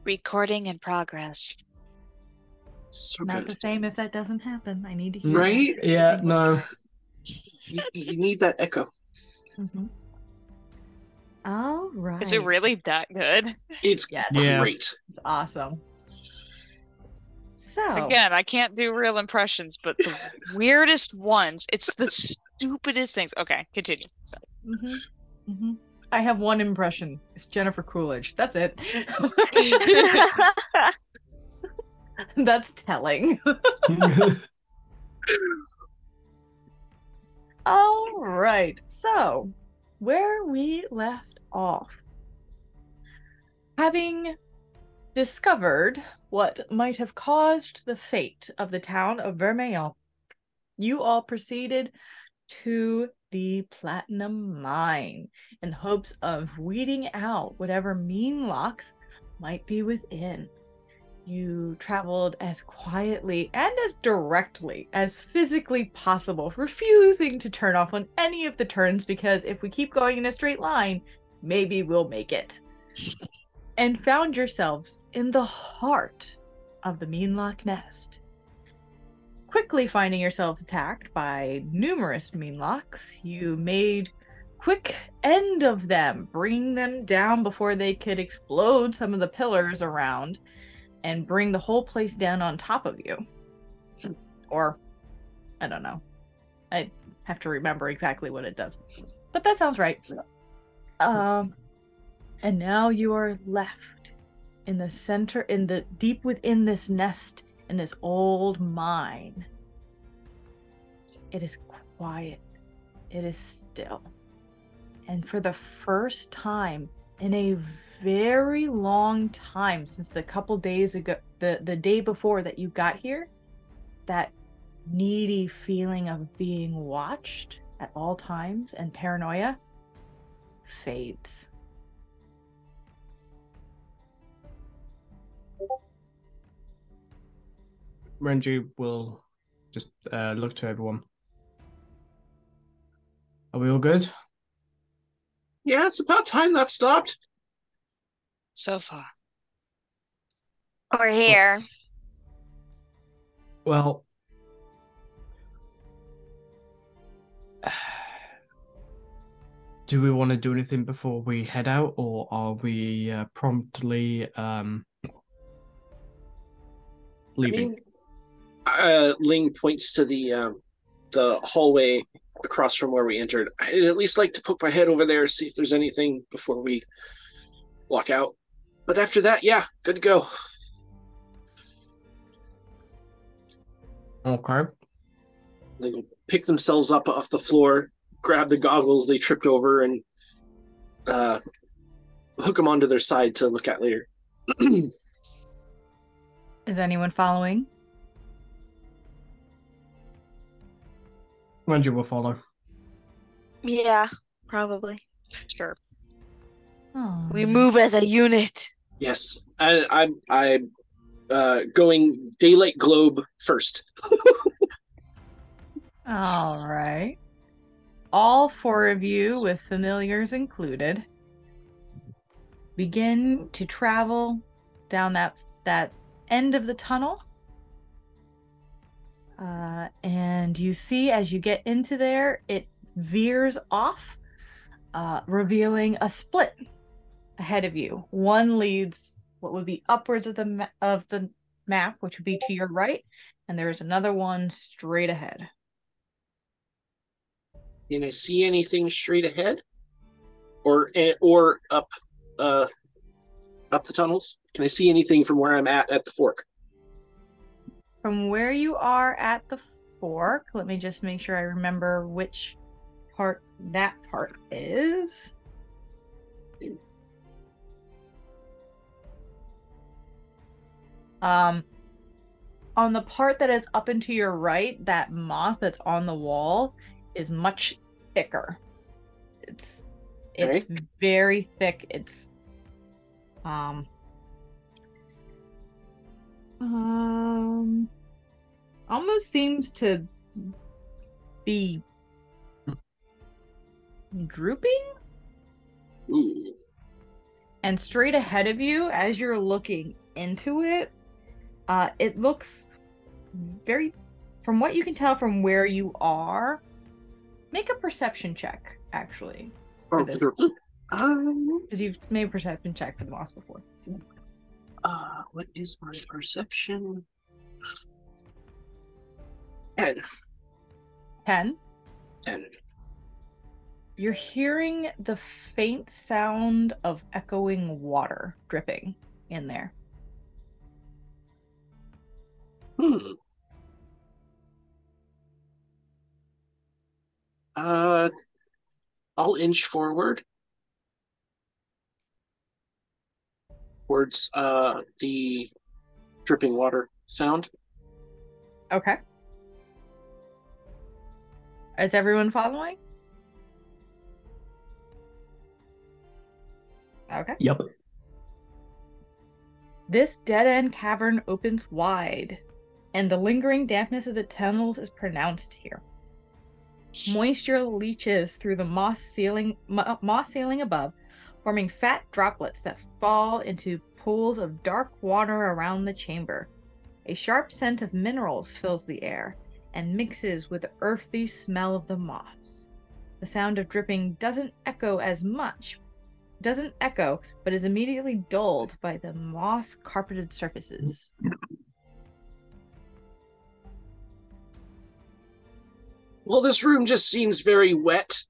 Recording in progress. So Not good. the same if that doesn't happen. I need to hear Right? that. Yeah, no. You need that echo. Mm-hmm. All right. Is it really that good? It's Yes. great. Awesome. So Again, I can't do real impressions, but the weirdest ones, it's the stupidest things. Okay, continue. So. I have one impression. It's Jennifer Coolidge. That's it. That's telling. All right. So, where we left off. Having discovered what might have caused the fate of the town of Vermeil, you all proceeded to the platinum mine in hopes of weeding out whatever mean locks might be within. You traveled as quietly and as directly as physically possible, refusing to turn off on any of the turns because if we keep going in a straight line, maybe we'll make it. And found yourselves in the heart of the Meanlock nest. Quickly finding yourselves attacked by numerous Meanlocks, you made quick end of them, bringing them down before they could explode some of the pillars around and bring the whole place down on top of you. Or, I don't know. I have to remember exactly what it does. But that sounds right. And now you are left in the center, deep within this nest, in this old mine. It is quiet. It is still. And for the first time in a very long time, since the couple days ago, the day before that you got here, that needy feeling of being watched at all times and paranoia fades. Renji will just look to everyone. Are we all good? Yeah, it's about time that stopped. So far. We're here. Well, do we want to do anything before we head out, or are we promptly leaving? Ling points to the hallway across from where we entered. I'd at least like to poke my head over there, see if there's anything before we walk out. But after that, yeah, good to go. Okay. They will pick themselves up off the floor, grab the goggles they tripped over, and hook them onto their side to look at later. Is anyone following? Renji will follow. Yeah, probably. Sure. Oh. We move as a unit. Yes, I'm going daylight globe first. All right. All four of you, with familiars included, begin to travel down that end of the tunnel. And you see as you get into there, it veers off, revealing a split ahead of you. One leads what would be upwards of the map, which would be to your right, and there is another one straight ahead. Can I see anything straight ahead, or up the tunnels? Can I see anything from where I'm at the fork? From where you are at the fork, let me just make sure I remember which part that part is. On the part that is up and to your right, that moss that's on the wall is much thicker. It's Okay. very thick. It's almost seems to be drooping. Ooh. And straight ahead of you, as you're looking into it, it looks very, from what you can tell from where you are, make a perception check, actually. For this. Because you've made a perception check for the moss before. What is my perception? 10. 10? 10. You're hearing the faint sound of echoing water dripping in there. I'll inch forward towards the dripping water sound. Okay. Is everyone following? Okay. Yep. This dead-end cavern opens wide, and the lingering dampness of the tunnels is pronounced here. Moisture leaches through the moss ceiling above, forming fat droplets that fall into pools of dark water around the chamber. A sharp scent of minerals fills the air and mixes with the earthy smell of the moss. The sound of dripping doesn't echo, but is immediately dulled by the moss-carpeted surfaces. Well, this room just seems very wet.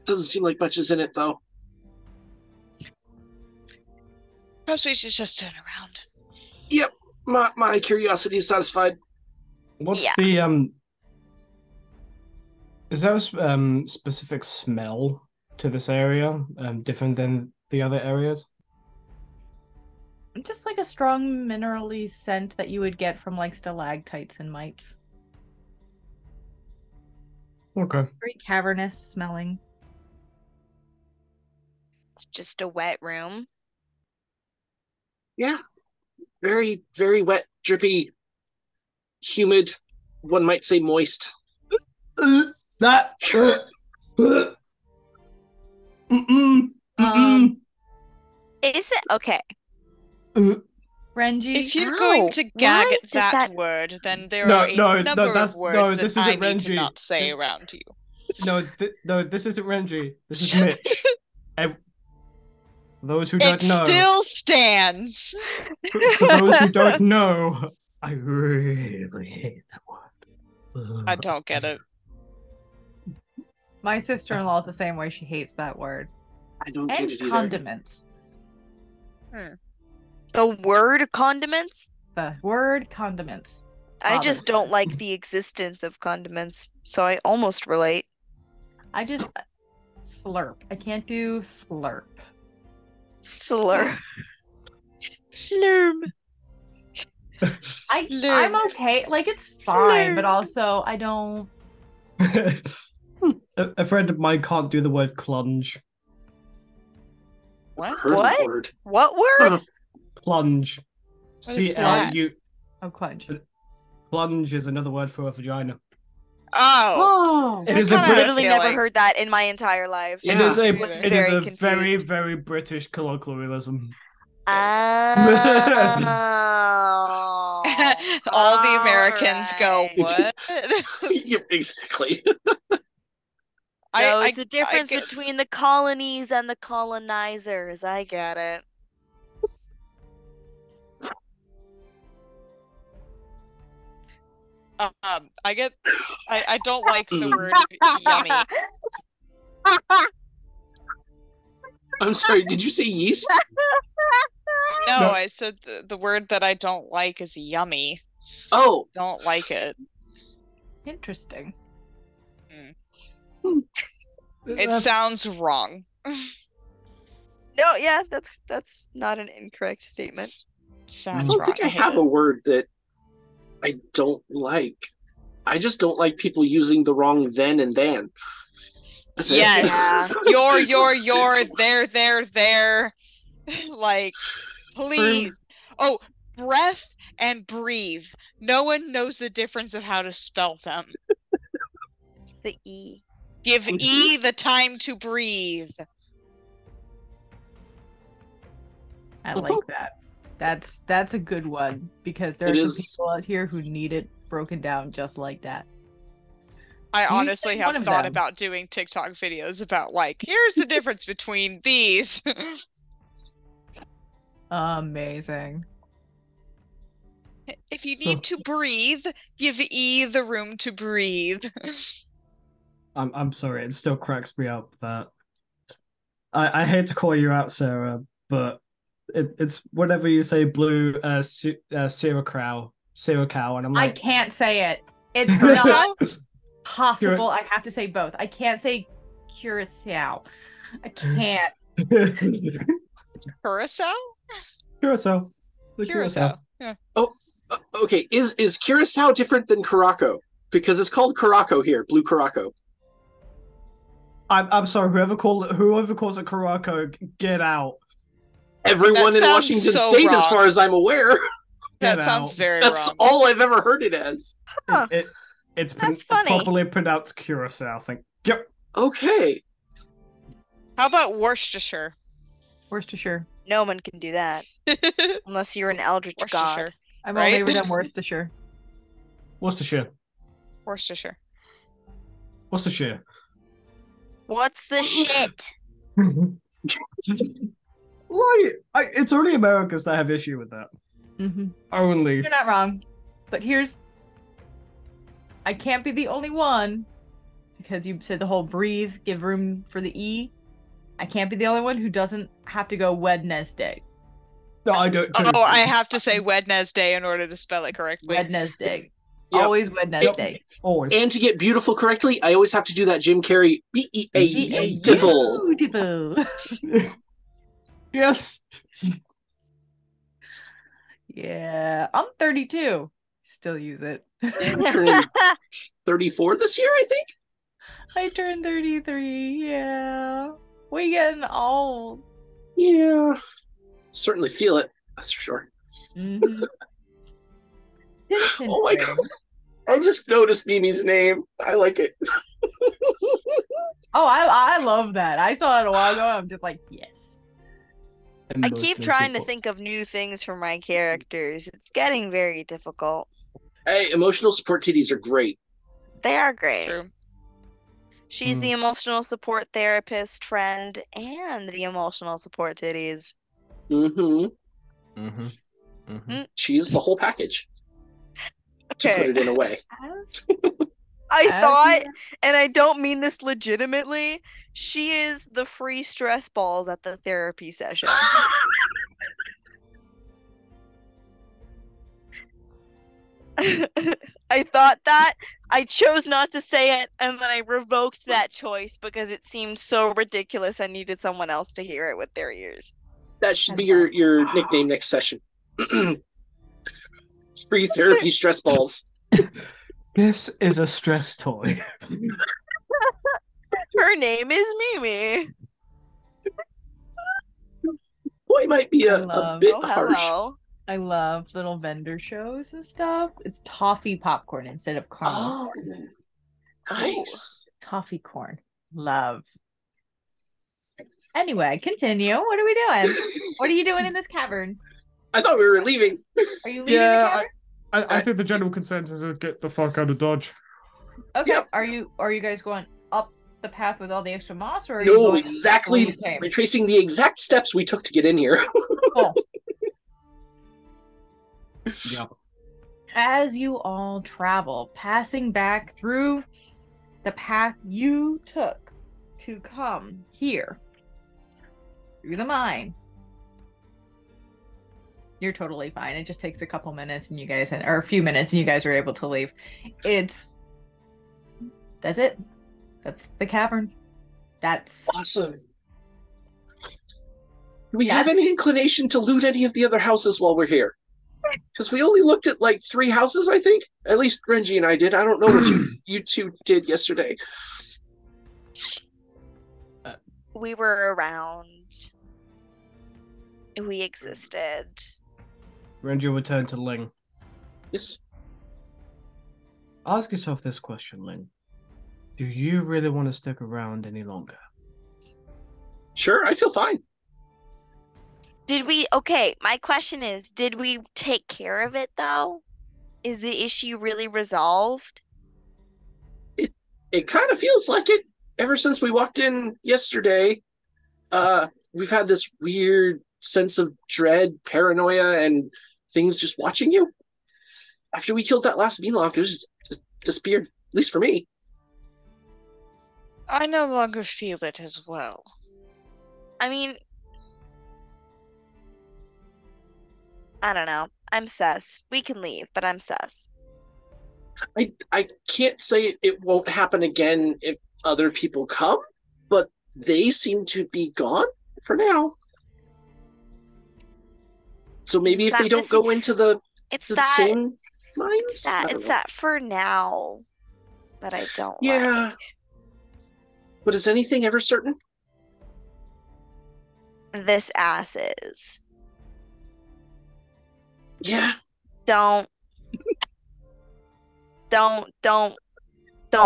Doesn't seem like much is in it, though. Perhaps we should just turn around. Yep, my curiosity is satisfied. What's the Is there a specific smell to this area, different than the other areas? Just like a strong minerally scent that you would get from like stalactites and mites. Okay. Very cavernous smelling. It's just a wet room. Yeah, very, very wet, drippy, humid. One might say moist. That. Is it okay? Renji, If you're going to gag Why at does that that- word, then there No, are a no, number that's- of words no, that this I isn't need to Renji. not say around you. No, this isn't Renji. This is Mitch. Those who It don't know. still stands. For those who don't know, I really hate that word. I don't get it. my sister-in-law is the same way. She hates that word. I don't And get it either. condiments. The word condiments? The word condiments. I just don't like the existence of condiments, so I almost relate. I just slurp. I can't do slurp. Slur. Slurm. I'm okay. Like it's fine, but also I don't. A friend of mine can't do the word clunge. What? Heard What? the word. What word? Plunge. What is CLU. Oh, clunge. Plunge is another word for a vagina. Oh. It I is a kinda literally feel never like- heard that in my entire life. It is a me was neither. it is very a very confused. very British colloquialism. Oh. All the Americans go, Alright. what? Yeah, exactly. No, it's I a difference get- between the colonies and the colonizers. I get it. I don't like the word yummy. I'm sorry, did you say yeast? No, No. I said the word that I don't like is yummy. Oh, Don't like it. Interesting. It sounds wrong. No, yeah, that's not an incorrect statement. I Sounds don't wrong. think I hate have it. a word that I don't like. I just don't like people using the wrong then and than. That's it. Yes. Yeah. Your, there. Like, please. Oh, breath and breathe. No one knows the difference of how to spell them. It's the E. Give E the time to breathe. I like that. That's a good one because there are some people out here who need it broken down just like that. I honestly have thought about doing TikTok videos about like, here's the difference between these. Amazing. If you need to breathe, give E the room to breathe. I'm sorry, it still cracks me up that I hate to call you out, Sarah, but it's whatever you say, blue Siracrow, and I'm like, I can't say it. It's not possible. I have to say both. I can't say Curacao. I can't. Curacao? Curacao. Curacao. Yeah. Oh, okay. Is Curacao different than Caraco? Because it's called Caraco here, blue Caraco. I'm sorry. Whoever calls it Caraco, get out. Everyone in Washington State, wrong. as far as I'm aware. That sounds very That's wrong. all I've ever heard it as. Huh. It's funny. properly pronounced Curacao, I think. Yep. Okay. How about Worcestershire? Worcestershire. No one can do that. Unless you're an eldritch god. I've only ever done Worcestershire. Worcestershire. Worcestershire. Worcestershire. What's the shit? It's only Americans that have issue with that. Mm-hmm. Only. You're not wrong. But I can't be the only one because you said the whole breathe, give room for the E. I can't be the only one who doesn't have to go Wednesday. No, I don't. Oh, I have to say Wednesday in order to spell it correctly. Wednesday. Yep. Always Wednesday. Yep. Always. And to get beautiful correctly, I always have to do that Jim Carrey beautiful. Beautiful. Yes. Yeah, I'm 32. Still use it. I'm turning 34 this year, I think. I turned 33. Yeah, we getting old. Yeah, certainly feel it. That's for sure. Mm-hmm. Oh my god! I just noticed Mimi's name. I like it. Oh, I love that. I saw it a while ago. I'm just like, yes. I keep trying to think of new things for my characters. It's getting very difficult. Hey, emotional support titties are great. They are great. True. She's the emotional support therapist friend and the emotional support titties. Mm-hmm. Mm-hmm. Mm-hmm. She's the whole package. To put it in a way. I thought, and I don't mean this legitimately, she is the free stress balls at the therapy session. I thought that. I chose not to say it, and then I revoked that choice because it seemed so ridiculous I needed someone else to hear it with their ears. That should be your nickname next session. Free therapy stress balls. This is a stress toy. Her name is Mimi. Boy, might be a bit harsh. Hello. I love little vendor shows and stuff. It's toffee popcorn instead of caramel. Oh, nice. Toffee corn. Love. Anyway, continue. What are we doing? What are you doing in this cavern? I thought we were leaving. Are you leaving the cavern? I think the general consensus is get the fuck out of Dodge. Okay. Yep. Are you guys going up the path with all the extra moss, or are No, you going exactly. Retracing the exact steps we took to get in here. Cool. Yeah. As you all travel, passing back through the path you took to come here, through the mine. You're totally fine. It just takes a couple minutes and you guys, or a few minutes and you guys are able to leave. That's it. That's the cavern. That's awesome. Do we have any inclination to loot any of the other houses while we're here? Because we only looked at like 3 houses, I think. At least Renji and I did. I don't know what you two did yesterday. We were around. We existed. Renji will turn to Ling. Yes. Ask yourself this question, Ling. Do you really want to stick around any longer? Sure, I feel fine. My question is, did we take care of it though? Is the issue really resolved? It kind of feels like it. Ever since we walked in yesterday, we've had this weird sense of dread, paranoia, and things just watching you. After we killed that last Beanlock, it just disappeared. At least for me. I no longer feel it as well. I mean, I don't know. I'm sus. We can leave, but I'm sus. I can't say it won't happen again if other people come, but they seem to be gone for now. So maybe if they don't go into the same mines? It's that for now that I don't like. But is anything ever certain? This ass is. Yeah. Don't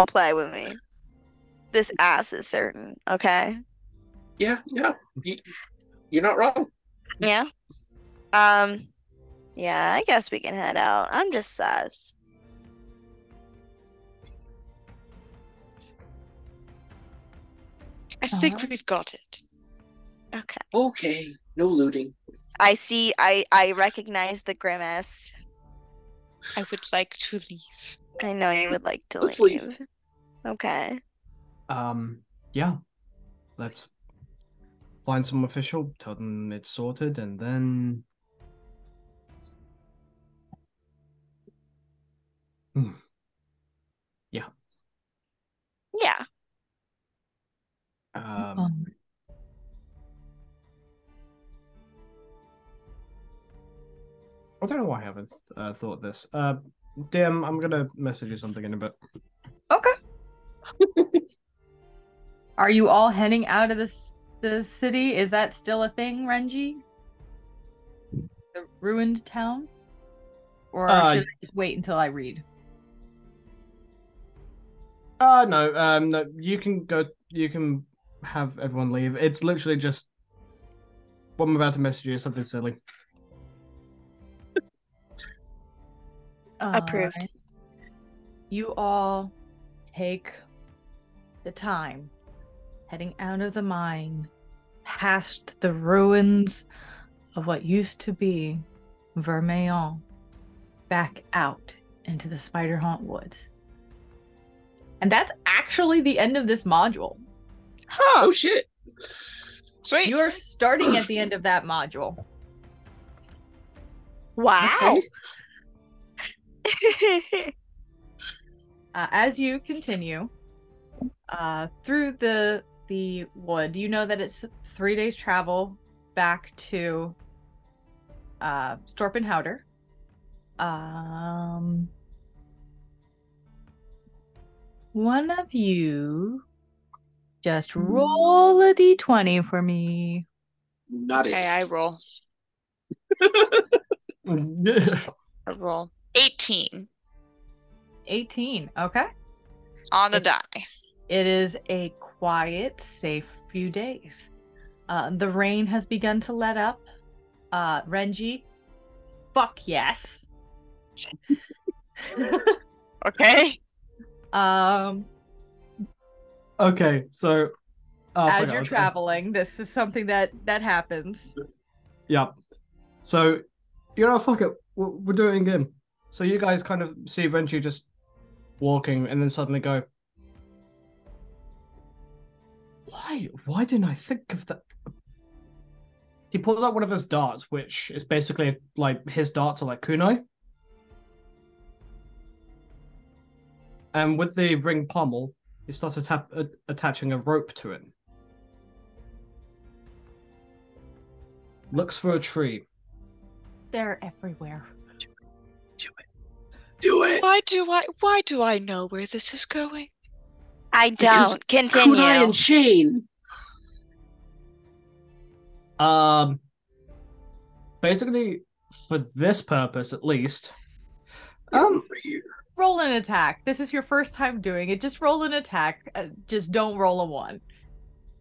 play with me. This ass is certain, okay? Yeah. You're not wrong. Yeah. Yeah, I guess we can head out. I'm just sus. I think we've got it. Okay. No looting. I recognize the grimace. I would like to leave. I know you would like to Let's leave. leave. Okay. Yeah. Let's find some official, tell them it's sorted, and then yeah. Yeah. I don't know why I haven't thought this. DM, I'm gonna message you something in a bit. Okay. Are you all heading out of the city? Is that still a thing, Renji? The ruined town? Or should I just wait until I read? No, you can go. You can have everyone leave. It's literally just what I'm about to message you is something silly. Approved. You all take the time heading out of the mine, past the ruins of what used to be Vermeillon, back out into the Spider-Haunt Woods. And that's actually the end of this module. Huh. Oh, shit. Sweet. You are starting at the end of that module. Wow. Okay. As you continue through the wood, you know that it's 3 days travel back to Stormpenhauder. One of you just roll a d20 for me. Not okay, it. I roll. I roll 18. 18. Okay. On the die. It is a quiet, safe few days. The rain has begun to let up. Renji, fuck yes. Okay. Okay, so as you're traveling, this is something that happens. Yep. So, fuck it. We're doing it again. So you guys kind of see Renji just walking and then suddenly go, Why didn't I think of that? He pulls out one of his darts, which is basically like his darts are like kunai. And with the ring pommel, he starts attaching a rope to it. Looks for a tree. They're everywhere. Do it. Why do I know where this is going? I don't. Continue. Kunai and Shane. Basically, for this purpose at least. Roll an attack. This is your first time doing it. Just roll an attack. Just don't roll a 1.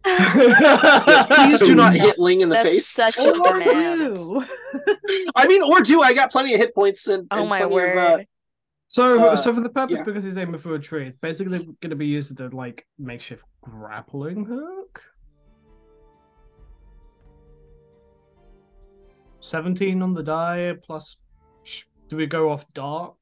Yes, please do not hit Ling in the That's face. such a Or demand. do. I mean, or do. I got plenty of hit points and Oh my plenty word. of So for the purpose, yeah. because he's aiming through a tree, it's basically going to be used as a like makeshift grappling hook. 17 on the die plus. Do we go off dart?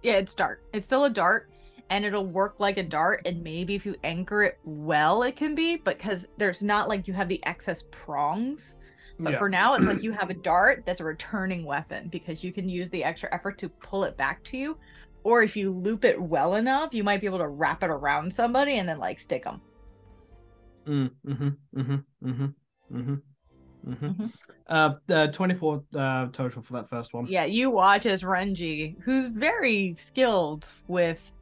Yeah, it's dart. It's still a dart, and it'll work like a dart. And maybe if you anchor it well, it can be. Because there's not like you have the excess prongs. But Yeah. for now, it's like you have a dart that's a returning weapon because you can use the extra effort to pull it back to you. Or if you loop it well enough, you might be able to wrap it around somebody and then like stick them. 24 total for that first one. Yeah, you watch as Renji, who's very skilled with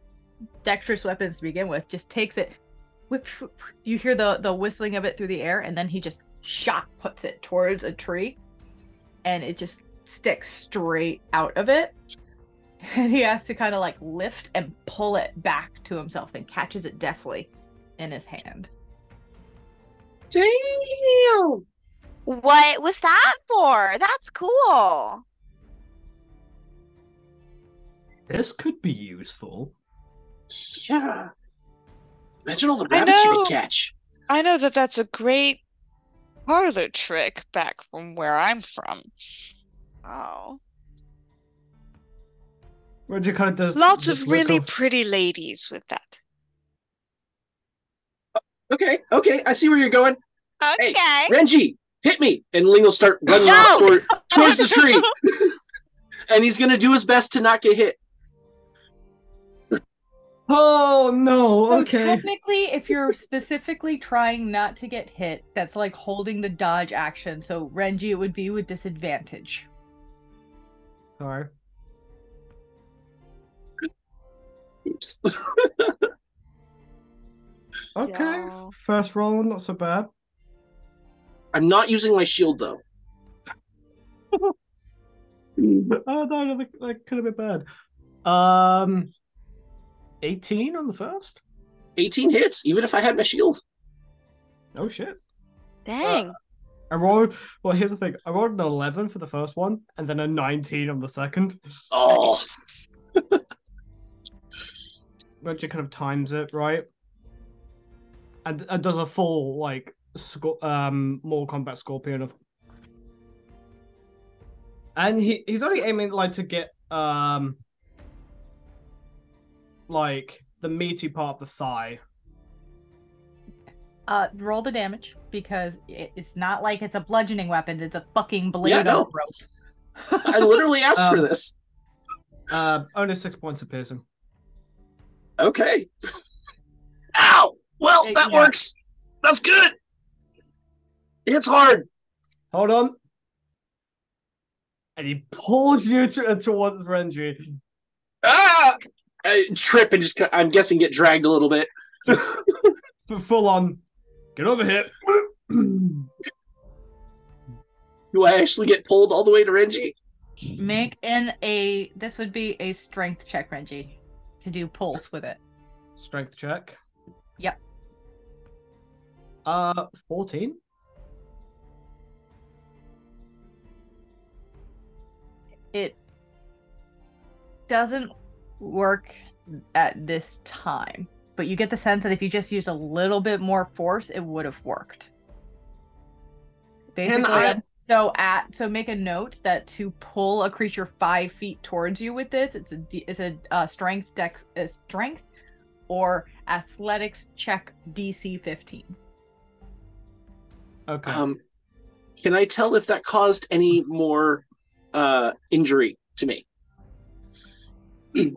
dexterous weapons to begin with, just takes it. You hear the whistling of it through the air, and then he just shot puts it towards a tree, and it just sticks straight out of it. And he has to kind of like lift and pull it back to himself and catches it deftly in his hand. Damn! What was that for? That's cool. This could be useful. Yeah. Imagine all the rabbits you could catch. I know that that's a great parlor trick back from where I'm from. Oh. Reggie kind of does Lots this of look really pretty ladies with that. Okay, I see where you're going. Okay. Hey, Renji, hit me! And Ling will start running No! off towards the tree. And he's going to do his best to not get hit. Oh no! So Okay. technically, if you're specifically trying not to get hit, that's like holding the dodge action. So Renji, it would be with disadvantage. Sorry. Oops. Okay. Yo. First roll, not so bad. I'm not using my shield, though. Oh no, that could have been bad. 18 on the first. 18 hits, even if I had my shield. Oh shit. Dang. I rolled. Well, here's the thing. I rolled an 11 for the first one, and then a 19 on the second. Oh, Which it kind of times it right, and does a full like Mortal Kombat Scorpion of. And he's only aiming like to get like the meaty part of the thigh. Roll the damage because it's not like it's a bludgeoning weapon; it's a fucking blade Yeah, on no. a rope. I literally asked for this. Only 6 points of piercing. Okay. Ow! Well, that Yeah. works. That's good. It's hard. Hold on. And he pulls you towards Renji. Ah! I trip and just, I'm guessing, get dragged a little bit. Full on. Get over here. Do I actually get pulled all the way to Renji? Make this would be a strength check, Renji, to do pulse with it. Strength check. Yep. 14. It doesn't work at this time, but you get the sense that if you just used a little bit more force, it would have worked. Basically, so make a note that to pull a creature 5 feet towards you with this, it's a strength or athletics check DC 15. Okay. Can I tell if that caused any more injury to me?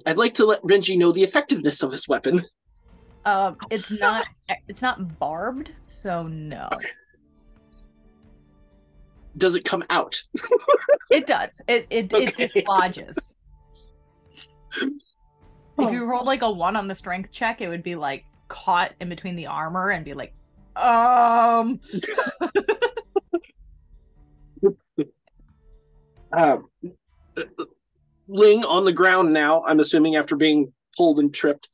I'd like to let Renji know the effectiveness of his weapon. It's not barbed, so no. Okay. Does it come out? It does. It Okay. dislodges. If you rolled like a 1 on the strength check, it would be like caught in between the armor and be like, Ling on the ground now, I'm assuming after being pulled and tripped.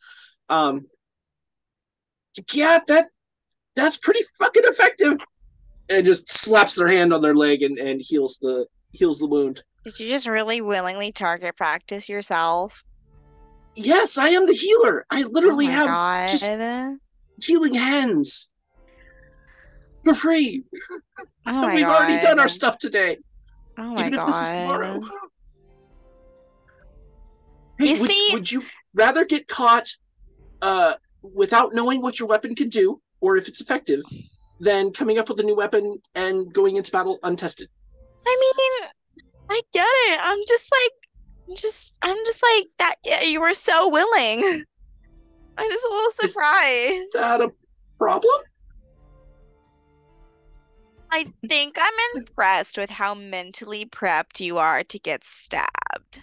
Yeah, That's pretty fucking effective. And just slaps their hand on their leg and heals the wound. Did you just really willingly target practice yourself? Yes, I am the healer. I literally oh my have God. just healing hands for free. Oh my We've God. already done our stuff today. Oh my Even if God. this is tomorrow. Hey, You see, would you rather get caught without knowing what your weapon can do, or if it's effective, than coming up with a new weapon and going into battle untested? I mean, I get it. I'm just like that. Yeah, you were so willing. I'm just a little surprised. Is that a problem? I think I'm impressed with how mentally prepped you are to get stabbed.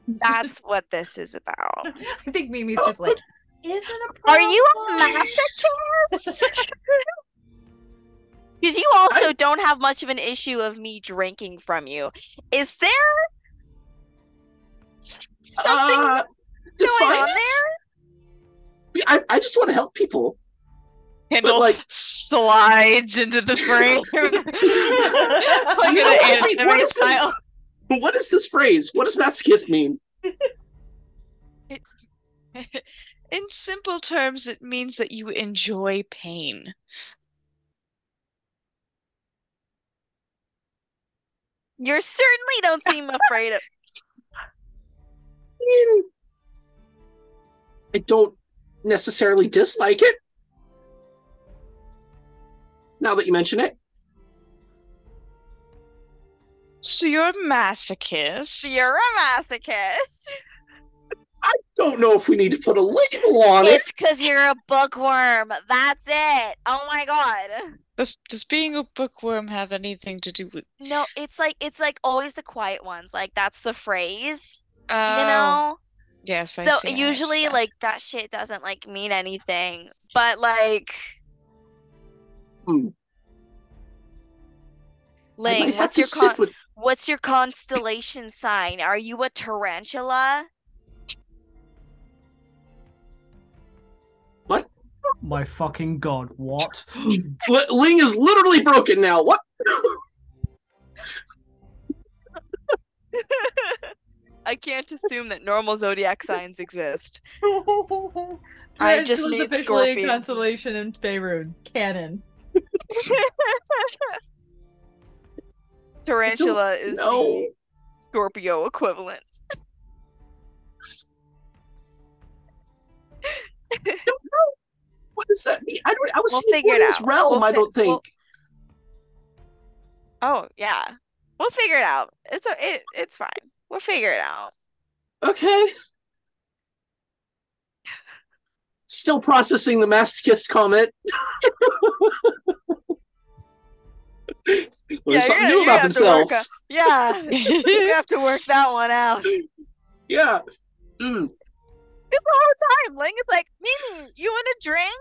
That's what this is about. I think Mimi's just like, isn't a problem. Are you a masochist? Because you also don't have much of an issue of me drinking from you. Is there something going on there? I just want to help people. Candle like slides into the frame. What is this phrase? What does masochist mean? In simple terms, it means that you enjoy pain. You certainly don't seem afraid of. I don't necessarily dislike it. Now that you mention it. So you're a masochist? You're a masochist. I don't know if we need to put a label on it. It's because you're a bookworm. That's it. Oh my God. Does being a bookworm have anything to do with? No, it's like always the quiet ones. Like that's the phrase. You know? Yes, I so see. Usually like that shit doesn't like mean anything. But like Ling, what's your constellation sign? Are you a tarantula? What? My fucking God, what? Ling is literally broken now. What? I can't assume that normal zodiac signs exist. I just made officially Scorpion. A constellation in Beirut. Canon. Tarantula is the Scorpio equivalent. I don't know. What does that mean? I was we'll in this realm, I don't think. Oh, yeah. We'll figure it out. It's fine. We'll figure it out. Okay. Still processing the masochist comment. Learn something new about themselves. You have to work that one out. Yeah. This whole time, Ling is like, Mimi, you want a drink?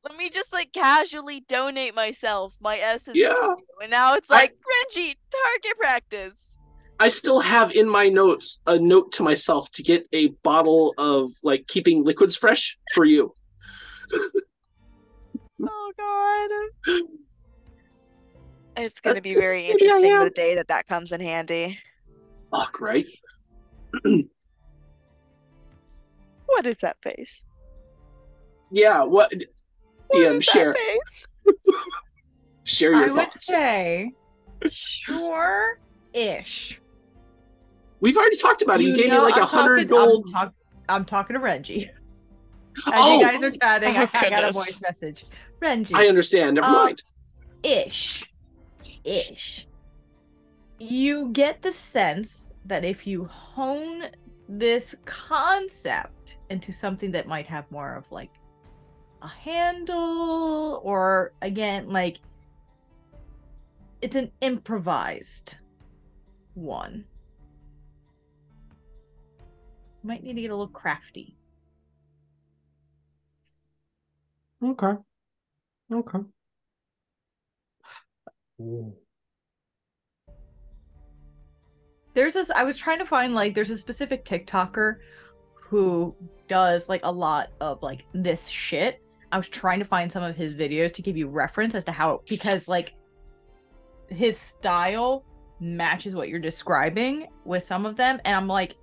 Let me just like casually donate myself, my essence to you. And now it's like, Renji, target practice. I still have in my notes a note to myself to get a bottle of like keeping liquids fresh for you. Oh God. It's going to be very interesting the day that comes in handy. Fuck, right? What is that face? Yeah, what DM, share. Share your thoughts. I would say sure-ish. We've already talked about it. You gave me like 100 gold. I'm talking to Renji. As Oh! you guys are chatting, I got a voice message. Renji. I understand. Never mind. Ish. You get the sense that if you hone this concept into something that might have more of like a handle, or again, like it's an improvised one. Might need to get a little crafty. Okay. Ooh. I was trying to find like there's a specific TikToker who does like a lot of like this shit. I was trying to find some of his videos to give you reference as to how, because like his style matches what you're describing with some of them, and I'm like,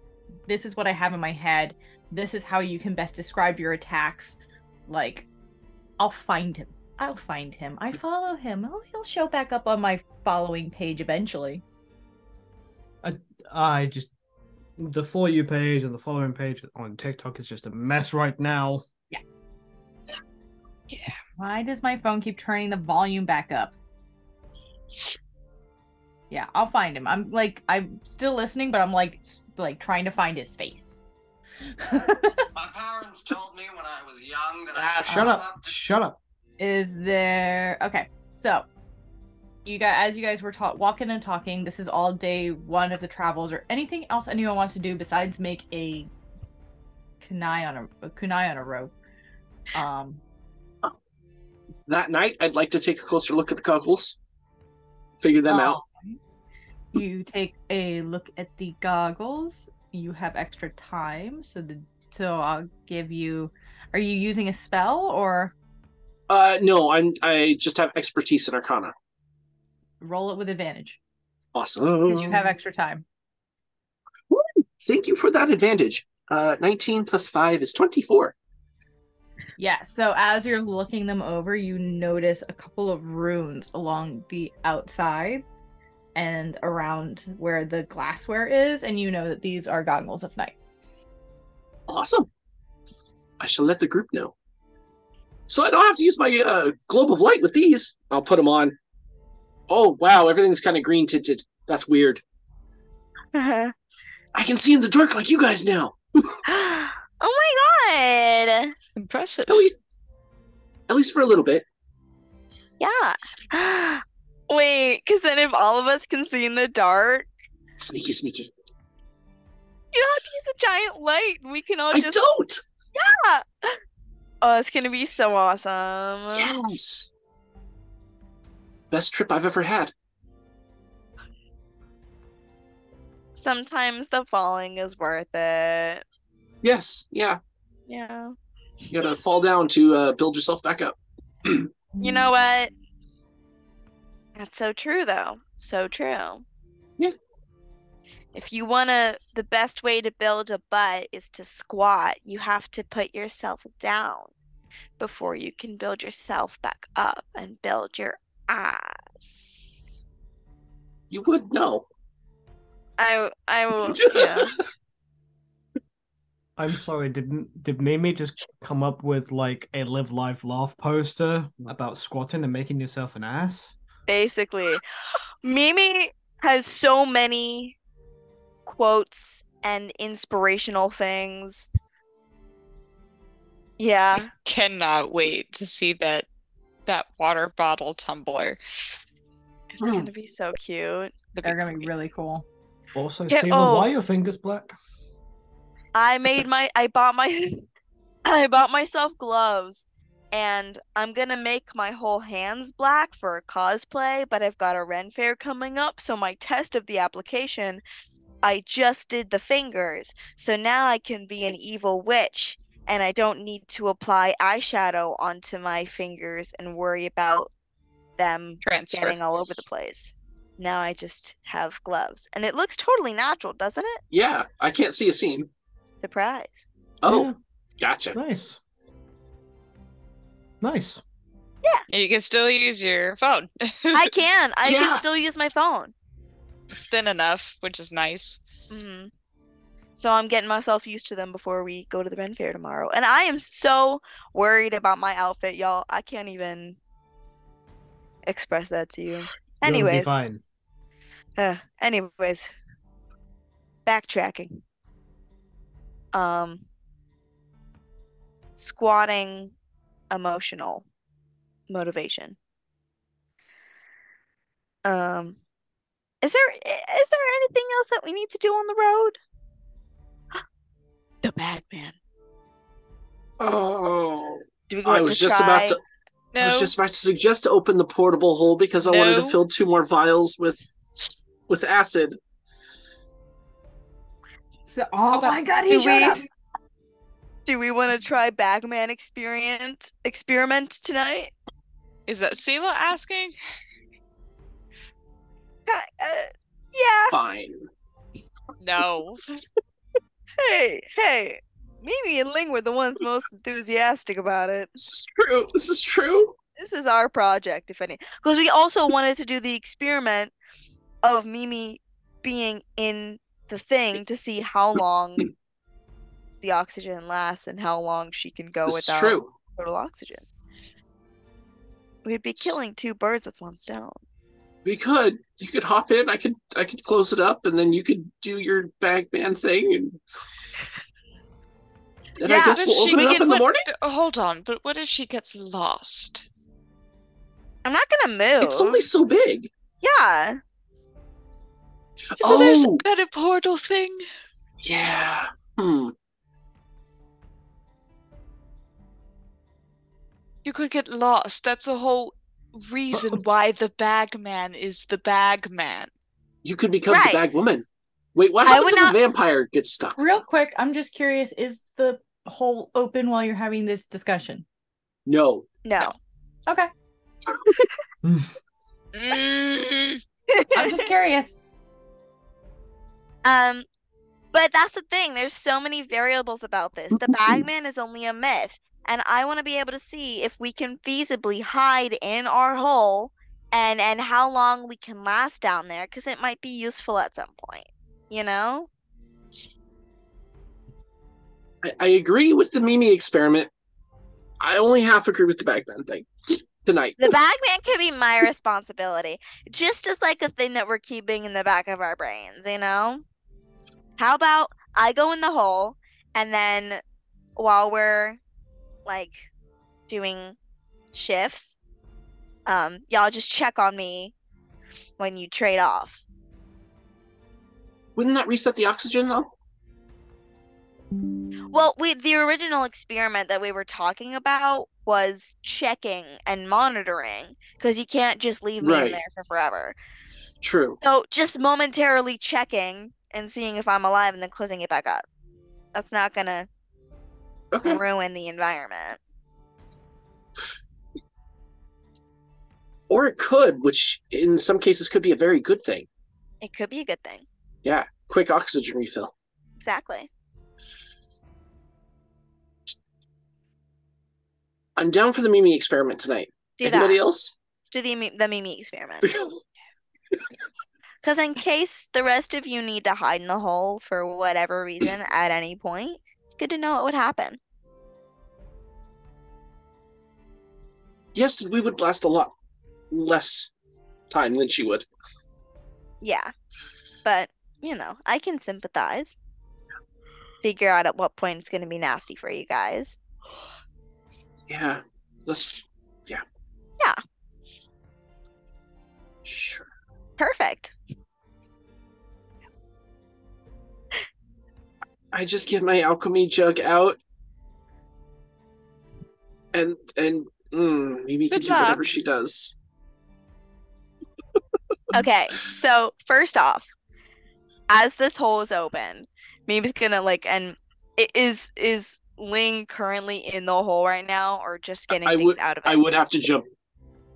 this is what I have in my head. This is how you can best describe your attacks. Like, I'll find him. I follow him. Oh, he'll show back up on my following page eventually. I just the For You page and the following page on TikTok is just a mess right now. Yeah. Yeah. Why does my phone keep turning the volume back up? Yeah, I'll find him. I'm still listening, but I'm like trying to find his face. My parents told me when I was young that Shut up. Is there... Okay, so as you guys were walking and talking, this is all day one of the travels. Or anything else anyone wants to do besides make a kunai on a rope? That night, I'd like to take a closer look at the goggles, figure them out. You take a look at the goggles. You have extra time, so I'll give you. Are you using a spell or? No, I just have expertise in Arcana. Roll it with advantage. Awesome. Because you have extra time. Woo! Thank you for that advantage. 19 plus 5 is 24. Yeah, so as you're looking them over, you notice a couple of runes along the outside and around where the glassware is, and you know that these are goggles of night. Awesome. I shall let the group know. So I don't have to use my globe of light with these. I'll put them on. Oh, wow, everything's kind of green tinted. That's weird. I can see in the dark like you guys now. Oh my god! Impressive. At least for a little bit. Yeah. Wait, because then if all of us can see in the dark, Sneaky. you don't have to use the giant light. We can all I just. don't! Yeah! Oh, it's gonna be so awesome. Yes! Best trip I've ever had. Sometimes the falling is worth it. Yes, yeah. Yeah. You gotta fall down to build yourself back up. You know what? That's so true, though. So true. Yeah. If you the best way to build a butt is to squat, you have to put yourself down before you can build yourself back up and build your ass. You would know. I will, yeah. I'm sorry, did Mimi just come up with like a Live Life Laugh poster about squatting and making yourself an ass? Basically. Mimi has so many quotes and inspirational things. Yeah. Cannot wait to see that water bottle tumbler. It's gonna be so cute. They're gonna be really cool. Also, Yeah, Seema, why are your fingers black? I bought I bought myself gloves, and I'm gonna make my whole hands black for a cosplay, but I've got a Ren Fair coming up, so my test of the application, I just did the fingers. So now I can be an evil witch, and I don't need to apply eyeshadow onto my fingers and worry about them getting all over the place. Now I just have gloves, and it looks totally natural, doesn't it? Yeah, I can't see a seam. Surprise. Oh, Yeah. Gotcha. Nice. Yeah. You can still use your phone. I can Yeah. still use my phone. It's thin enough, which is nice. Mm-hmm. So I'm getting myself used to them before we go to the Ren Fair tomorrow. And I am so worried about my outfit, y'all. I can't even express that to you. You'll be fine. Anyways. Backtracking. Squatting emotional motivation. Is there anything else that we need to do on the road? The Bagman. Oh, Do we go I to was just try? about to. No. I was just about to suggest to open the portable hole because I wanted to No. fill 2 more vials with acid. So, oh But my god, do he showed we- up! Do we want to try Bagman experiment tonight? Is that Sela asking? Yeah. Fine. No. Hey. Mimi and Ling were the ones most enthusiastic about it. This is true. This is our project, if any. Because we also wanted to do the experiment of Mimi being in the thing to see how long the oxygen lasts and how long she can go This is without true. total oxygen. We'd be killing two birds with one stone. We could. You could hop in. I could close it up, and then you could do your Bagman thing, and I Yeah, guess we'll open it up in the morning. Hold on, but what if she gets lost? I'm not gonna move. It's only so big. Yeah. So there's that a portal thing? Yeah. You could get lost. That's a whole reason why the Bagman is the Bagman. You could become Right. the Bag Woman. Wait, what happens if a vampire gets stuck? Real quick, I'm just curious, is the hole open while you're having this discussion? No. Okay. I'm just curious. But that's the thing. There's so many variables about this. The Bagman is only a myth, and I want to be able to see if we can feasibly hide in our hole and how long we can last down there, because it might be useful at some point, you know? I agree with the Mimi experiment. I only half agree with the Bagman thing tonight. The Bagman could be my responsibility, just as like a thing that we're keeping in the back of our brains, you know? How about I go in the hole, and then while we're like doing shifts, y'all just check on me when you trade off. Wouldn't that reset the oxygen though? Well, the original experiment that we were talking about was checking and monitoring, because you can't just leave me in there for forever. True. So just momentarily checking and seeing if I'm alive and then closing it back up. That's not gonna ruin the environment. Or it could, which in some cases could be a very good thing. It could be a good thing. Yeah, quick oxygen refill. Exactly. I'm down for the Mimi experiment tonight. Anybody else? Let's do the Mimi experiment. Because in case the rest of you need to hide in the hole for whatever reason at any point, it's good to know what would happen. Yes, we would last a lot less time than she would. Yeah. But, you know, I can sympathize. Figure out at what point it's going to be nasty for you guys. Yeah. Yeah. Sure. Perfect. I just get my alchemy jug out, and Mimi can do whatever she does. Okay, so first off, as this hole is open, Mimi's gonna and is Ling currently in the hole right now, or just getting things out of it? I would have to jump.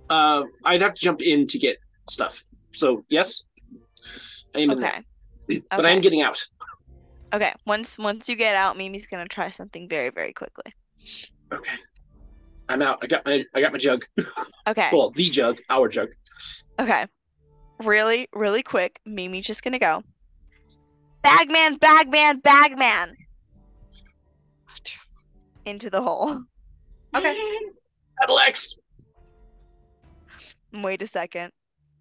I'd have to jump in to get stuff. So yes, I am in there, but I am getting out. Okay, once you get out, Mimi's gonna try something very, very quickly. Okay, I'm out. I got my jug. Okay. Well, the jug, our jug. Okay, really, really quick. Mimi's just gonna go. Bagman, Bagman, Bagman. Into the hole. Okay. Alex. Wait a second.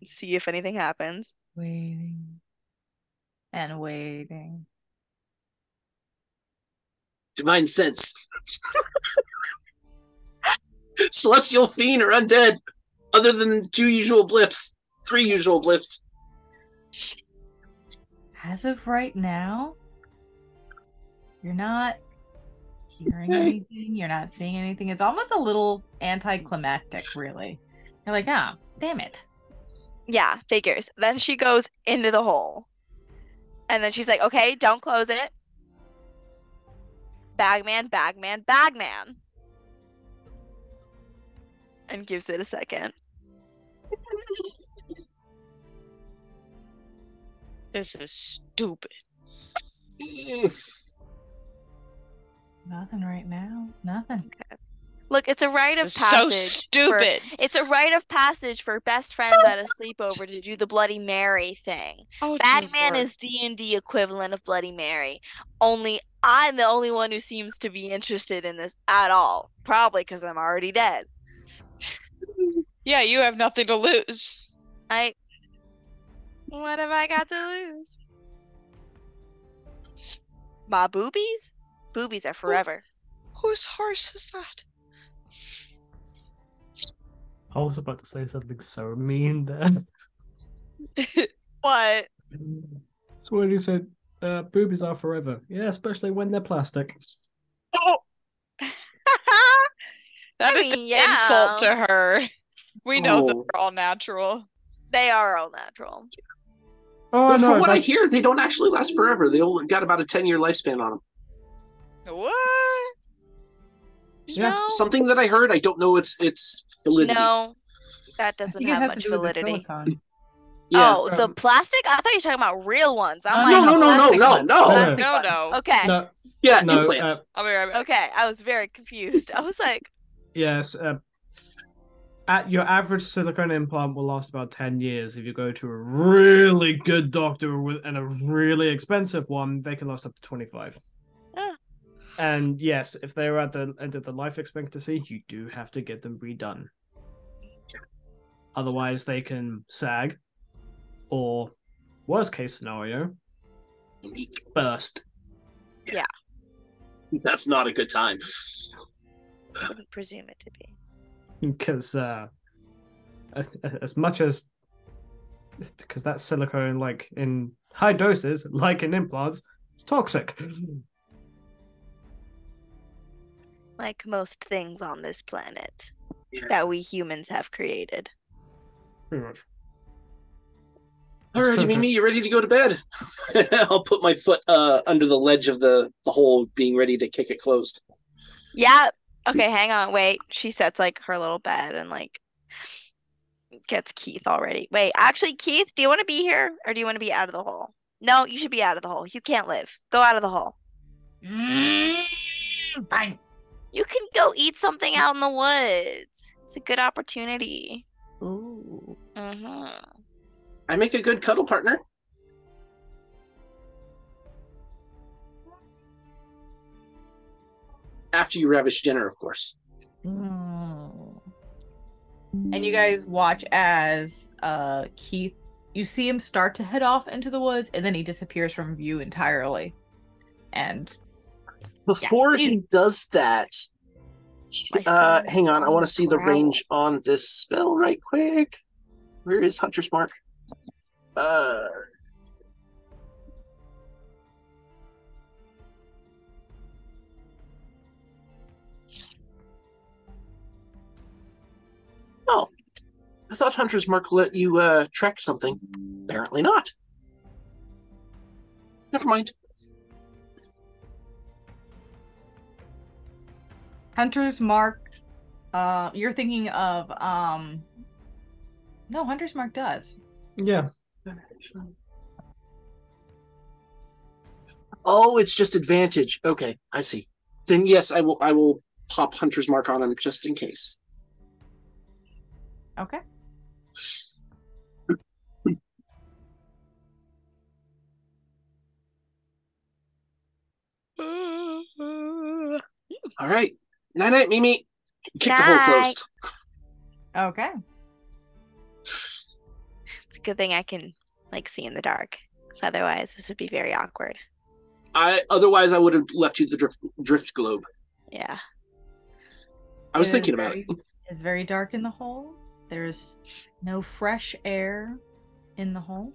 See if anything happens. Waiting. And waiting. Divine sense. Celestial fiend or undead, other than 3 usual blips. As of right now, you're not hearing anything. You're not seeing anything. It's almost a little anticlimactic, really. You're like, damn it. Yeah, figures. Then she goes into the hole. And then she's like, okay, don't close it. Bagman, Bagman, Bagman. And gives it a second. This is stupid. Nothing right now. Nothing. Okay. Look, it's a rite of This is passage. so stupid. It's a rite of passage for best friends at a sleepover to do the Bloody Mary thing. Oh, Bagman dear is D&D equivalent of Bloody Mary. Only I'm the only one who seems to be interested in this at all. Probably because I'm already dead. Yeah, you have nothing to lose. What have I got to lose? My boobies? Boobies are forever. Whose horse is that? I was about to say something so mean there. What? That's what you said. Boobies are forever. Yeah, especially when they're plastic. Oh! That is an insult to her. We know that they're all natural. They are all natural. Oh, Well, no, from what I hear, they don't actually last forever. They only got about a 10-year lifespan on them. What? Yeah. No. Something that I heard. I don't know its validity. No, that I doesn't think it have has to much do with the validity. silicone. Yeah. Oh, the plastic? I thought you were talking about real ones. I'm like, no, plastic no, ones, no. plastic No, ones. no. Okay. No, Yeah, no, implants. I'll be right back. Okay, I was very confused. I was like, yes. At your average silicone implant will last about 10 years. If you go to a really good doctor and a really expensive one, they can last up to 25. And yes, if they're at the end of the life expectancy, you do have to get them redone. Otherwise, they can sag, or worst case scenario, burst. Yeah. That's not a good time. I wouldn't presume it to be. Because as much as because that silicone, like in high doses, like in implants, it's toxic. Like most things on this planet that we humans have created. Pretty much. Alrighty, Mimi, you ready to go to bed? I'll put my foot under the ledge of the hole, being ready to kick it closed. Yeah. Okay, hang on. Wait. She sets like her little bed and like gets Keith already. Wait, actually, Keith, do you want to be here or do you want to be out of the hole? No, you should be out of the hole. You can't live. Go out of the hole. Fine. You can go eat something out in the woods. It's a good opportunity. Ooh. I make a good cuddle partner. After you ravish dinner, of course. And you guys watch as Keith, you see him start to head off into the woods, and then he disappears from view entirely. And before he does that, hang on, I want to see the range on this spell right quick. Where is Hunter's Mark? Oh, I thought Hunter's Mark let you track something. Apparently not. Never mind. Hunter's Mark, you're thinking of, no, Hunter's Mark does. Yeah. Oh, it's just advantage. Okay, I see. Then yes, I will pop Hunter's Mark on him just in case. Okay. All right. Night, Mimi. Kick the hole closed. Okay. It's a good thing I can like see in the dark, because otherwise this would be very awkward. Otherwise I would have left you the drift globe. Yeah. I was thinking about it. It's very dark in the hole. There's no fresh air in the hole.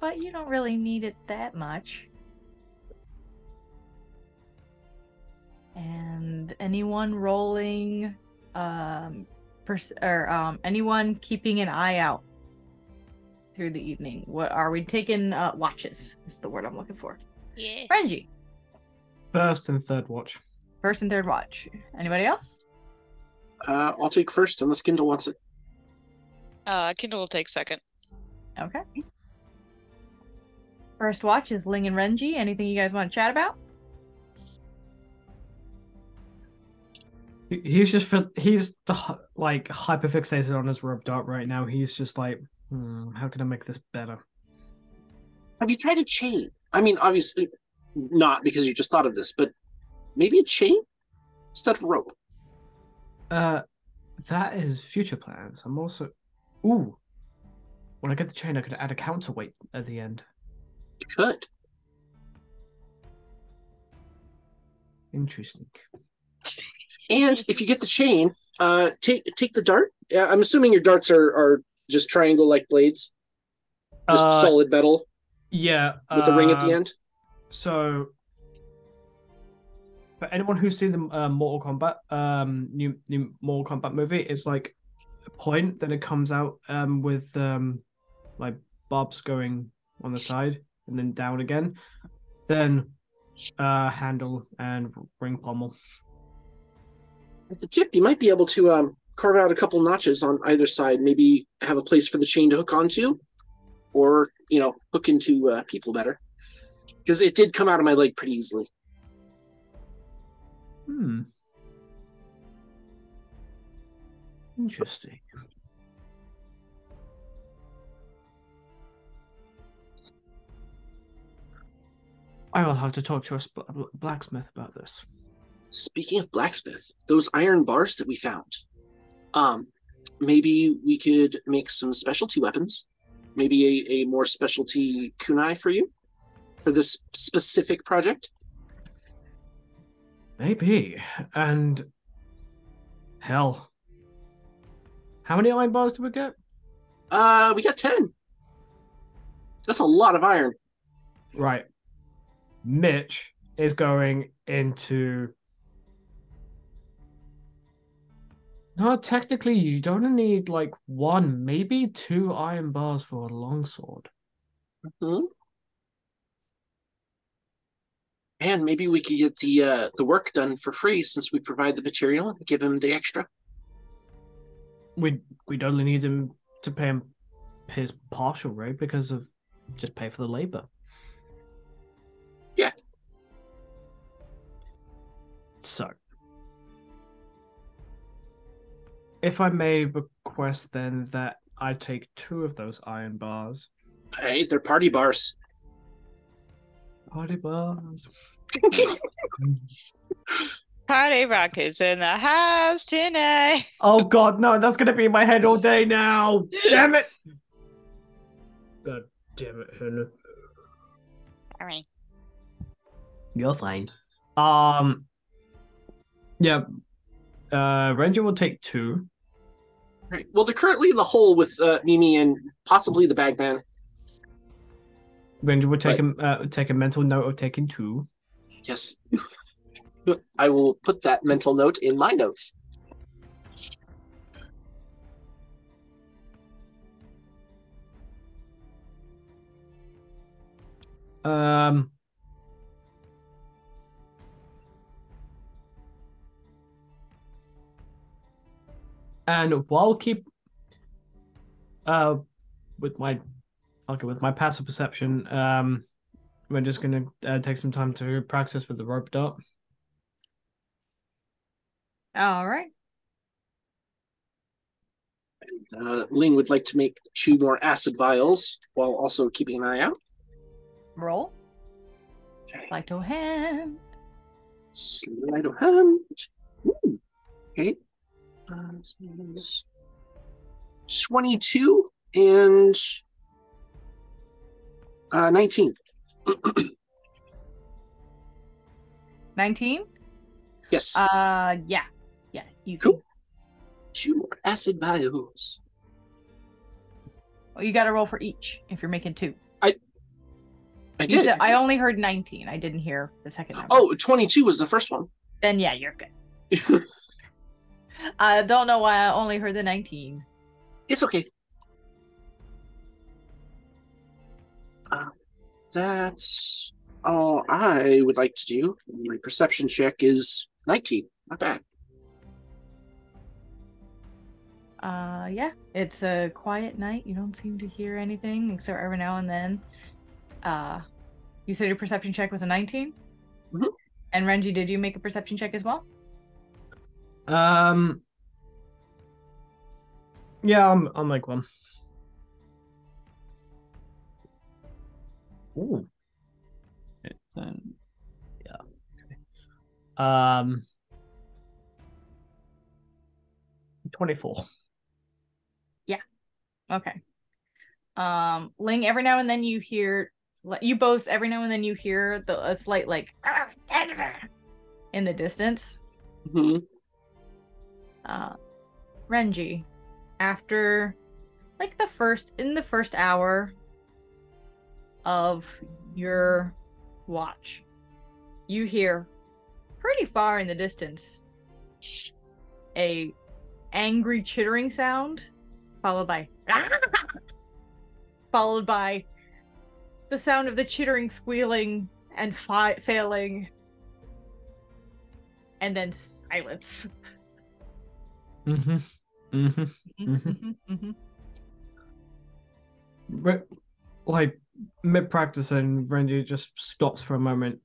But you don't really need it that much. And anyone rolling, anyone keeping an eye out through the evening. What are we taking? Watches is the word I'm looking for. Yeah. Renji. First and third watch. First and third watch. Anybody else? I'll take first unless Kindle wants it. Kindle will take second. Okay. First watch is Ling and Renji. Anything you guys want to chat about? He's like hyper fixated on his rope dart right now. He's just like, how can I make this better? Have you tried a chain? I mean, obviously not because you just thought of this, but maybe a chain instead of a rope. That is future plans. I'm also, when I get the chain, I could add a counterweight at the end. You could. Interesting. And if you get the chain, take the dart. I'm assuming your darts are just triangle-like blades, just solid metal. Yeah, with a ring at the end. So, for anyone who's seen the Mortal Kombat, new Mortal Kombat movie, it's like a point, then it comes out with like barbs going on the side and then down again, then handle and ring pommel. At the tip, you might be able to carve out a couple notches on either side. Maybe have a place for the chain to hook onto, or hook into people better. Because it did come out of my leg pretty easily. Interesting. I will have to talk to a blacksmith about this. Speaking of blacksmith, those iron bars that we found, maybe we could make some specialty weapons. Maybe a more specialty kunai for you for this specific project. Maybe. And hell, how many iron bars do we get? We got 10. That's a lot of iron. Right. Mitch is going into... No, technically, you don't need like 1, maybe 2 iron bars for a longsword. Mm-hmm. And maybe we could get the work done for free since we provide the material and give him the extra. We'd only need him to pay him his partial rate because of just pay for the labor. Yeah. So, if I may request then that I take 2 of those iron bars. Hey, they're party bars. Party bars. Party rock is in the house tonight. Oh god, no, that's gonna be in my head all day now. Damn it. God damn it, Hannah. Sorry. You're fine. Yeah. Ranger will take 2. Right. Well, they're currently in the hole with Mimi and possibly the Bagman. Ranger will take a mental note of taking 2. Yes. I will put that mental note in my notes. And while keep with my passive perception, we're just gonna take some time to practice with the rope dart. All right. Ling would like to make 2 more acid vials while also keeping an eye out. Roll. Okay. Sleight of hand. Sleight of hand. Ooh. Okay. 22 and 19. 19? Yes. Yeah. Easy. Cool. 2 more acid vials. Well, you got to roll for each if you're making 2. I did. I only heard 19. I didn't hear the second number. Oh, 22 was the first one. Then yeah, you're good. I don't know why I only heard the 19. It's okay. That's all I would like to do, my perception check is 19. Not bad. Yeah, it's a quiet night. You don't seem to hear anything except every now and then. You said your perception check was a 19? Mm-hmm. And Renji, did you make a perception check as well? Yeah, I'll make one. Ooh. Then, yeah. Okay. 24. Yeah. Okay. Ling, every now and then you hear every now and then you hear a slight like in the distance. Mm-hmm. Renji, after like the first hour of your watch, you hear pretty far in the distance a angry chittering sound followed by the sound of the chittering squealing and failing, and then silence. Mm-hmm. Mm-hmm. Mm-hmm. Like mid-practicing, Renji just stops for a moment.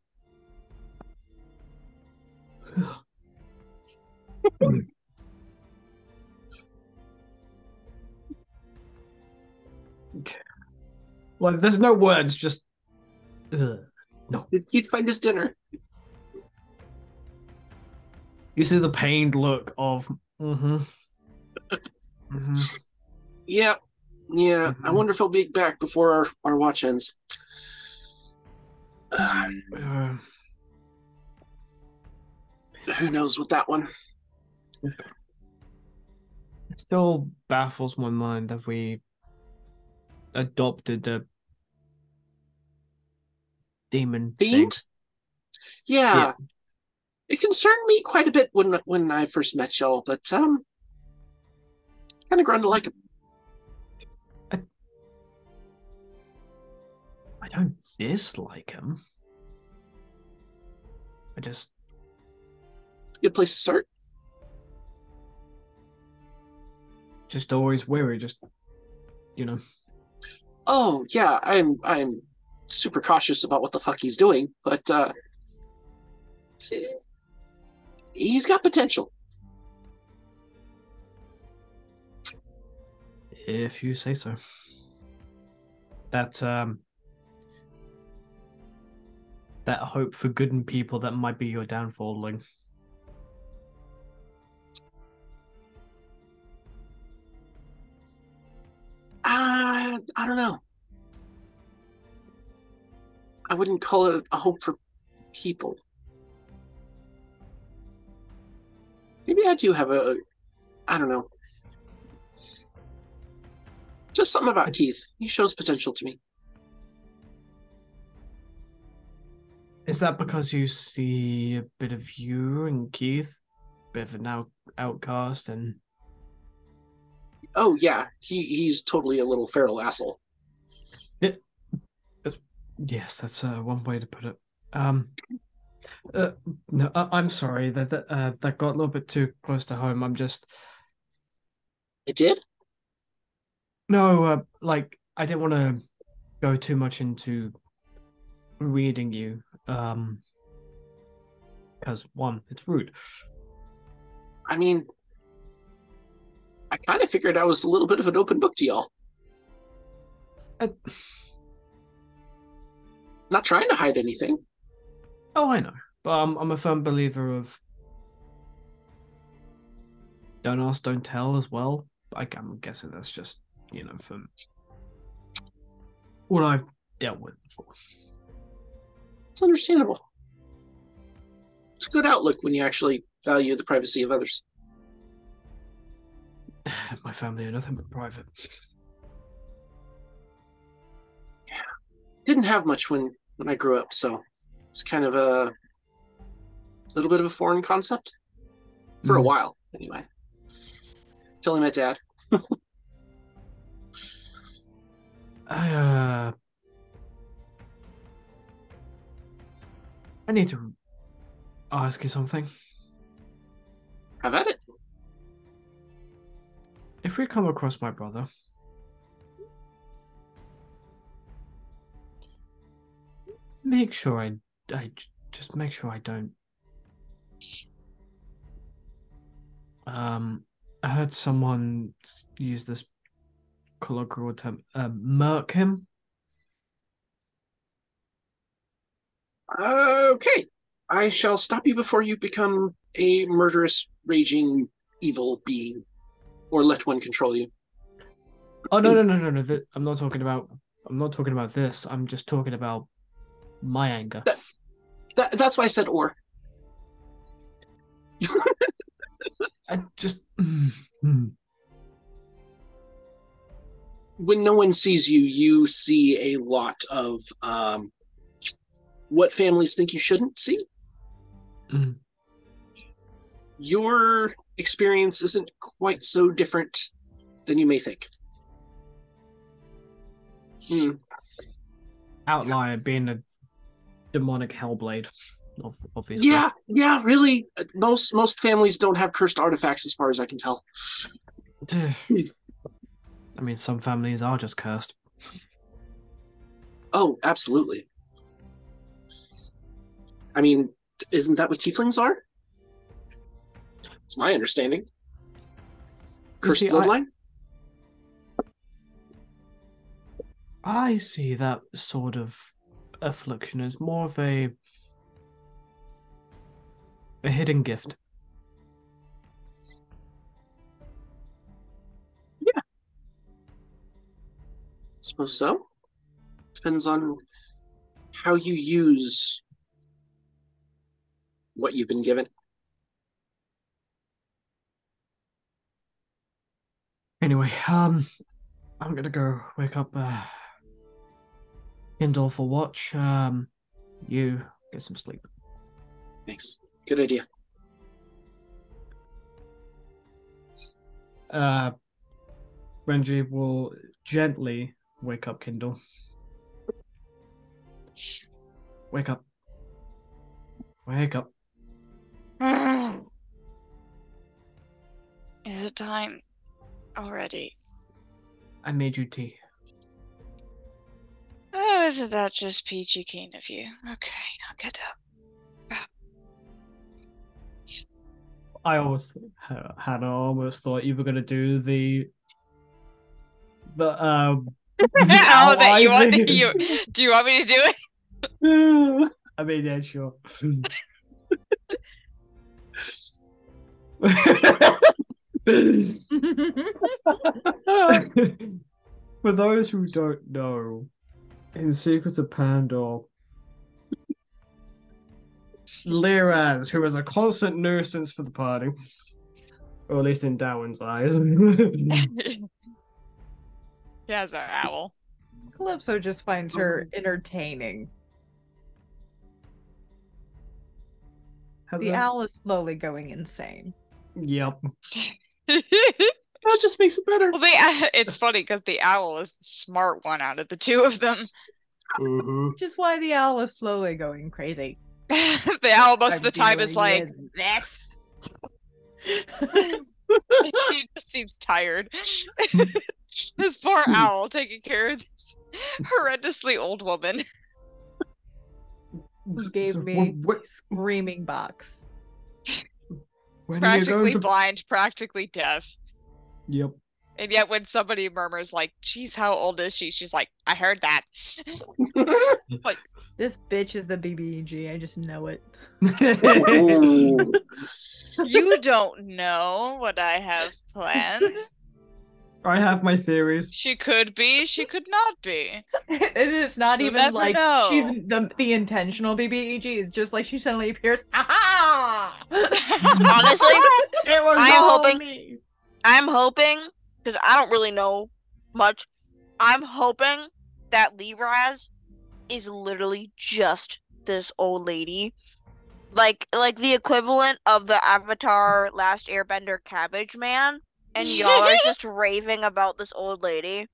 Like, there's no words, just no. Did Keith find his dinner? You see the pained look of Yeah. Mm-hmm. I wonder if he'll be back before our watch ends. Who knows with that one? It still baffles my mind that we adopted a demon Fiend? thing. Yeah. It concerned me quite a bit when I first met y'all, but kind of grown to like him. I don't dislike him. I just Good place to start. just always wary, just Oh yeah, I'm super cautious about what the fuck he's doing, but he's got potential. If you say so. That's that hope for good in people that might be your downfall, Ling. I don't know. I wouldn't call it a hope for people. Maybe I do have I don't know. Just something about Keith. He shows potential to me. Is that because you see a bit of you and Keith? A bit of an outcast and... Oh, yeah. He's totally a little feral asshole. Yes, that's one way to put it. No, I'm sorry. That got a little bit too close to home. I'm just... It did? No, like, I didn't want to go too much into reading you. Because, one, it's rude. I mean, I kind of figured I was a little bit of an open book to y'all. Not trying to hide anything. Oh, I know. But I'm a firm believer of don't ask, don't tell as well. I'm guessing that's just, from what I've dealt with before. It's understandable. It's a good outlook when you actually value the privacy of others. My family are nothing but private. Yeah. Didn't have much when I grew up, so it's kind of a little bit of a foreign concept. For a while, anyway. Till I met Dad. I need to ask you something. Have at it. If we come across my brother, make sure I just make sure I don't. I heard someone use this colloquial term, murk him. Okay. I shall stop you before you become a murderous, raging, evil being. Or let one control you. Oh no. I'm not talking about this. I'm just talking about my anger. That's why I said or. I just When no one sees you, you see a lot of what families think you shouldn't see. Your experience isn't quite so different than you may think. Outlier being a demonic hellblade, obviously. Yeah, really. Most families don't have cursed artifacts, as far as I can tell. I mean, some families are just cursed. Oh, absolutely. I mean, isn't that what tieflings are? It's my understanding. Cursed bloodline? I see that sort of affliction as more of a hidden gift. Yeah. Suppose so. Depends on how you use what you've been given. Anyway, I'm gonna go wake up Kindle for watch. You get some sleep. Thanks. Good idea. Renji will gently wake up Kindle. Wake up. Wake up. Is it time already? I made you tea. Oh, isn't that just peachy keen of you? Okay, I'll get up. I almost, Hannah, almost thought you were gonna do the Oh, that you want you? Do you want me to do it? I mean, yeah, sure. For those who don't know, in Secrets of Pandor, Liraz, who is a constant nuisance for the party, or at least in Darwin's eyes. He has our owl. Calypso just finds her entertaining. The owl is slowly going insane. Yep. That just makes it better. Well, it's funny because the owl is the smart one out of the two of them. Which is why the owl is slowly going crazy. The owl most of the time is like this. He just seems tired. This poor owl taking care of this horrendously old woman. Who gave me a screaming box. Practically blind, practically deaf. Yep. And yet when somebody murmurs like, geez, how old is she? She's like, I heard that. Like, this bitch is the BBEG. I just know it. You don't know what I have planned. I have my theories. She could be, she could not be. And it's not You'll even never like know. she's the intentional BBEG. It's just like she suddenly appears. Aha! Honestly, it was I'm hoping, because I don't really know much. I'm hoping that Liraz is literally just this old lady. Like the equivalent of the Avatar Last Airbender Cabbage Man. And y'all are just raving about this old lady.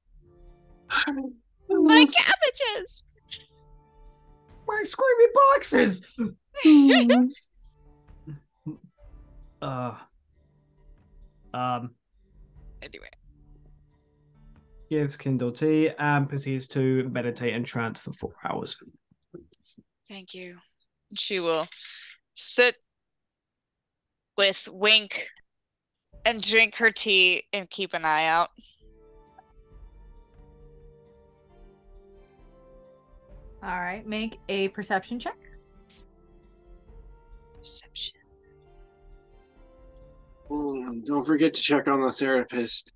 My cabbages! My screaming boxes! Uh, um, Anyway, gives Kindle tea and proceeds to meditate and trance for 4 hours. thank you. She will sit with Wink and drink her tea and keep an eye out. All right, make a perception check. Perception. Don't forget to check on the therapist.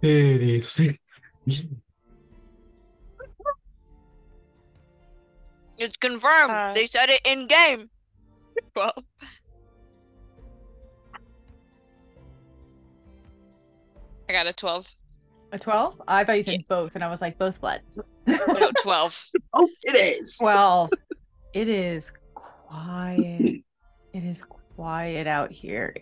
It is. It's confirmed. They said it in game. Well, I got a 12. A 12? I thought you said both, and I was like, both what? No, 12. Oh, it is. 12. It is quiet. It is quiet out here.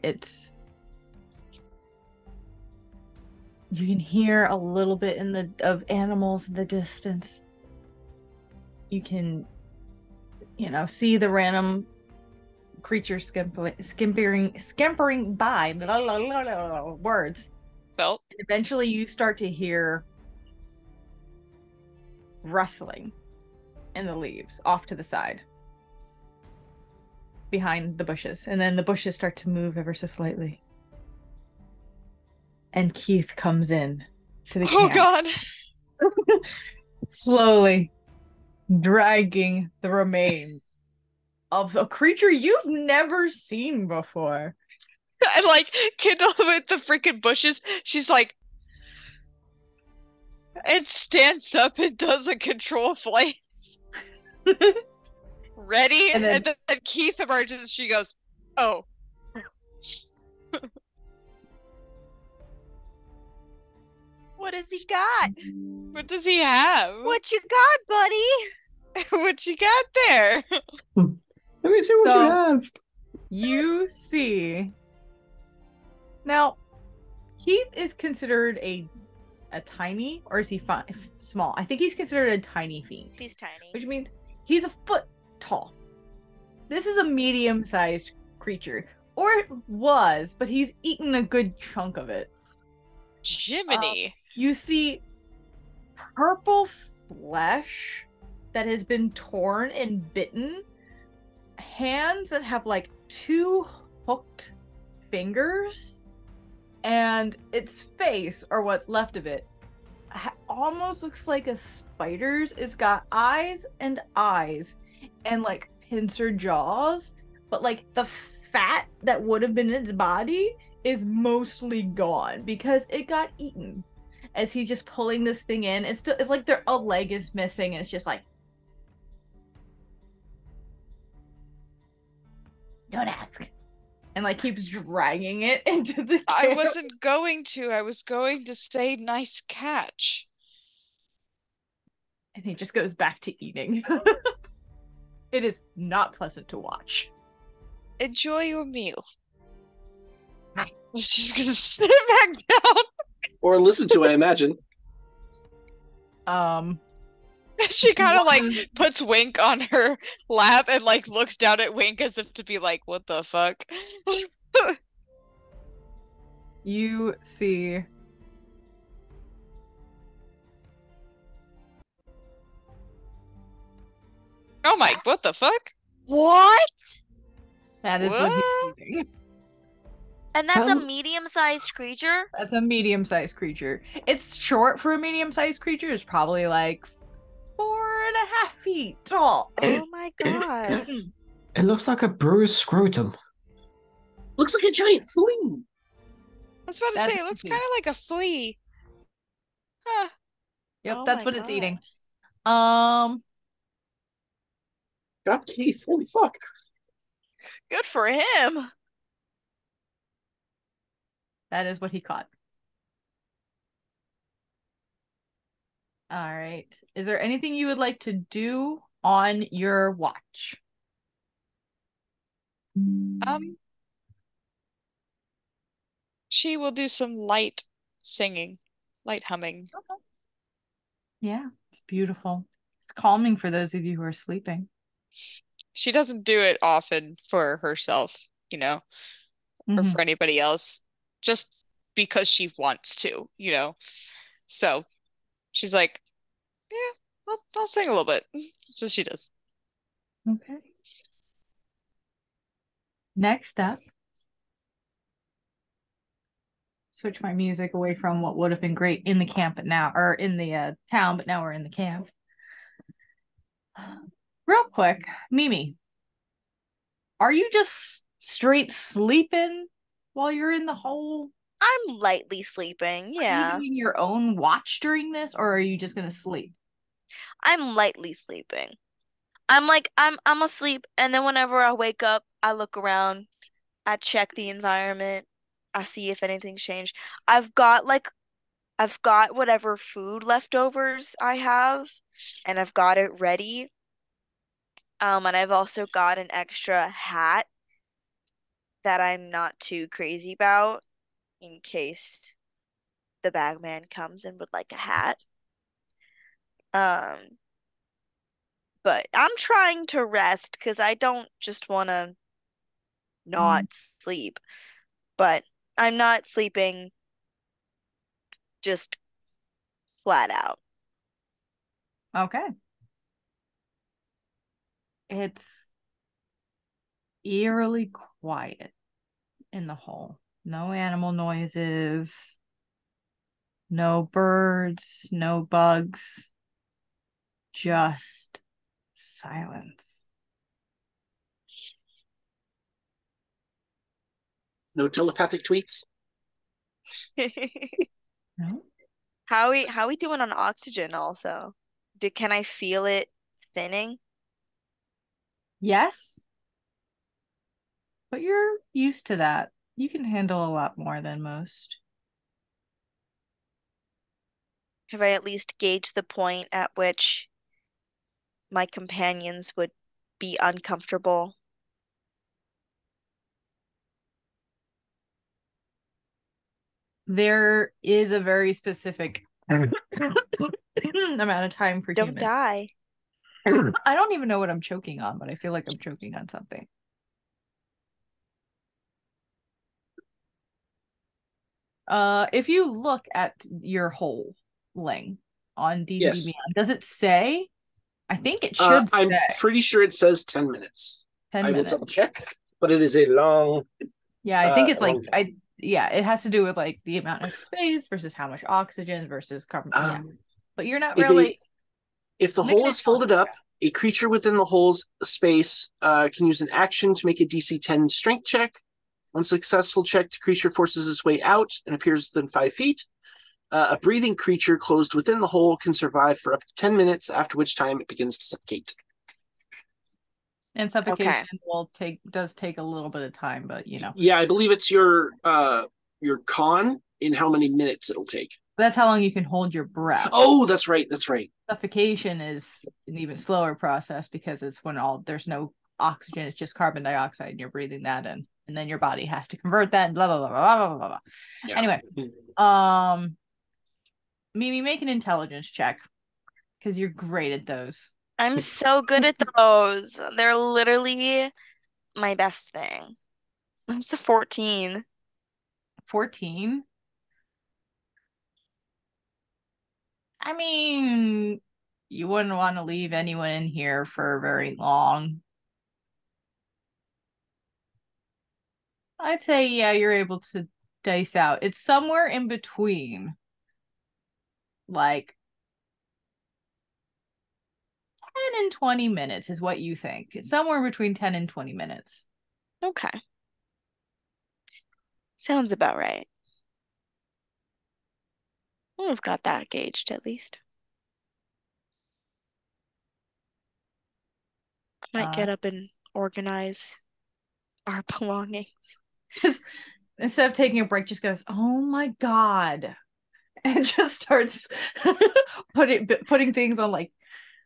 You can hear a little bit of animals in the distance. You can, see the random creatures scampering by. Words. Felt. And eventually you start to hear rustling in the leaves off to the side behind the bushes. And then the bushes start to move ever so slightly. And Keith comes in to the camp. Oh God. Slowly dragging the remains of a creature you've never seen before. And like Kindle with the freaking bushes, she's like, it stands up and does a control flames. Ready? And then Keith emerges. She goes, oh. What does he got? What does he have? What you got, buddy? What you got there? Let me see what you have. You see. Now, Keith is considered a tiny, or is he small? I think he's considered a tiny fiend. He's tiny. Which means he's a foot tall. This is a medium-sized creature. Or it was, but he's eaten a good chunk of it. Jiminy. You see purple flesh that has been torn and bitten. Hands that have like 2 hooked fingers. And its face, or what's left of it, almost looks like a spider's. It's got eyes and like pincer jaws, but like the fat that would have been in its body is mostly gone because it got eaten. As he's just pulling this thing in, it's like a leg is missing, and it's just like, don't ask. And like keeps dragging it into the camp. I wasn't going to. I was going to say nice catch. And he just goes back to eating. It is not pleasant to watch. Enjoy your meal. She's gonna sit back down. Or listen to, I imagine. She kind of like puts Wink on her lap and like looks down at Wink as if to be like, what the fuck? You see oh my, what the fuck? What? that is what he's eating. And that's a medium-sized creature? That's a medium-sized creature. It's short for a medium-sized creature. It's probably like 4.5 feet tall. Oh my god. It looks like a bruised scrotum. Looks like a giant flea. I was about to say, it looks kind of like a flea. Huh. Yep, Oh that's my what it's God. eating. Got Keith. Holy fuck. Good for him. That is what he caught. All right. Is there anything you would like to do on your watch? She will do some light singing, light humming. Yeah, it's beautiful. It's calming for those of you who are sleeping. She doesn't do it often for herself, or Mm-hmm. for anybody else, just because she wants to, So she's like, yeah, I'll sing a little bit. So she does. Okay. Next up, switch my music away from what would have been great in the camp, but now, or in the town, but now we're in the camp. Real quick, Mimi, are you just straight sleeping while you're in the hole? I'm lightly sleeping, Are you yeah. doing your own watch during this, or are you just gonna sleep? I'm lightly sleeping. I'm asleep, and then whenever I wake up, I look around, I check the environment, I see if anything's changed. I've got whatever food leftovers I have, and I've got it ready. And I've also got an extra hat that I'm not too crazy about in case the bagman comes and would like a hat. Um, but I'm trying to rest because I don't just want to not sleep, but I'm not sleeping just flat out. Okay. It's eerily quiet in the hole. No animal noises, no birds, no bugs, just silence. No telepathic tweets? No? How we doing on oxygen also? Can I feel it thinning? Yes, but you're used to that. You can handle a lot more than most. Have I at least gauged the point at which my companions would be uncomfortable? There is a very specific amount of time for Don't humans. die. I don't even know what I'm choking on, but I feel like I'm choking on something. If you look at your whole Ling on D&D Yes. Beyond, does it say? I think it should I'm say pretty sure it says 10 minutes. 10 I will minutes. double check, but it is a long. Yeah, I think it's like time. yeah, it has to do with like the amount of space versus how much oxygen versus carbon. Yeah, but you're not really. If the hole is folded up, a creature within the hole's space can use an action to make a DC 10 strength check. Unsuccessful check, the creature forces its way out and appears within 5 feet. A breathing creature closed within the hole can survive for up to 10 minutes, after which time it begins to suffocate. And suffocation does take a little bit of time, but Yeah, I believe it's your con in how many minutes it'll take. That's how long you can hold your breath. Oh, that's right. Suffocation is an even slower process because it's when there's no oxygen, it's just carbon dioxide, and you're breathing that in, and then your body has to convert that and blah blah blah blah blah blah. Yeah. Anyway, Mimi, make an intelligence check because you're great at those. I'm so good at those. They're literally my best thing. It's a 14. 14? I mean, you wouldn't want to leave anyone in here for very long. I'd say, yeah, you're able to dice out. It's somewhere in between. Like 10 and 20 minutes is what you think. It's somewhere between 10 and 20 minutes. Okay. Sounds about right. We've got that gauged at least. I might get up and organize our belongings. Just instead of taking a break, just goes, oh my God. And just starts putting things on like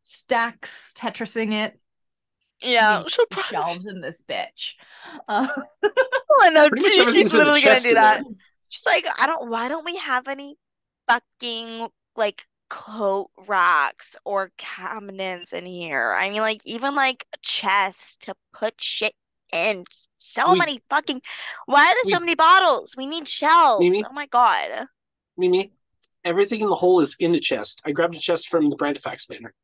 stacks, Tetrising it. Yeah, she'll probably shelves in this bitch. I know she's literally gonna do that. She's like, why don't we have any fucking like coat racks or cabinets in here. I mean, like, even like a chest to put shit in. So We- many fucking. Why are there so we- many bottles? We need shelves. Mimi? Oh my God. Mimi, everything in the hole is in the chest. I grabbed a chest from the Brantifax banner.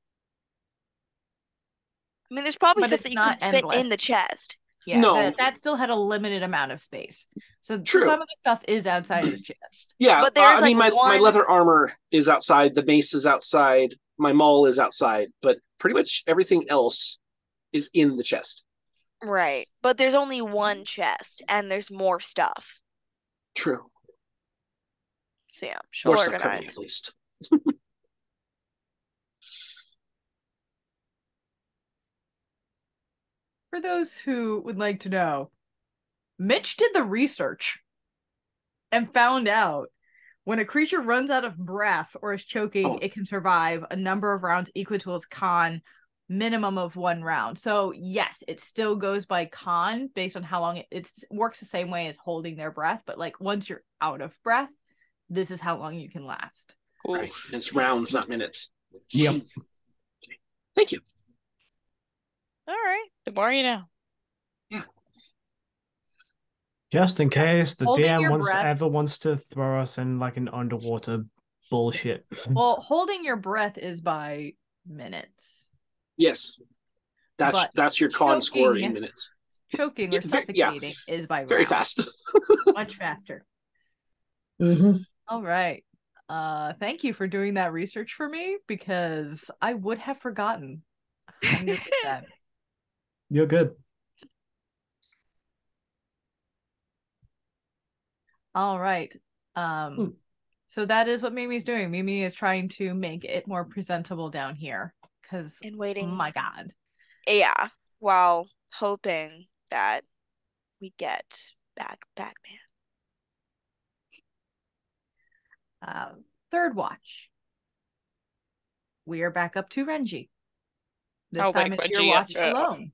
I mean, there's probably But stuff it's that you not could fit in endless. the chest. Yeah, No. that still had a limited amount of space. So True. some of the stuff is outside of the chest. Yeah, But there's I mean, like my one. leather armor is outside, the mace is outside, my maul is outside, but pretty much everything else is in the chest. Right. But there's only one chest and there's more stuff. True. So yeah, she'll More stuff coming, organize. at least. For those who would like to know, Mitch did the research and found out when a creature runs out of breath or is choking, it can survive a number of rounds equal to its con minimum of 1 round. So yes, it still goes by con based on how long it works the same way as holding their breath, but like once you're out of breath, this is how long you can last. Right. It's rounds, not minutes. Yep. Thank you. All right. The more you know. Just in case the Holding your DM breath. ever wants to throw us in like an underwater bullshit. Well, holding your breath is by minutes. Yes. But That's your con score in choking- minutes. Choking Yeah, or suffocating is by Very rounds. fast. Much faster. Mm-hmm. All right. Thank you for doing that research for me because I would have forgotten. 100%. You're good. All right. So that is what Mimi's doing. Mimi is trying to make it more presentable down here because And waiting. oh my God. Yeah. While hoping that we get back Batman. Third watch. We are back up to Renji. This I'll time wake it's your Renji watch up. alone.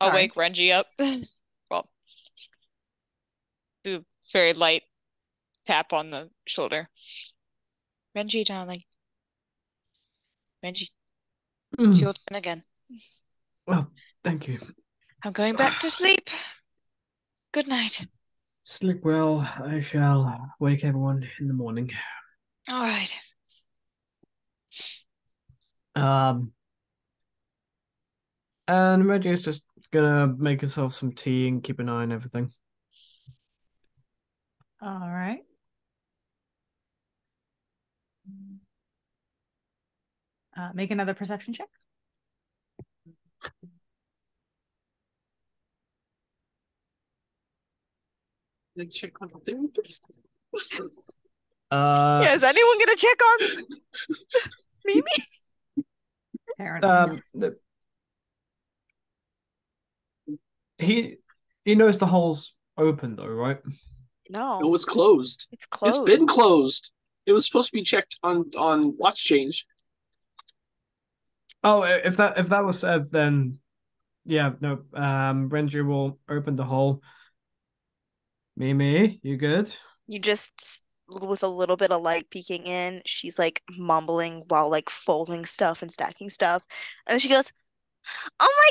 I'll Sorry. wake Renji up. Well, do very light tap on the shoulder. Renji, darling. Renji, it's your turn again. Oh, thank you. I'm going back to sleep. Good night. Sleep well. I shall wake everyone in the morning. All right. And Reggie's just gonna make herself some tea and keep an eye on everything. All right. Make another perception check. Check on the therapist. Yeah, is anyone gonna check on Mimi? Apparently not. He knows the hole's open though, right? No. It was closed. It's closed. It's been closed. It was supposed to be checked on watch change. Oh, if that was said, then yeah, no. Renji will open the hole. Mimi, you good? You just, with a little bit of light peeking in, she's like mumbling while like folding stuff and stacking stuff. And then she goes, "Oh my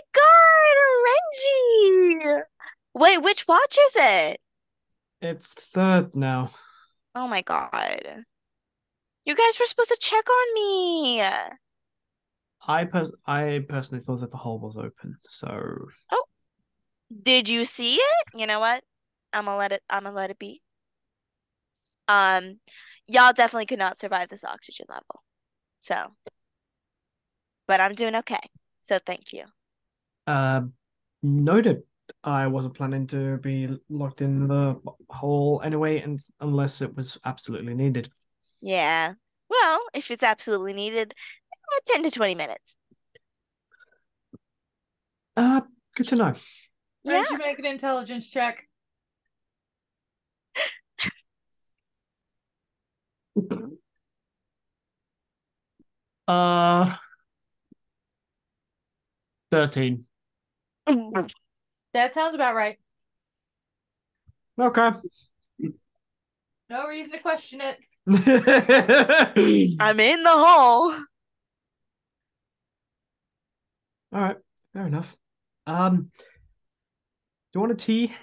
God, Renji! Wait, which watch is it? It's third now. Oh my God. You guys were supposed to check on me." I personally thought that the hole was open, so Oh, did you see it? You know what? I'm gonna let it be. Y'all definitely could not survive this oxygen level. So, but I'm doing okay. So thank you. noted. I wasn't planning to be locked in the hole anyway, and unless it was absolutely needed. Yeah. Well, if it's absolutely needed, 10 to 20 minutes. Good to know. Yeah. You make an intelligence check. Uh, 13. That sounds about right. Okay. No reason to question it. I'm in the hole. All right, fair enough. Do you want a tea?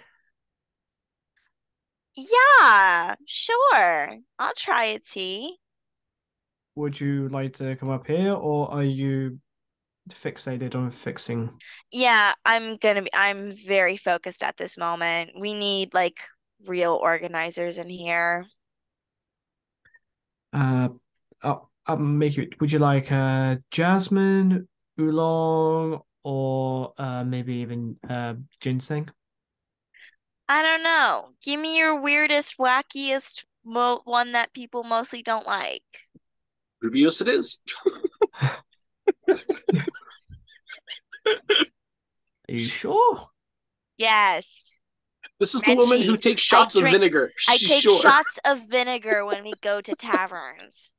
Yeah, sure. I'll try a tea. Would you like to come up here, or are you fixated on fixing? Yeah, I'm very focused at this moment. We need like real organizers in here. Uh, I'll make it. Would you like jasmine, oolong, or maybe even ginseng? I don't know. Give me your weirdest, wackiest one that people mostly don't like. Rubios it is. Are you sure? Yes. This is the woman who Renji, takes I shots of drink vinegar. I She's take sure. shots of vinegar when we go to taverns.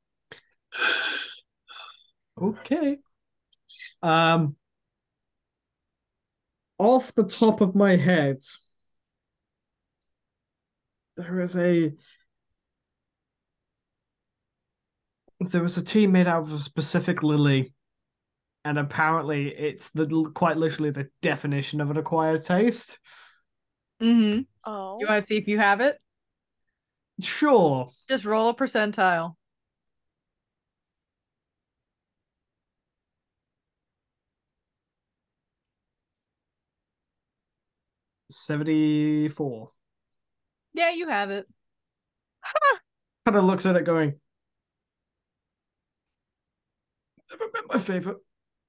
Okay. Um, off the top of my head, there was a tea made out of a specific lily, and apparently it's quite literally the definition of an acquired taste. Mm-hmm. You Oh. want to see if you have it? Sure. Just roll a percentile. $74. Yeah, you have it. Kind of looks at it going, never been my favorite.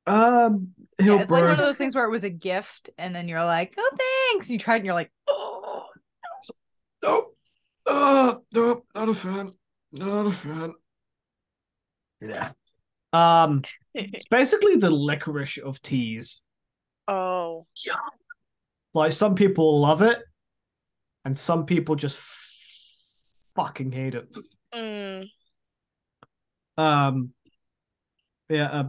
He'll Yeah, it's like one of burn. those things where it was a gift, and then you're like, "Oh, thanks." You tried, and you're like, "Oh." Nope. Nope. Not a fan. Not a fan. Yeah. It's basically the licorice of teas. Oh. Yeah. Like some people love it, and some people just fucking hate it. Mm. Um, yeah.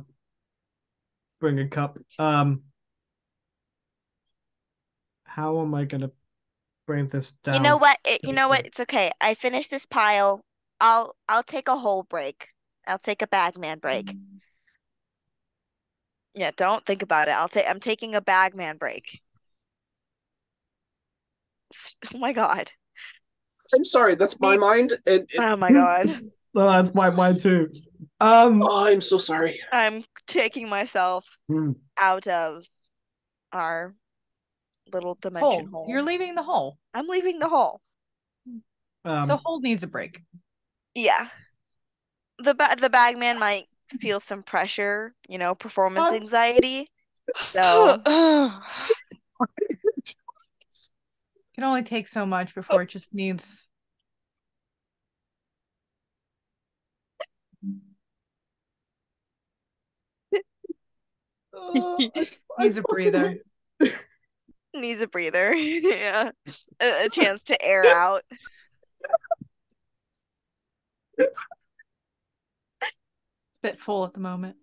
Bring a cup. How am I gonna bring this You know down? what? You know what? It's okay. I finished this pile. I'll take a whole break. I'll take a bagman break. Yeah, don't think about it. I'm taking a bagman break. Oh my God. I'm sorry, that's my Me. mind. And Oh my God. No, that's my mind too. oh, I'm so sorry. I'm taking myself Hmm. out of our little dimension Hole. hole. You're leaving the hole. I'm leaving the hole. The hole needs a break. Yeah. The bagman might feel some pressure, performance anxiety. So, Can only take so much before it just needs. Needs a breather. needs a breather. Yeah. A chance to air out. It's a bit full at the moment.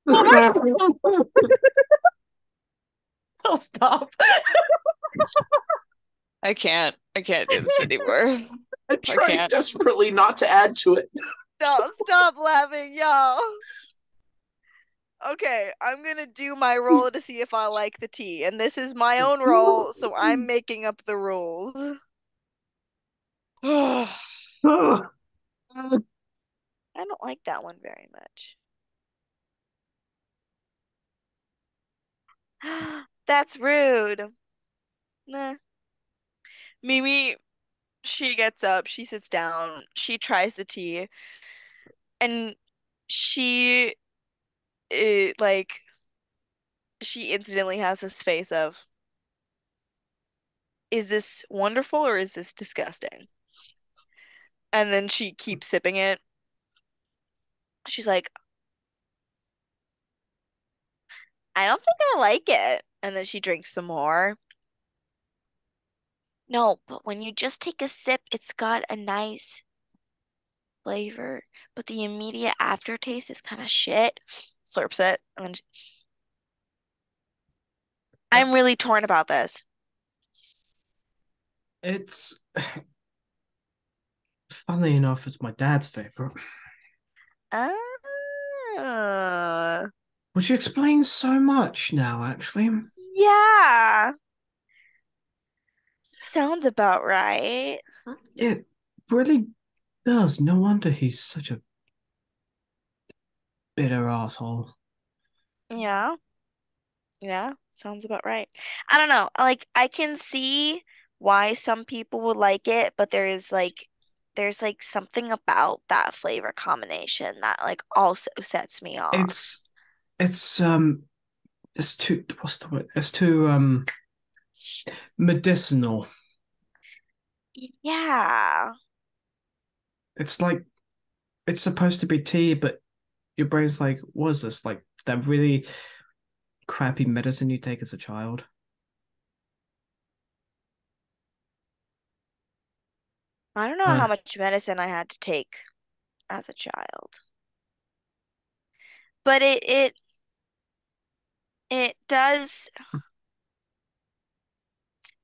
I'll stop. I can't do this anymore. I'm trying can't. desperately not to add to it. Don't stop laughing, y'all. Okay, I'm gonna do my roll to see if I like the tea. And this is my own roll, so I'm making up the rules. I don't like that one very much. That's rude. Nah. Mimi, she gets up, she sits down, she tries the tea, and she like she instantly has this face of, is this wonderful or is this disgusting? And then she keeps sipping it. She's like, I don't think I like it. And then she drinks some more. No, but when you just take a sip, it's got a nice flavor, but the immediate aftertaste is kind of shit. Slurps it. And then I'm really torn about this. It's Funnily enough, it's my dad's favorite. Uh, Which explains so much now, actually. yeah. Sounds about right. It really does. No wonder he's such a bitter asshole. Yeah. Yeah, sounds about right. I don't know. Like I can see why some people would like it, but there's like something about that flavor combination that like also sets me off. It's it's um it's too what's the word? It's too medicinal. Yeah. It's like it's supposed to be tea, but your brain's like, what is this? Like that really crappy medicine you take as a child? I don't know Uh, how much medicine I had to take as a child. But it does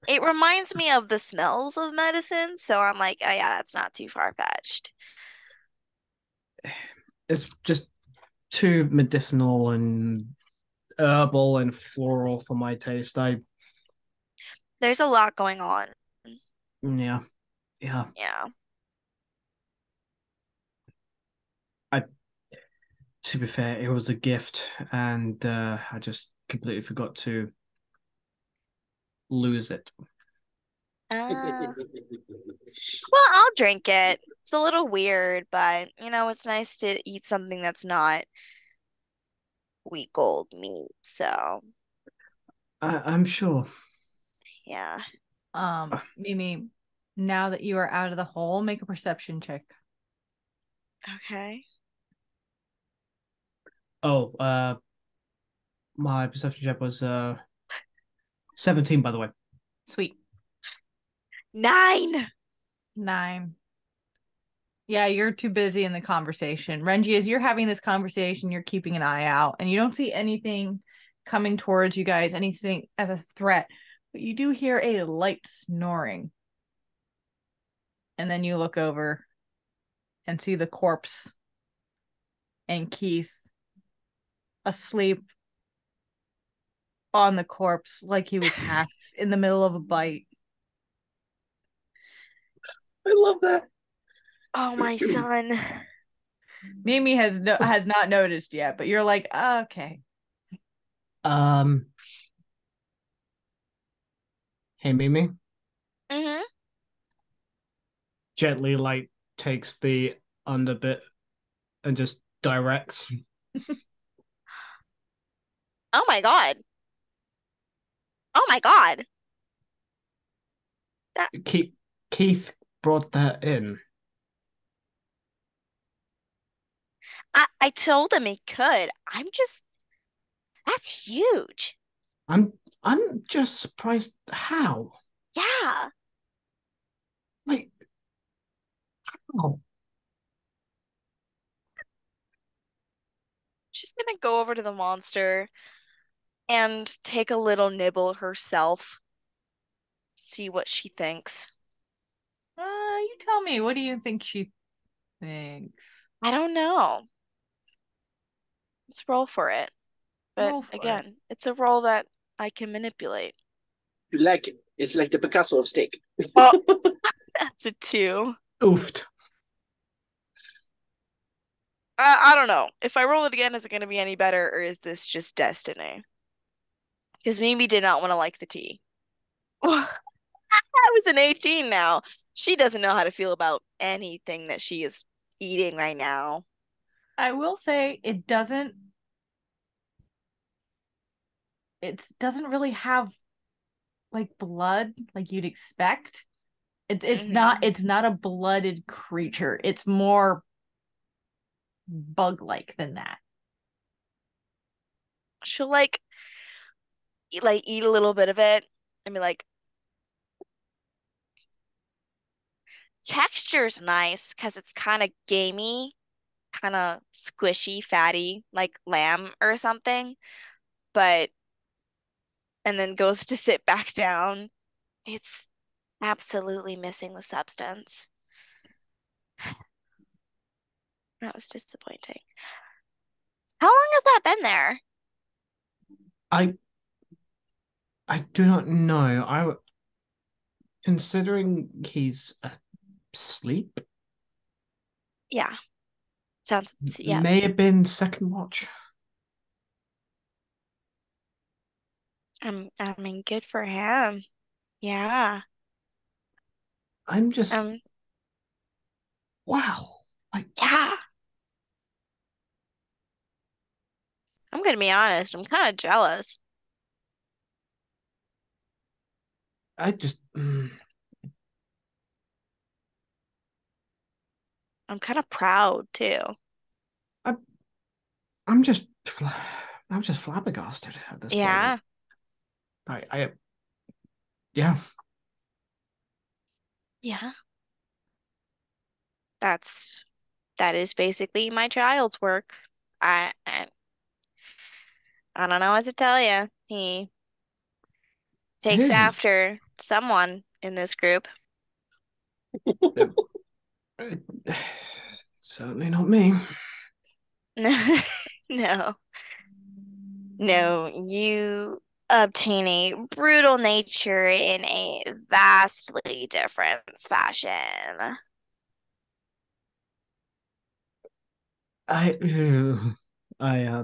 it reminds me of the smells of medicine, so I'm like, oh yeah, that's not too far-fetched. it's just too medicinal and herbal and floral for my taste. There's a lot going on. Yeah, yeah. Yeah. I To be fair, it was a gift, and I just completely forgot to lose it. Uh Well, I'll drink it. It's a little weird, but it's nice to eat something that's not week old meat. So, I'm sure. yeah. Mimi, now that you are out of the hole, make a perception check. Okay. Oh, my perception check was 17, by the way. Sweet. 9. 9. Yeah, you're too busy in the conversation. Renji, as you're having this conversation, you're keeping an eye out and you don't see anything coming towards you guys, anything as a threat, but you do hear a light snoring. And then you look over and see the corpse and Keith asleep on the corpse like he was half in the middle of a bite. I love that. Oh, my son. Mimi has not noticed yet, but you're like, oh, okay. Um, hey Mimi, Mm-hmm. gently like takes the under bit and just directs. Oh my God. Oh my God. That Keith brought that in. I told him he could. That's huge. I'm I'm just surprised how. Yeah. Like, oh, She's gonna go over to the monster and take a little nibble herself. See what she thinks. You tell me, what do you think she thinks? I don't know. Let's roll for it. But Roll for it. again, it's a roll that I can manipulate. You like it? It's like the Picasso of steak. Oh, that's a 2. oofed. I don't know. If I roll it again, is it going to be any better, or is this just destiny? Because Mimi did not want to like the tea. I was an 18 now. She doesn't know how to feel about anything that she is eating right now. I will say it doesn't really have like blood like you'd expect. It's not a blooded creature. It's more bug-like than that. She'll eat a little bit of it and be like, texture's nice because it's kind of gamey, kind of squishy, fatty, like lamb or something. But and then goes to sit back down. It's absolutely missing the substance. That was disappointing. How long has that been there? I do not know. Considering he's asleep, Yeah. Sounds, yeah. may have been second watch. I mean, good for him. Yeah. I'm just Um, wow. yeah. I'm gonna be honest, I'm kind of jealous. I just I'm kind of proud too. I I'm just I'm just flabbergasted at this point. Yeah. I yeah. Yeah. That is basically my child's work. I I don't know what to tell you. He takes Hey, after someone in this group. uh, uh, certainly not me. No. No, you obtain a brutal nature in a vastly different fashion. I I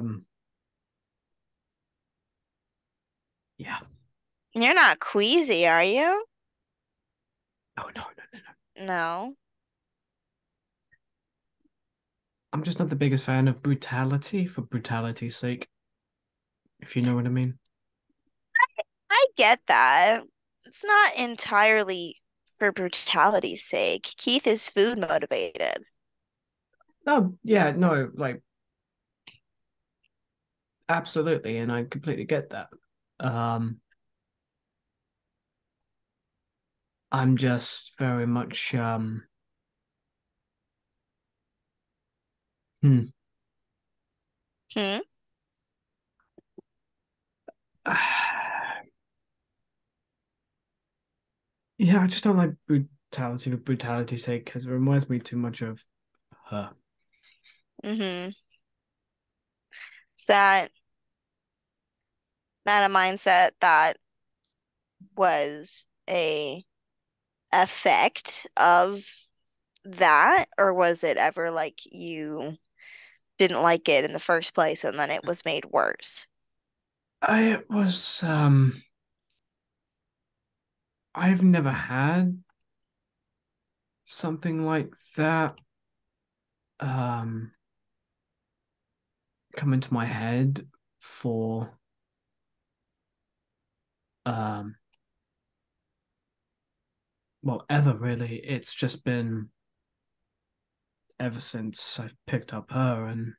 yeah. You're not queasy, are you? Oh no. No. I'm just not the biggest fan of brutality for brutality's sake, if you know what I mean. I get that. It's not entirely for brutality's sake. Keith is food motivated. No, yeah, no, like absolutely, and I completely get that. Um, I'm just very much hmm. Hmm? Yeah, I just don't like brutality for brutality's sake because it reminds me too much of her. Mm-hmm. Is that a mindset that was a effect of that, or was it ever like you didn't like it in the first place and then it was made worse? I was I've never had something like that um come into my head for um well ever really. It's just been ever since I've picked up her and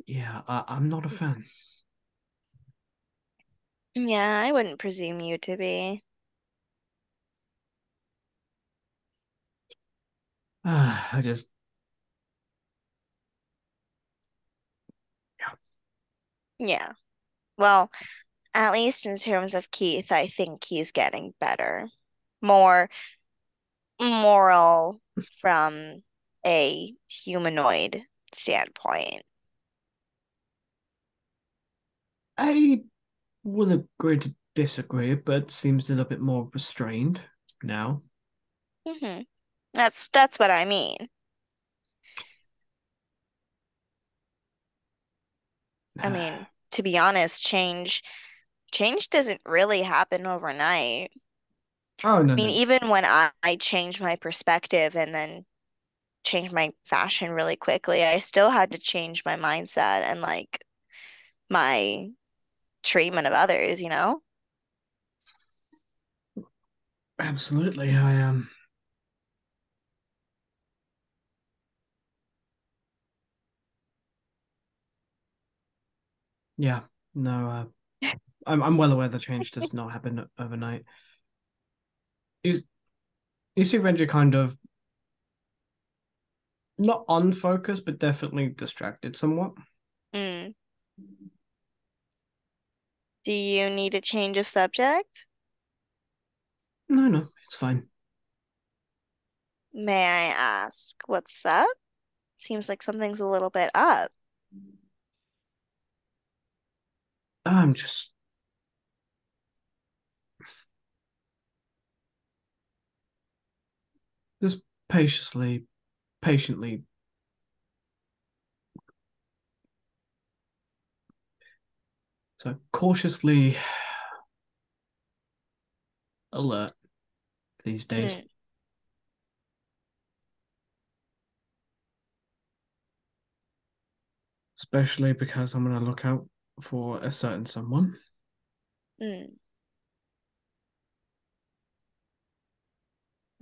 yeah, I'm not a fan. Yeah, I wouldn't presume you to be. I just yeah. Yeah. Well, at least in terms of Keith, I think he's getting better. More moral from a humanoid standpoint. I will agree to disagree, but seems a little bit more restrained now. Hmm. That's what I mean. I mean, to be honest, change doesn't really happen overnight. Oh no I mean, no. even when I changed my perspective and then changed my fashion really quickly, I still had to change my mindset and like my treatment of others, you know? Absolutely. I yeah, no, I'm well aware the change does not happen overnight. You you see Renji kind of not unfocused, but definitely distracted somewhat. Mm. Do you need a change of subject? No, no, it's fine. May I ask what's up? Seems like something's a little bit up. I'm just patiently so cautiously alert these days. Mm. Especially because I'm going to look out for a certain someone. Mm.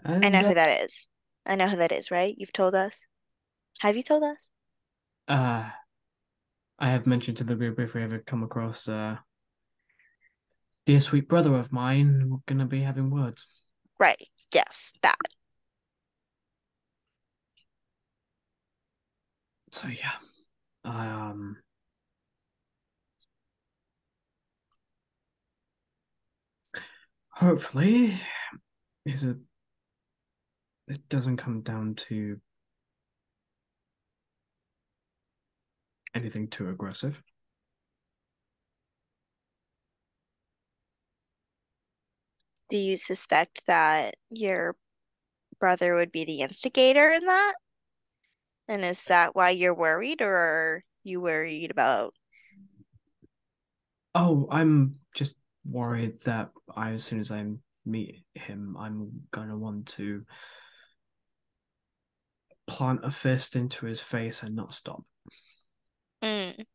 I know And who that is. I know who that is, right? You've told us. Have you told us? I have mentioned to the group if we ever come across dear sweet brother of mine, we're going to be having words. Right. Yes, that. So yeah, I hopefully it doesn't come down to anything too aggressive. Do you suspect that your brother would be the instigator in that? And is that why you're worried, or are you worried about? Oh, I'm just worried that as soon as I meet him, I'm gonna want to plant a fist into his face and not stop. Mm.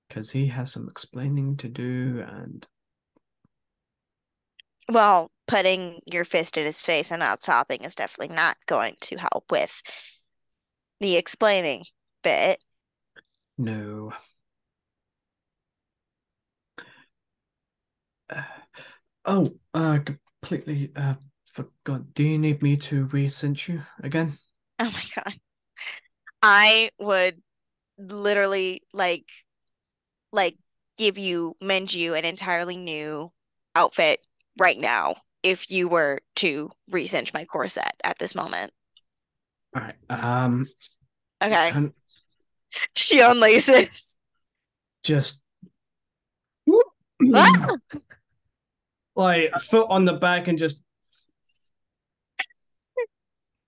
Because he has some explaining to do, and Well, putting your fist in his face and not stopping is definitely not going to help with the explaining bit. no. Uh, completely forgot. Do you need me to resend you again? Oh my God. I would literally like mend you an entirely new outfit right now if you were to recinch my corset at this moment. All right. Okay. Ten, She unlaces. just Ah! like foot on the back and just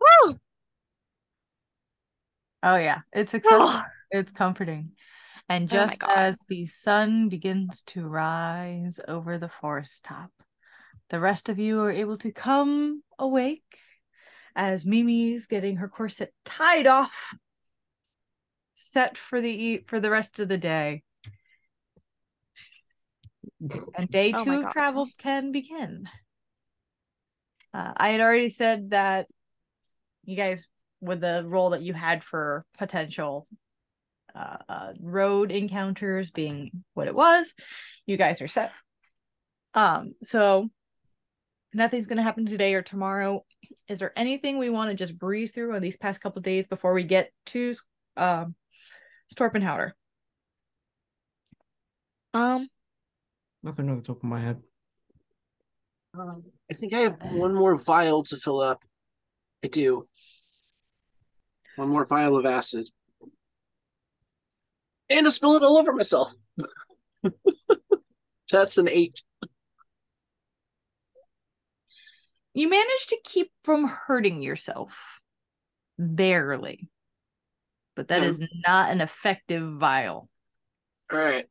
Oh, Oh yeah, it's accessible. oh, It's comforting. And oh my just God. as the sun begins to rise over the forest top, the rest of you are able to come awake as Mimi's getting her corset tied off, set for the rest of the day. And day Oh two my of God. travel can begin. I had already said that you guys, with the role that you had for potential road encounters being what it was, you guys are set. So nothing's going to happen today or tomorrow. Is there anything we want to just breeze through on these past couple of days before we get to Storpenhauder? Um, nothing off the top of my head. I think I have one more vial to fill up. I do. One more vial of acid. And to spill it all over myself. That's an 8. You managed to keep from hurting yourself. Barely. But that is not an effective vial. All right.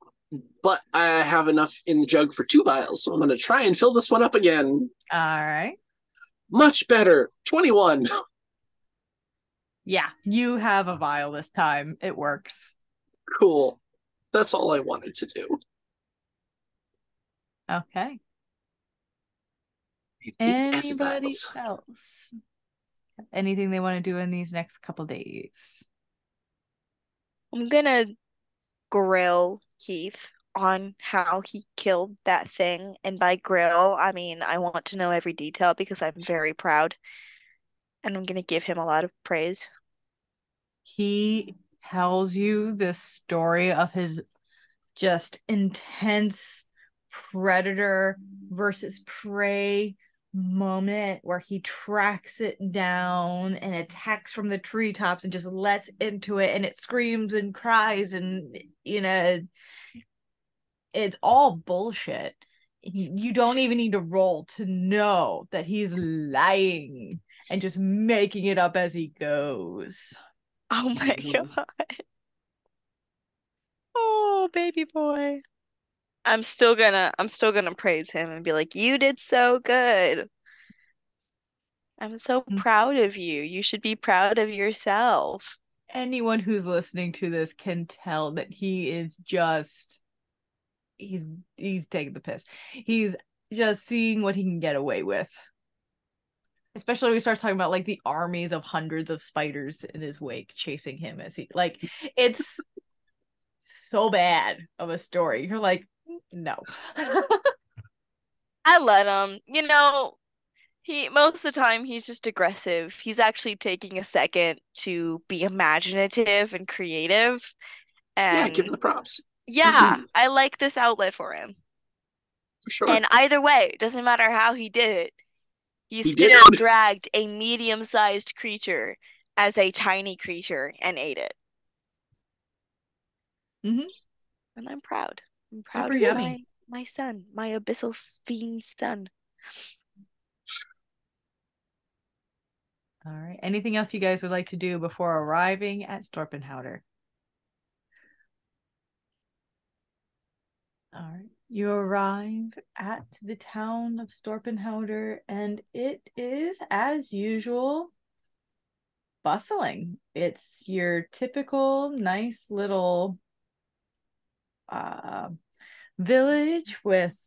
But I have enough in the jug for 2 vials, so I'm going to try and fill this one up again. All right. Much better. 21. Yeah, you have a vial this time. It works. Cool. That's all I wanted to do. Okay. 8 acid Anybody vials. else? Anything they want to do in these next couple days? I'm gonna grill Keith on how he killed that thing. And by grill, I mean I want to know every detail because I'm very proud. And I'm gonna give him a lot of praise. He tells you this story of his just intense predator versus prey moment where he tracks it down and attacks from the treetops and just lets into it, and it screams and cries, and it's all bullshit. You don't even need to roll to know that he's lying and just making it up as he goes. Oh my God. Oh, baby boy. I'm still gonna praise him and be like, you did so good. I'm so proud of you. You should be proud of yourself. Anyone who's listening to this can tell that he is just he's taking the piss. He's just seeing what he can get away with. Especially when we start talking about like the armies of hundreds of spiders in his wake chasing him as he it's so bad of a story. You're like, no. I let him. He most of the time he's just aggressive. He's actually taking a second to be imaginative and creative. Yeah, give And him the props. yeah, I like this outlet for him. For sure. And either way, it doesn't matter how he did it. He still dragged a medium-sized creature as a tiny creature and ate it. Mm-hmm. And I'm proud. I'm proud Super of yummy. my son, my abyssal fiend son. All right. Anything else you guys would like to do before arriving at Stormpenhauder? All right. You arrive at the town of Stormpenhauder, and it is, as usual, bustling. It's your typical nice little village with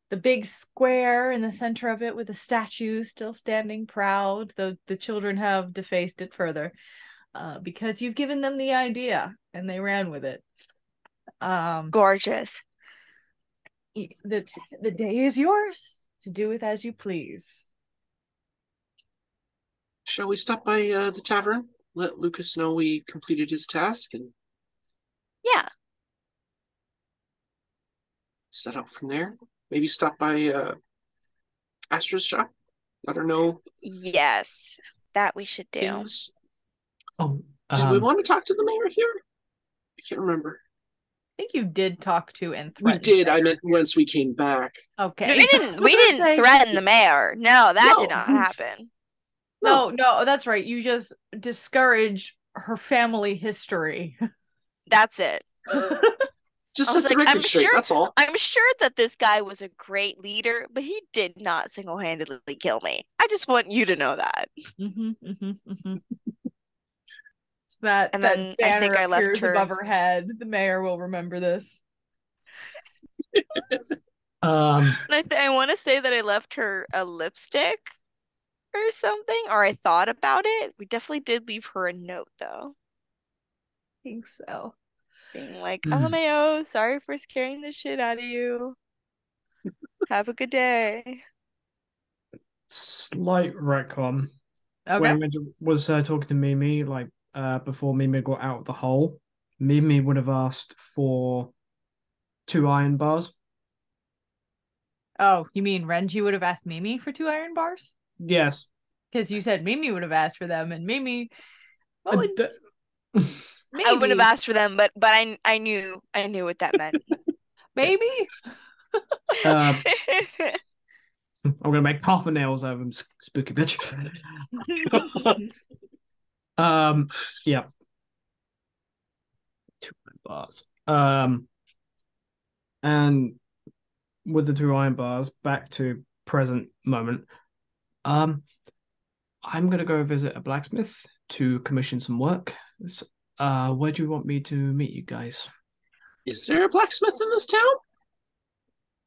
the big square in the center of it with the statue still standing proud, though the children have defaced it further because you've given them the idea and they ran with it. Gorgeous. The day is yours to do with as you please. Shall we stop by the tavern? Let Lucas know we completed his task and yeah, set out from there. Maybe stop by Astra's shop. Let her know. Yes, that we should do. Things. Did we want to talk to the mayor here? I can't remember. I think you did talk to and threaten. We did. I meant once we came back. Okay. We didn't threaten the mayor. No, that did not happen. No, that's right. You just discourage her family history. That's it. Just set the record straight, that's all. I'm sure that this guy was a great leader, but he did not single-handedly kill me. I just want you to know that. It's that, and that then banner I think I left her above her head. The mayor will remember this. I want to say that I left her a lipstick or something, or I thought about it. We definitely did leave her a note, though. I think so. Being like, LMAO, sorry for scaring the shit out of you. Have a good day. Slight retcon. Okay. When I was talking to Mimi, before Mimi got out of the hole, Mimi would have asked for 2 iron bars. Oh, you mean Renji would have asked Mimi for 2 iron bars? Yes. Because you said Mimi would have asked for them, and Mimi... I wouldn't have asked for them, but I knew what that meant. Maybe? I'm gonna make half a nails out of him, spooky bitch. Yeah. 2 iron bars. And with the 2 iron bars, back to present moment. I'm gonna go visit a blacksmith to commission some work. Where do you want me to meet you guys? Is there a blacksmith in this town?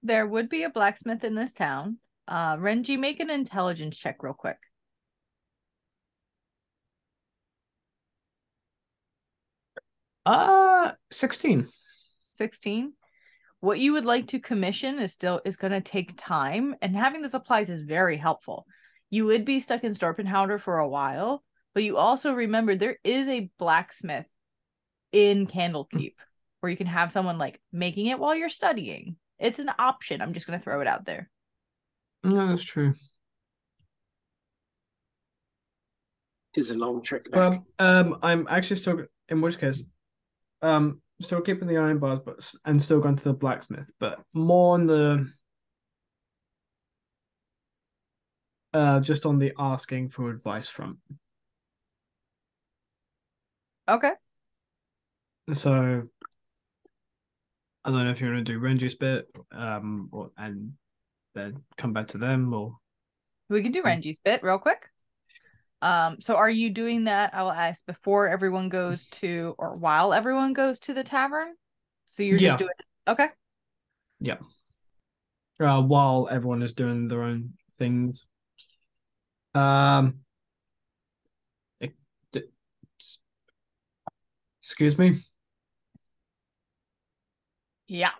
There would be a blacksmith in this town. Renji, make an intelligence check real quick. 16. 16. What you would like to commission is going to take time, and having the supplies is very helpful. You would be stuck in Stormpenhauder for a while, but you also remember there is a blacksmith in Candlekeep where you can have someone making it while you're studying. It's an option. I'm just going to throw it out there. No, that's true. Is a long trek back. Well, I'm actually still, in which case, still keeping the iron bars, but and still going to the blacksmith, but more on the just on the asking for advice front. Okay. So I don't know if you want to do Renji's bit, and then come back to them, or We can do Renji's bit real quick. So are you doing that? I will ask before everyone goes to, or while everyone goes to the tavern. So you're just doing it. Okay. Yeah. While everyone is doing their own things. Um. Excuse me. Yeah.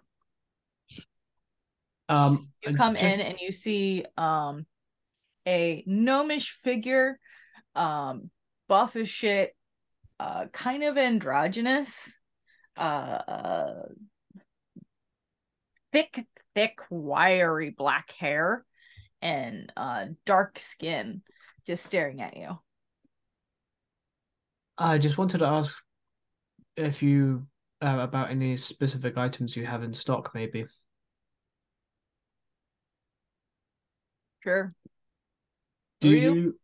You come in and you see a gnomish figure, buff as shit, kind of androgynous, thick, wiry black hair, and dark skin, just staring at you. I just wanted to ask if you about any specific items you have in stock, maybe. Sure. Do you?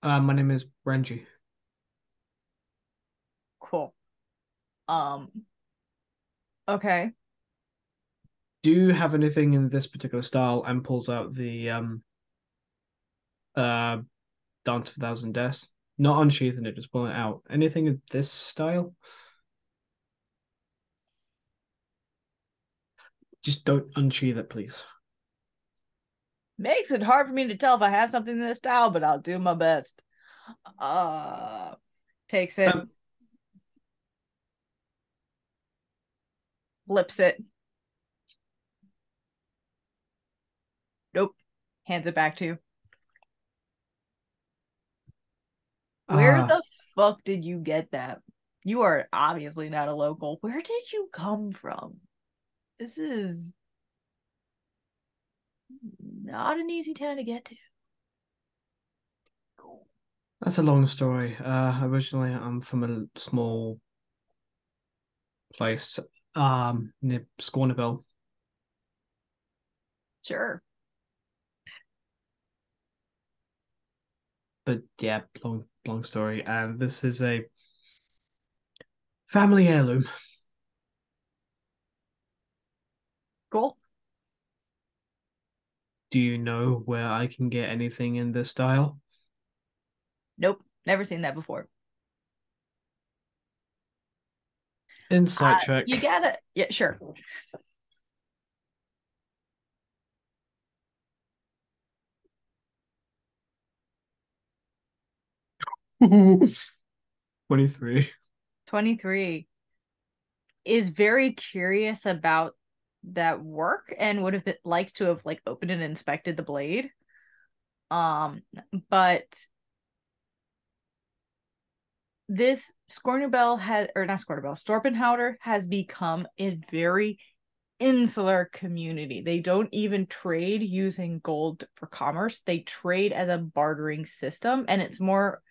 My name is Renji. Cool. Okay. Do you have anything in this particular style? And pulls out the Dance of a Thousand Deaths. Not unsheathing it, just pulling it out. Anything in this style? Just don't unsheath it, please. Makes it hard for me to tell if I have something in this style, but I'll do my best. Takes it. Flips it. Nope. Hands it back to you. Where the fuck did you get that? You are obviously not a local. Where did you come from? This is not an easy town to get to. That's a long story. Originally, I'm from a small place, near Scornerville. Sure. But yeah, long story. And this is a family heirloom. Cool. Do you know where I can get anything in this style? Nope. Never seen that before. Insight check. You gotta, yeah, sure. $23. 23 is very curious about that work and would have liked to have like opened and inspected the blade. But this Scornubel has, or not Scornubel, Storpenhauder has become a very insular community. They don't even trade using gold for commerce. They trade as a bartering system, and it's more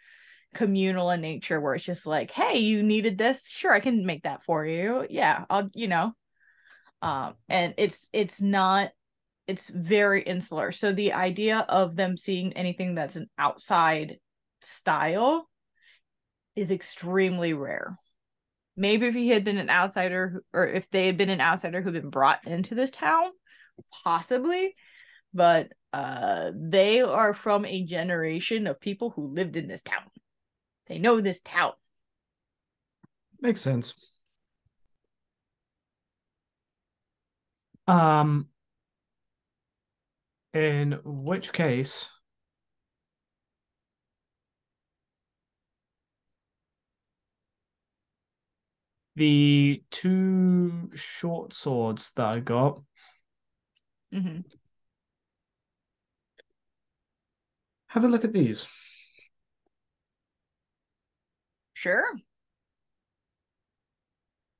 communal in nature where it's just like, hey, you needed this, sure, I can make that for you, yeah, I'll, and it's not, it's very insular. So the idea of them seeing anything that's an outside style is extremely rare. Maybe if he had been an outsider, or if they had been an outsider who'd been brought into this town, possibly, but they are from a generation of people who lived in this town. They know this town. Makes sense. In which case, the two short swords that I got, have a look at these. Sure.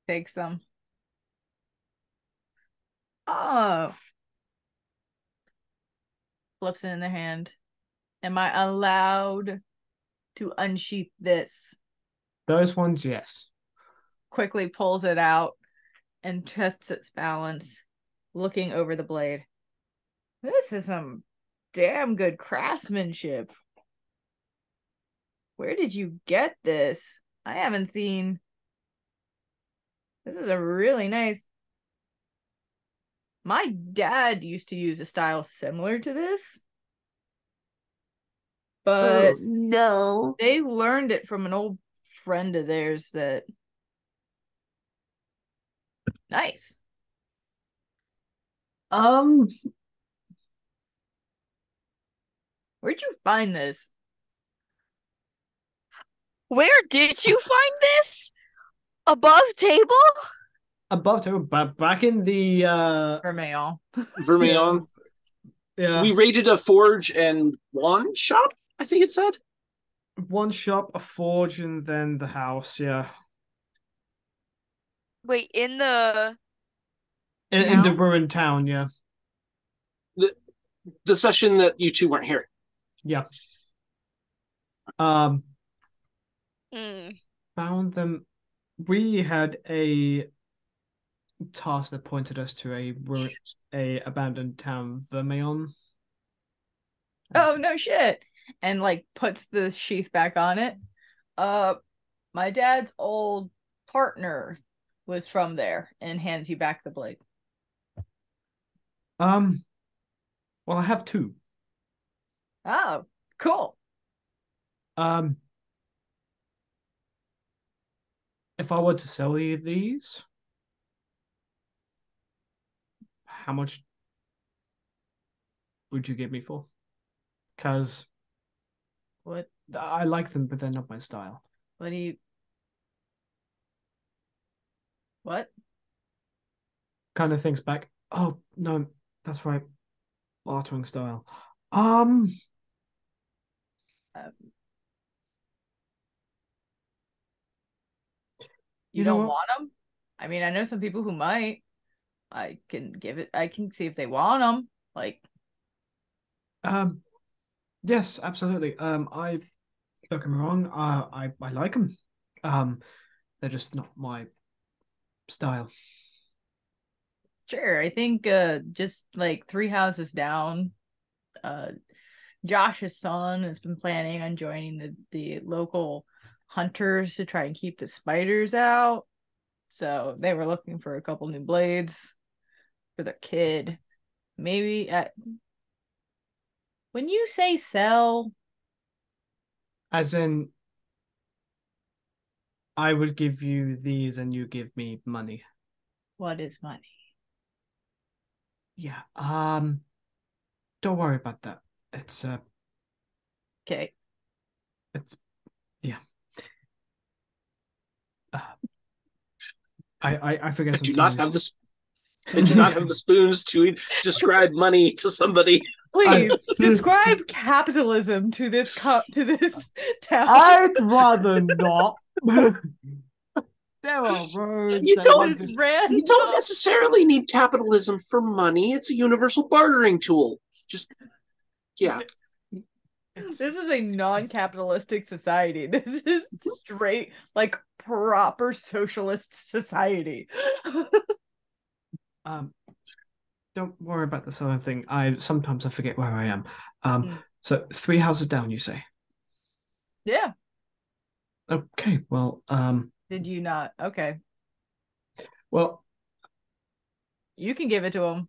Take some. Oh. Flips it in their hand. Am I allowed to unsheath this. Those ones, yes. Quickly pulls it out and tests its balance, looking over the blade. This is some damn good craftsmanship. Where did you get this? I haven't seen. This is a really nice. My dad used to use a style similar to this, but no, they learned it from an old friend of theirs that. Nice. Where'd you find this? Where did you find this? Above table? Above table, but back in the Vermeil. Vermillon. Yeah. We raided a forge and wand shop, I think it said. One shop, a forge, and then the house, yeah. Wait, in the In the town? ruined town, yeah. The session that you two weren't here. Yeah. Mm. Found them. We had a task that pointed us to a abandoned town, Vermeil. Oh no shit. And like puts the sheath back on it. My dad's old partner was from there and hands you back the blade. Well, I have two. Oh, cool. If I were to sell you these, how much would you give me for? Because What I like them, but they're not my style. what do you what? Kind of thinks back. Oh no, that's right. Bartering style. Um, You you know don't what? want them? I mean, I know some people who might. I can see if they want them. Like, Yes, absolutely. I don't get me wrong. I like them. They're just not my style. sure. I think just like three houses down, uh Josh's son has been planning on joining the local hunters to try and keep the spiders out. So they were looking for a couple new blades for their kid. Maybe when you say sell, As in, I would give you these and you give me money. what is money? Yeah. Don't worry about that. It's Okay. it's yeah. Uh, I forget I do not sometimes. have I do not have the spoons to describe money to somebody. Please describe capitalism to this to this town. I'd rather not. There are roads. You don't Random. necessarily need capitalism for money. It's a universal bartering tool. Just yeah. This is a non-capitalistic society. This is straight, like proper socialist society. Don't worry about the selling thing. I sometimes forget where I am. So three houses down, you say? Yeah. Okay. Well, Did you not? Okay. well, You can give it to them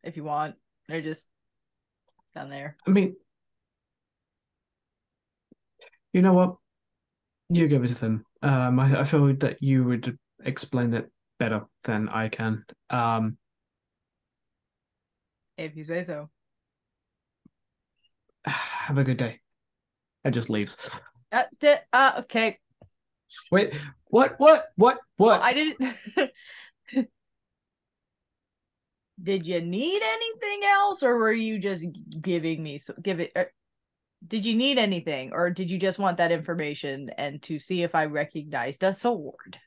if you want. They're just down there. I mean, you know what? You give it to them. I feel that you would explain that better than I can. If you say so. Have a good day. And just leaves. Okay. Wait, what? What? Well, I didn't. Did you need anything else, or were you just giving me did you need anything, or did you just want that information and to see if I recognized a sword?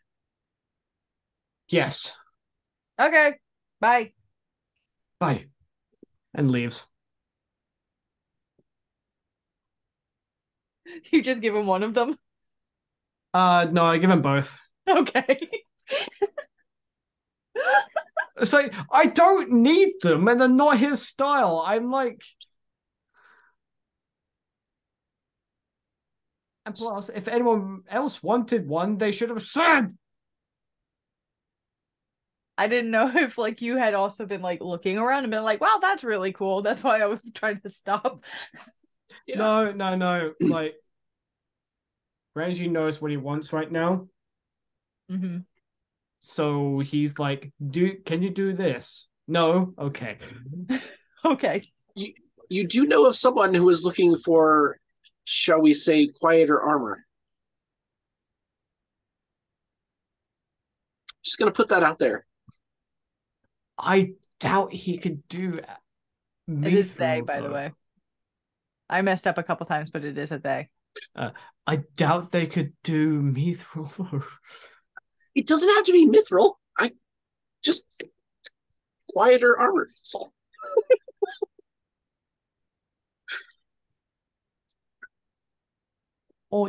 Yes. Okay. Bye. Bye. And leaves. You just give him one of them? No, I give him both. Okay. It's like, I don't need them, and they're not his style. I'm like... And plus, if anyone else wanted one, they should have said. I didn't know if like you had also been like looking around and been like, wow, that's really cool. That's why I was trying to stop. Yeah. No. Like, Reggie knows what he wants right now. Mm-hmm. So he's like, can you do this? No? Okay. Okay. You do know of someone who is looking for, shall we say, quieter armor. Just gonna put that out there. I doubt he could do It is they, mithril, by the though. way. I messed up a couple times, but it is a they. I doubt they could do mithril, though. It doesn't have to be mithril. I just quieter armor. That's all. Or,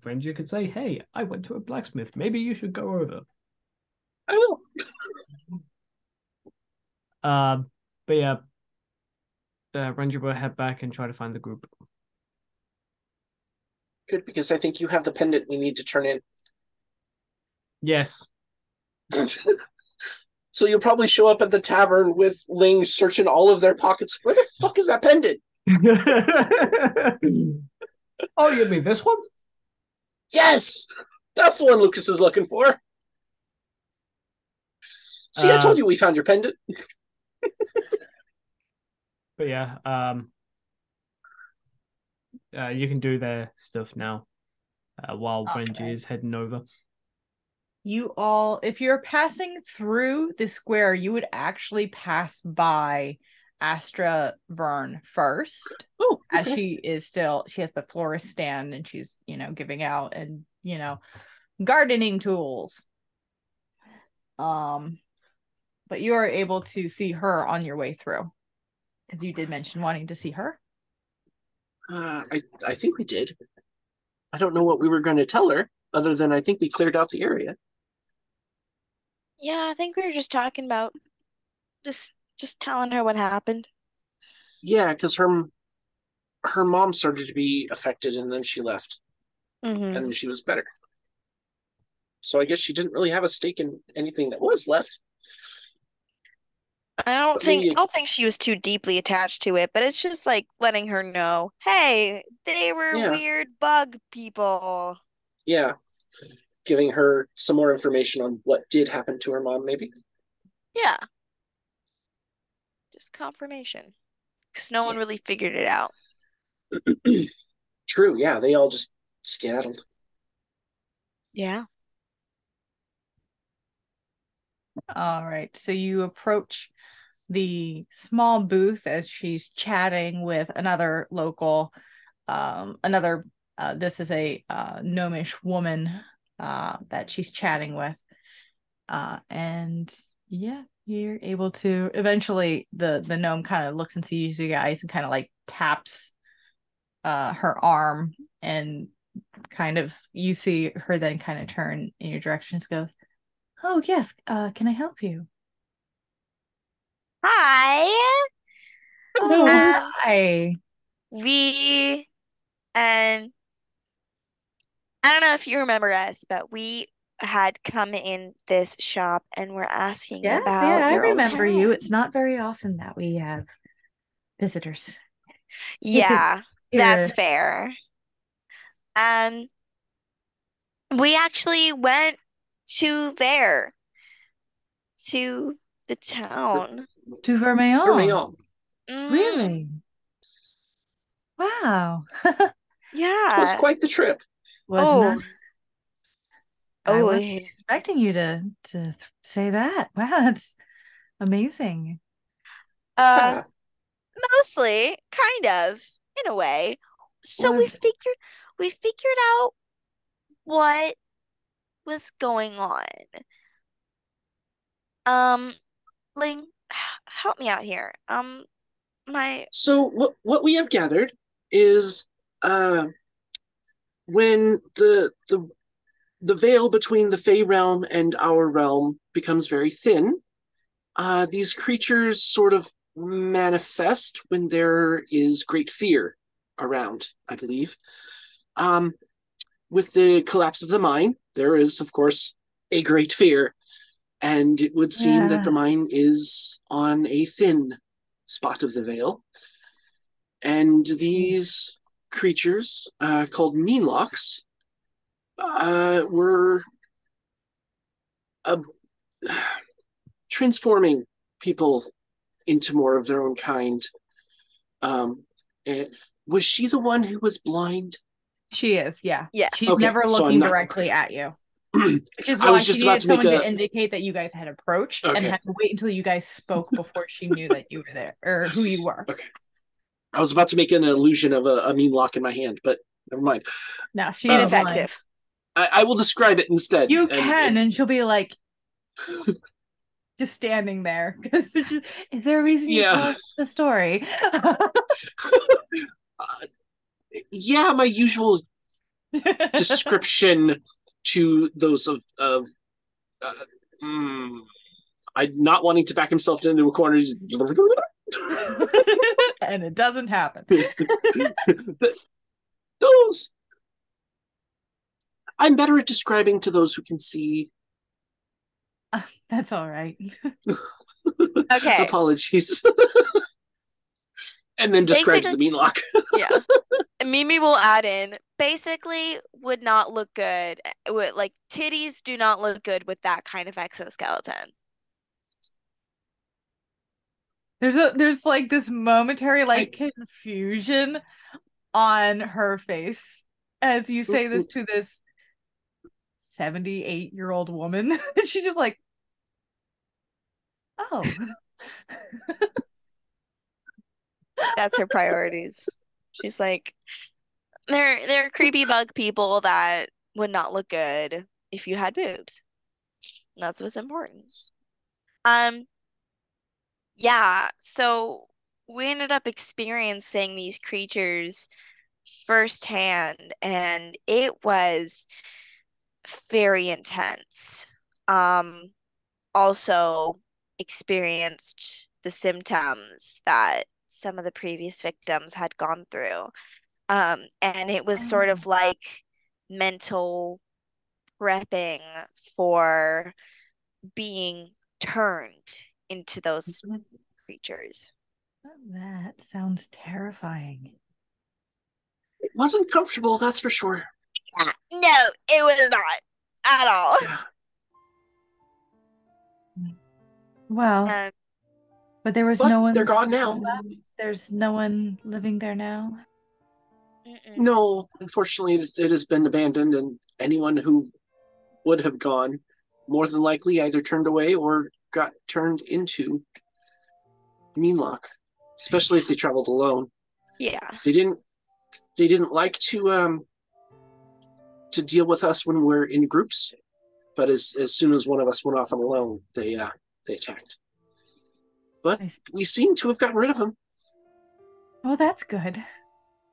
Ranger could say, hey, I went to a blacksmith. Maybe you should go over. I will. But yeah, Ranger will head back and try to find the group. Good, because I think you have the pendant we need to turn in. Yes. So you'll probably show up at the tavern with Ling searching all of their pockets. Where the fuck is that pendant? Oh, you mean this one? Yes! That's the one Lucas is looking for. See, I told you we found your pendant. But yeah, you can do their stuff now while Renji is heading over. You all, if you're passing through the square, you would actually pass by Astra Vern first. Oh, okay. As she has the florist stand and she's, giving out and, gardening tools. But you are able to see her on your way through because you did mention wanting to see her. I think we did. I don't know what we were going to tell her, other than I think we cleared out the area. Yeah, I think we were just talking about just telling her what happened. Yeah, because her mom started to be affected, and then she left, and she was better. So I guess she didn't really have a stake in anything that was left. I don't think she was too deeply attached to it, but it's just like letting her know, hey, they were weird bug people. Yeah. Giving her some more information on what did happen to her mom, maybe. Yeah. Just confirmation. Because no one really figured it out. True, yeah. They all just skedaddled. Yeah. All right. So you approach the small booth as she's chatting with another local, this is a gnomish woman that she's chatting with. And yeah, you're able to eventually the gnome kind of looks and sees you guys and kind of like taps her arm and kind of you see her then kind of turn in your direction and goes, oh yes, can I help you? Hi. Oh, hi. And I don't know if you remember us, but we had come in this shop and we're asking about I your old remember town. you. It's not very often that we have visitors. Yeah, that's fair. And we actually went to the town. To Vermeil. Vermeil. Really? Wow. Yeah. It was quite the trip. Wasn't it? I wasn't yeah. expecting you to say that. Wow, that's amazing. Mostly, kind of, in a way. So we figured out what was going on. Ling, help me out here. So what we have gathered is when the veil between the Fey realm and our realm becomes very thin, these creatures sort of manifest when there is great fear around, I believe. With the collapse of the mine, there is, of course, a great fear, and it would seem that the mine is on a thin spot of the veil. And these creatures, called Meanlocks, were transforming people into more of their own kind. Was she the one who was blind? She is, yeah. Yes. She's Okay, never so looking I'm not- directly at you. Which is I why was she just about needed to make someone a- to indicate that you guys had approached and Okay. had to wait until you guys spoke before she knew that you were there or who you were. Okay. I was about to make an illusion of a Meanlock in my hand, but never mind. No, she is blind. Ineffective. I will describe it instead. You can, and she'll be like, just standing there. Because is there a reason you tell us the story? Yeah, my usual description to those of I'm not wanting to back himself into a corner. And it doesn't happen. Those. I'm better at describing to those who can see. That's all right. Okay. Apologies. And then describes the Meanlock. Yeah. Mimi will add in, basically would not look good. Like, titties do not look good with that kind of exoskeleton. There's like this momentary like confusion on her face as you say this to this 78-year-old woman. She's just like, oh. That's her priorities. She's like, they're creepy bug people that would not look good if you had boobs. That's what's important. Yeah, so we ended up experiencing these creatures firsthand, and it was very intense. Also experienced the symptoms that some of the previous victims had gone through. And it was sort of like mental prepping for being turned into those creatures. That sounds terrifying. It wasn't comfortable, that's for sure. Yeah, no, it was not at all. Well, but there was no one. They're gone now. There's no one living there now. No, unfortunately, it has been abandoned, and anyone who would have gone, more than likely, either turned away or got turned into Meanlock. Especially if they traveled alone. Yeah, they didn't like to deal with us when we're in groups, but as soon as one of us went off on alone, they attacked. But we seem to have gotten rid of them. Oh, that's good.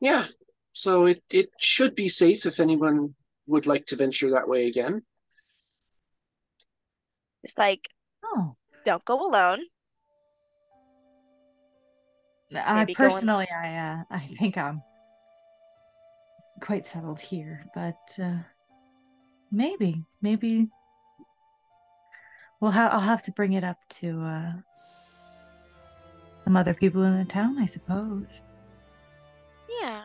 Yeah, so it should be safe if anyone would like to venture that way again. It's like, don't go alone. I personally, I think I'm quite settled here, but maybe I'll have to bring it up to some other people in the town, I suppose. Yeah.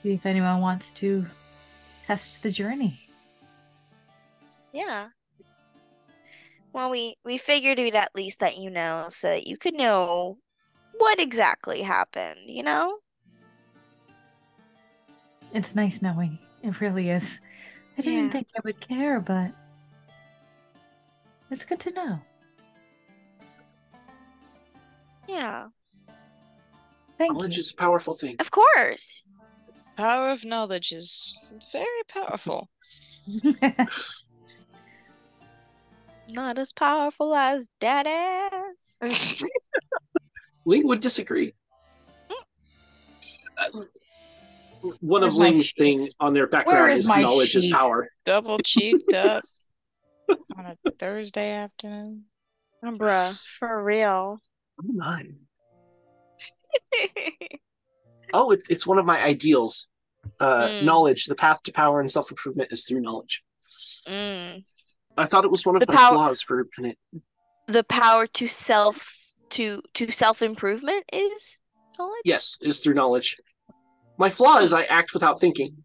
See if anyone wants to test the journey. Yeah. Well, we figured we'd at least let you know so that you could know what exactly happened, you know? It's nice knowing. It really is. I didn't think I would care, but it's good to know. Yeah. Knowledge is a powerful thing. Of course. Power of knowledge is very powerful. Not as powerful as Daddy's. Ling would disagree. One Where's of my Ling's sheet? thing on their Where background is is my knowledge is sheet? power. Double cheeked up on a Thursday afternoon. Bruh, for real. Oh my. Oh, it's one of my ideals. Knowledge, the path to power and self-improvement is through knowledge. Mm. I thought it was one of The my power, flaws for it. the power to self-improvement is knowledge. Yes, is through knowledge. My flaw is I act without thinking.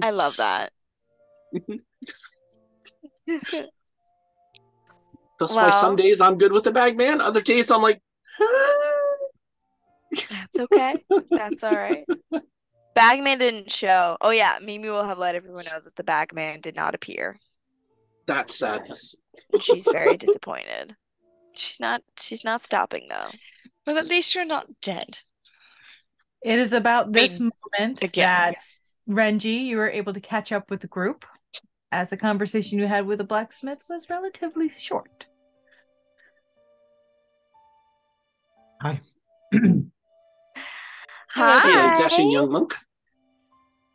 I love that. That's why some Well, days I'm good with the bag man, other days I'm like, that's okay. That's all right. Bagman didn't show. Oh yeah, Mimi will have let everyone know that the Bagman did not appear. that's sadness. And she's very disappointed. She's not stopping though. But at least you're not dead. It is about this mean, moment again. that Renji, you were able to catch up with the group, as the conversation you had with the blacksmith was relatively short. Hi. Hello, dear. Hello, Hi. dashing young monk.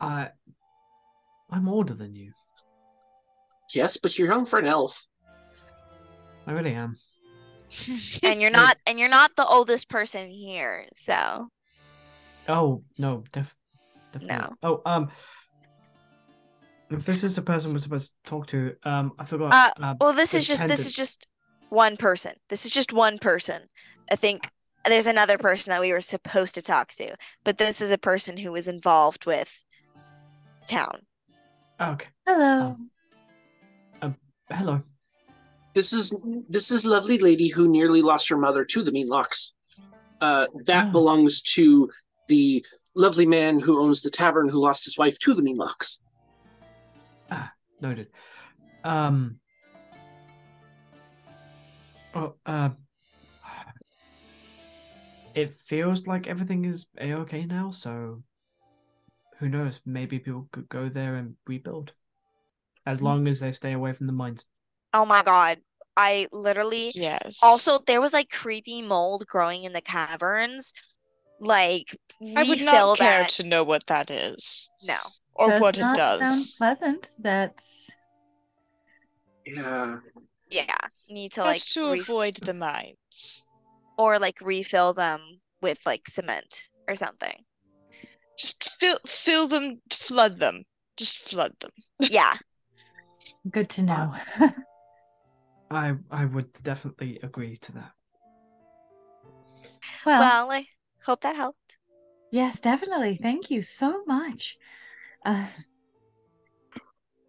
I'm older than you. Yes, but you're young for an elf. I really am. And you're not the oldest person here, so Oh no, definitely. no. Oh, if this is the person we're supposed to talk to, I forgot. Well, this is pendant. just one person. This is just one person. I think there's another person that we were supposed to talk to, but this is a person who was involved with town. Okay. Hello. Hello. This is lovely lady who nearly lost her mother to the mean locks. That belongs to the lovely man who owns the tavern who lost his wife to the mean locks. Noted. It feels like everything is a-okay now, so who knows? Maybe people could go there and rebuild. As long as they stay away from the mines. Oh my God. I literally Yes. also there was like creepy mold growing in the caverns. Like I would refill not care that. to know what that is. No. Or Does what it not does. sound pleasant. That's Yeah. Yeah. Need to like Just to avoid the mines. or like refill them with like cement or something. Just fill them, flood them. Just flood them. Yeah. good to know. I would definitely agree to that. Well, I hope that helped. Yes, definitely. Thank you so much.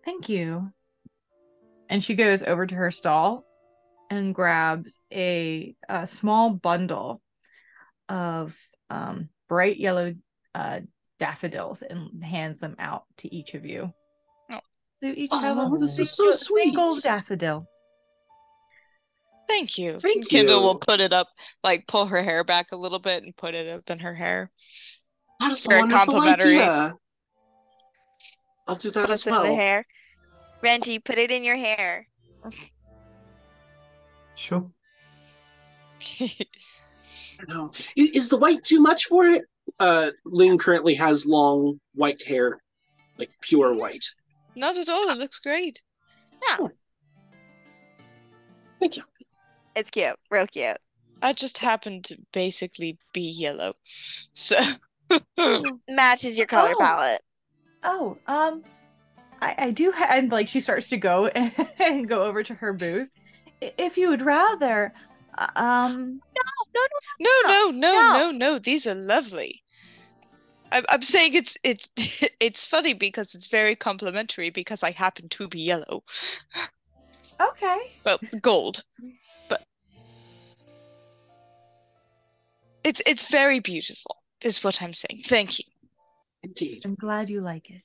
Thank you. And she goes over to her stall and grabs a small bundle of bright yellow daffodils and hands them out to each of you. Oh. So you each have a this is so single sweet. daffodil. Thank you. Thank Kindle you. will put it up, like pull her hair back a little bit and put it up in her hair. That is a Very wonderful complimentary. idea. I'll do that as What's in the well. hair? Renji, put it in your hair. Sure. No. Is the white too much for it? Ling currently has long white hair, like pure white. Not at all. It looks great. Yeah. Thank you. It's cute. Real cute. I just happen to basically be yellow. So Matches your color Oh. palette. Oh, I do and like she starts to go and go over to her booth. If you would rather, No. These are lovely. I'm saying it's funny because it's very complimentary because I happen to be yellow. okay. Well, gold. But it's very beautiful, is what I'm saying. Thank you. Indeed. I'm glad you like it.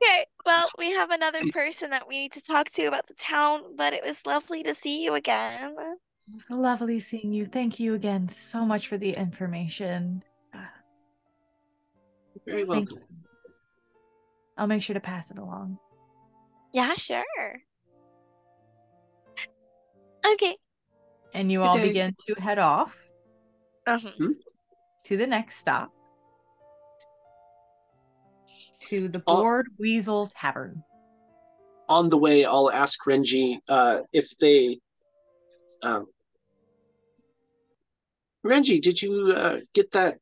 Okay, well, we have another person that we need to talk to about the town, but it was lovely to see you again. It was lovely seeing you. Thank you again so much for the information. Very Thank welcome. you. I'll make sure to pass it along. Yeah, sure. Okay. And you all Okay. begin to head off. To the next stop. To the Board Weasel Tavern. On the way, I'll ask Renji if they... Renji, did you get that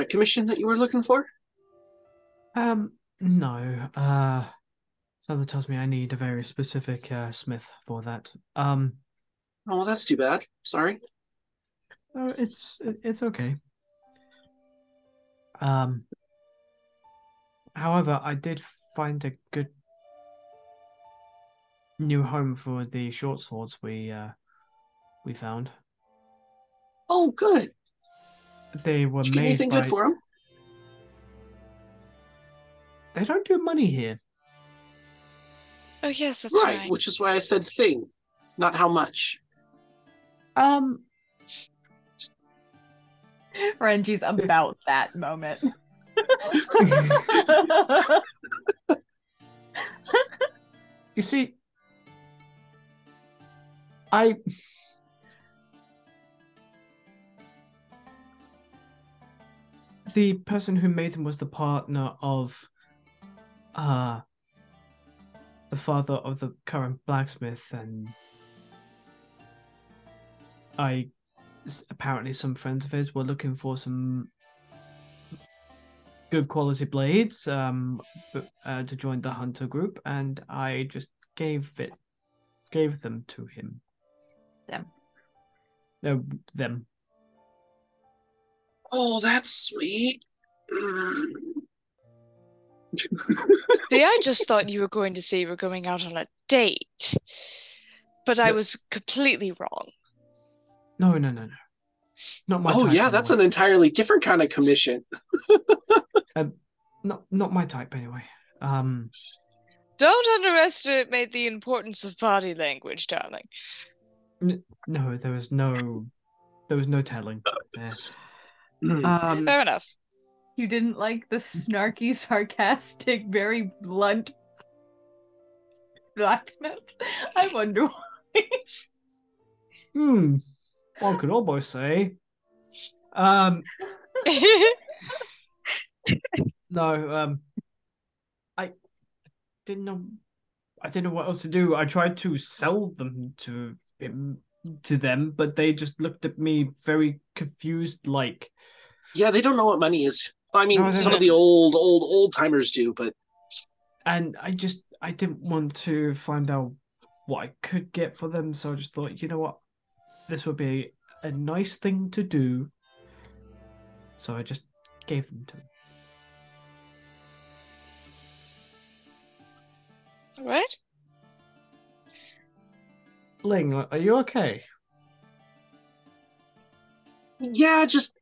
commission that you were looking for? No. Sandra tells me I need a very specific smith for that. Oh, well, that's too bad. Sorry. Oh, it's okay. However, I did find a good new home for the short swords we found. Oh, good. They were Did you get made anything by... good for them? They don't do money here. Oh, yes, that's Right, right. which is why I said thing, not how much. Renji's about that moment. You see, the person who made them was the partner of the father of the current blacksmith, and apparently some friends of his were looking for some good quality blades to join the hunter group, and I just gave them to him. Them. Oh, that's sweet. See, I just thought you were going to say you were going out on a date, but I was completely wrong. No. Not my type. Oh, yeah, that's an entirely different kind of commission. Not my type, anyway. Don't underestimate the importance of body language, darling. No, there was no telling. Fair enough. You didn't like the snarky, sarcastic, very blunt blacksmith? I wonder why. One could almost say. No, I didn't know what else to do. I tried to sell them to them, but they just looked at me very confused, like... Yeah, they don't know what money is. I mean, No, some of the old timers do, but... And I didn't want to find out what I could get for them, so I just thought, you know what? This would be a nice thing to do. So I just gave them to him. All right. Ling, are you okay? Yeah, just...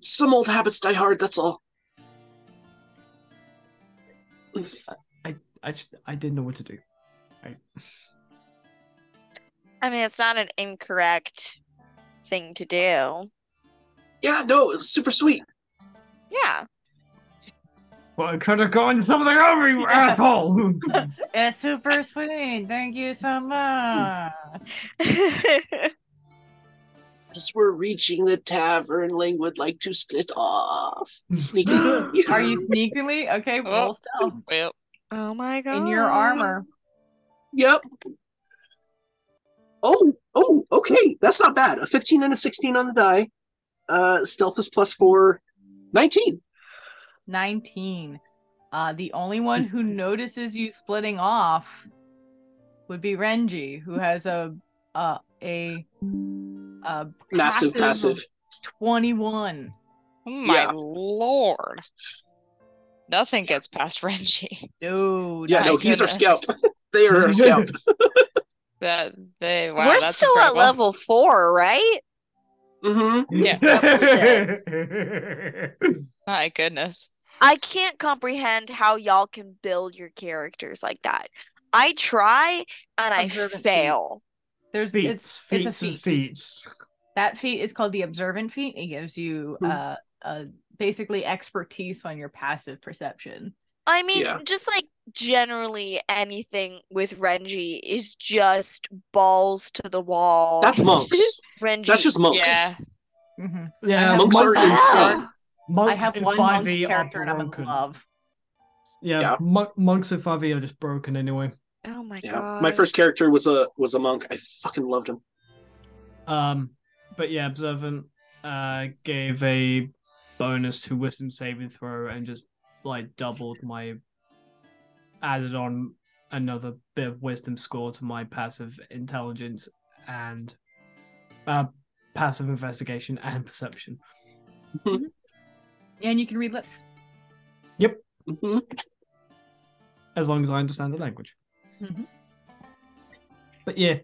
some old habits die hard, that's all. I didn't know what to do. I mean, it's not an incorrect thing to do. Yeah, no, it's super sweet. Yeah. Well, I could have gone something over, you asshole! It's super sweet. Thank you so much. As we're reaching the tavern, Ling would like to split off. Sneakily. Are you sneakily? Okay, roll stealth. Well, Oh my god. In your armor. Yep. Oh, okay. That's not bad. A 15 and a 16 on the die. Stealth is +4. 19. 19. The only one who notices you splitting off would be Renji, who has a Massive passive. 21. oh my Yeah. lord. Nothing gets past Renji. No. Yeah, My no, he's our goodness. scout. They are our scout. Wow, We're that's still incredible. at level 4, right? Mm-hmm. Yeah. My goodness. I can't comprehend how y'all can build your characters like that. I try and I Observant fail. There's Feats, it's a feats, and feat. feats. That feat is called the observant feat. It gives you basically expertise on your passive perception. I mean, Yeah. just like generally anything with Renji is just balls to the wall. That's monks. Renji, That's just monks. Yeah. Mm-hmm. Yeah, monks are insane. Monks I have in one monk 5e are character and I'm in broken. love. Yeah, monks in 5e are just broken anyway. Oh my Yeah, god. my first character was a monk. I fucking loved him. But yeah, Observant gave a bonus to Wisdom saving throw and just like doubled added on another bit of Wisdom score to my passive intelligence and passive investigation and perception. Mm-hmm. And you can read lips. Yep. Mm-hmm. As long as I understand the language. Mm-hmm. But yeah.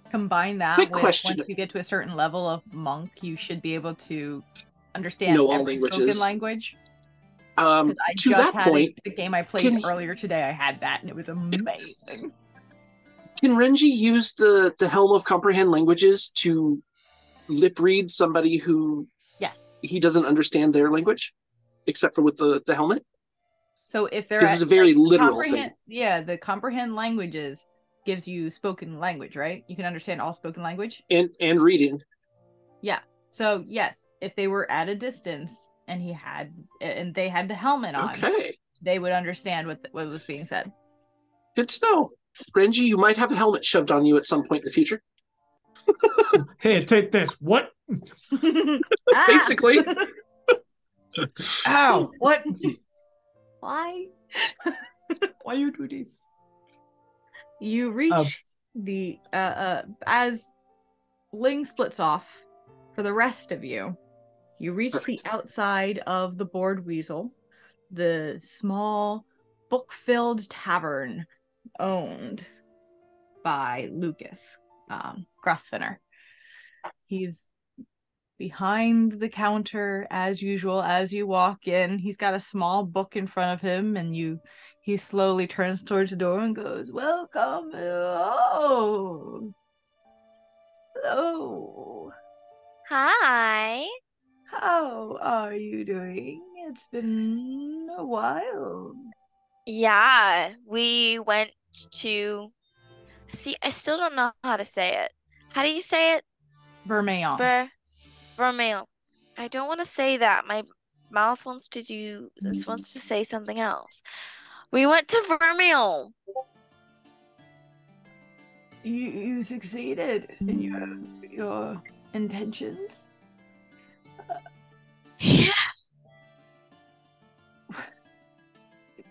Combine that with once you get to a certain level of monk, you should be able to understand every spoken language. To that point, the game I played earlier today, I had that and it was amazing. Can Renji use the Helm of Comprehend Languages to lip read somebody who he doesn't understand their language, except for with the helmet? So if they're this is a very literal thing. Yeah, the Comprehend Languages gives you spoken language, right? You can understand all spoken language and reading. Yeah. So yes, if they were at a distance and they had the helmet on, they would understand what was being said. Good to know. Renji, you might have a helmet shoved on you at some point in the future. Here, take this. What? Basically. Ow! What? Why? Why you do this? You reach as Ling splits off for the rest of you. You reach the outside of the Board Weasel, the small book-filled tavern owned by Lucas Crossfinner. He's behind the counter as usual. As you walk in, he's got a small book in front of him, and he slowly turns towards the door and goes, "Welcome." Oh, hello. Hi. How are you doing? It's been a while. Yeah, we went to... See, I still don't know how to say it. How do you say it? Vermeil. Vermeil. I don't want to say that. My mouth wants to say something else. We went to Vermeil. You succeeded in your intentions? Yeah.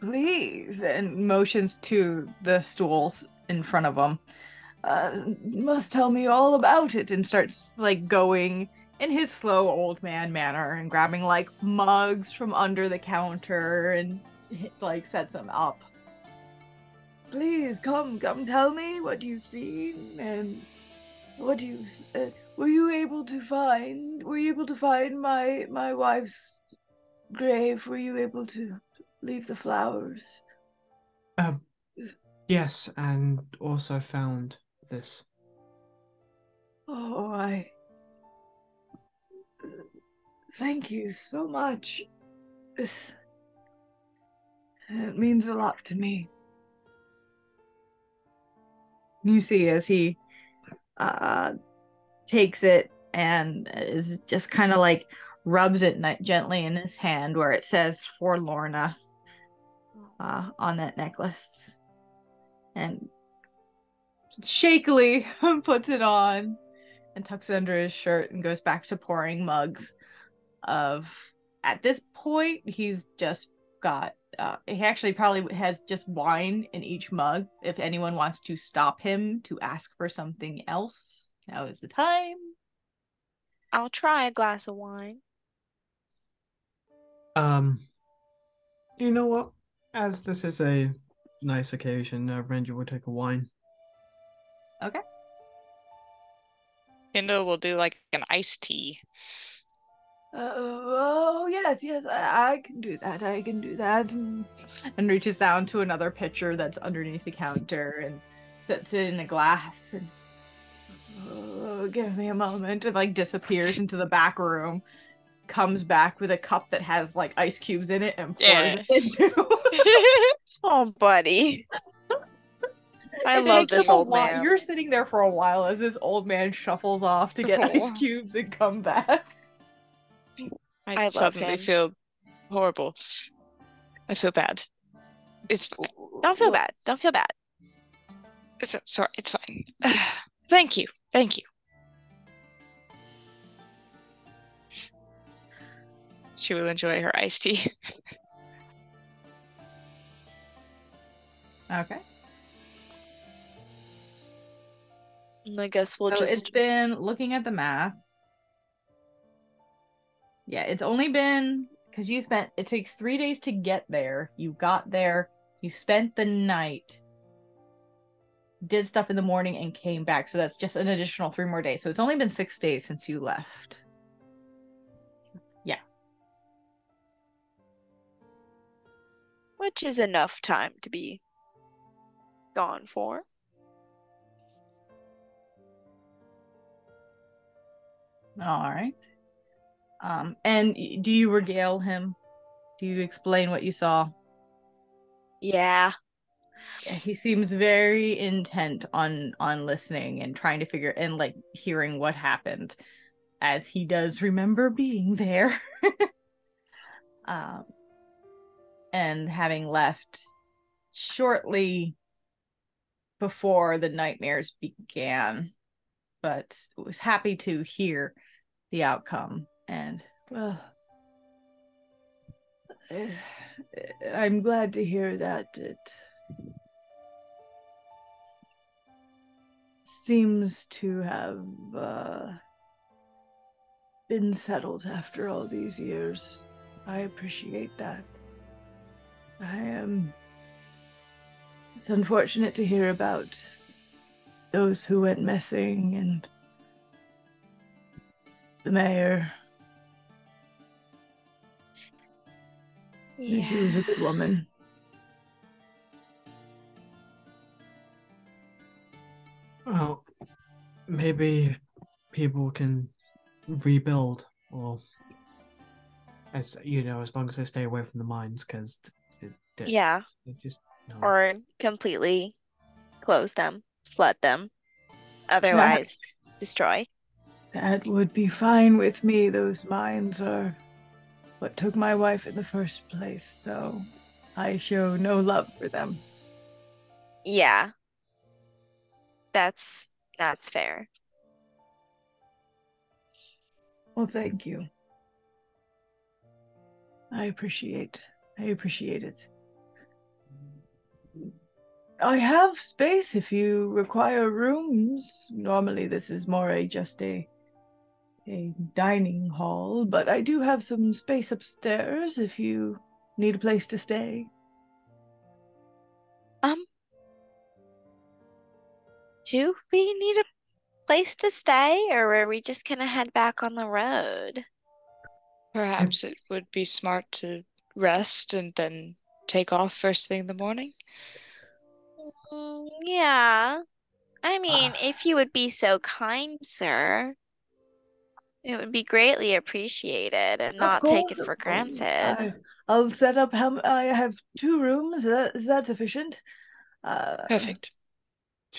Please, and motions to the stools in front of him. You must tell me all about it, and starts like going in his slow old man manner and grabbing like mugs from under the counter and like sets them up. Please come tell me what you've seen and what you were you able to find my wife's grave? Were you able to leave the flowers? Yes, and also found this. Oh, thank you so much. It means a lot to me. You see as he takes it and is just kind of like rubs it gently in his hand where it says "For Lorna" on that necklace, and shakily puts it on and tucks it under his shirt and goes back to pouring mugs of... At this point, he's just got he actually probably has just wine in each mug. If anyone wants to stop him to ask for something else, now is the time. I'll try a glass of wine. You know what? As this is a nice occasion, Ranger will take a wine. Okay. Kendall will do like an iced tea. Oh yes, I can do that. And reaches down to another pitcher that's underneath the counter and sets it in a glass. And give me a moment. And like disappears into the back room. Comes back with a cup that has like ice cubes in it and pours it into. Oh, buddy. I love this old man. You're sitting there for a while as this old man shuffles off to get ice cubes and come back. I love suddenly him. feel horrible. I feel bad. It's Don't feel bad. Don't feel bad. sorry. It's fine. Thank you. Thank you. She will enjoy her iced tea. Okay. I guess we'll So just. it's been looking at the math. Yeah, it's only been because it takes 3 days to get there. You got there, you spent the night, did stuff in the morning, and came back. So that's just an additional 3 more days. So it's only been 6 days since you left. Yeah. Which is enough time to be gone for. All right. And do you regale him? Do you explain what you saw? Yeah. Yeah, he seems very intent on listening and trying to figure and like hearing what happened, as he does remember being there. And having left shortly before the nightmares began, but was happy to hear the outcome. And well, I'm glad to hear that it seems to have been settled after all these years. I appreciate that. It's unfortunate to hear about those who went missing and the mayor. Yeah. She was a good woman. Well, maybe people can rebuild, or as long as they stay away from the mines, because Yeah. just no. Or completely close them, flood them. Otherwise, destroy. That would be fine with me. Those mines are what took my wife in the first place, so I show no love for them. Yeah. That's fair. Well, thank you. I appreciate it. I have space if you require rooms. Normally this is more just a dining hall, but I do have some space upstairs if you need a place to stay. Do we need a place to stay, or are we just gonna head back on the road? Perhaps it would be smart to rest and then take off first thing in the morning. Yeah. I mean, if you would be so kind, sir, it would be greatly appreciated and not taken for granted. I'll set up. I have 2 rooms. Is that sufficient? Perfect.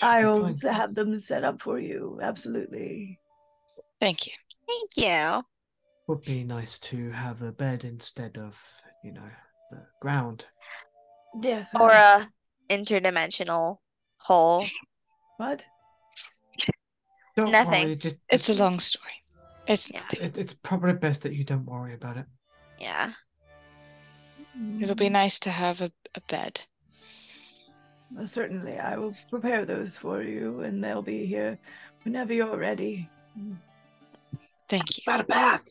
I'll have them set up for you. Absolutely. Thank you. Thank you. Would be nice to have a bed instead of, the ground. Yes. Or a interdimensional hole. What? Don't Nothing. worry, just It's a long story. It's Yeah. nothing. it's probably best that you don't worry about it. Yeah. It'll be nice to have a bed. Well, certainly, I will prepare those for you, and they'll be here whenever you're ready. Thank you. About a bath.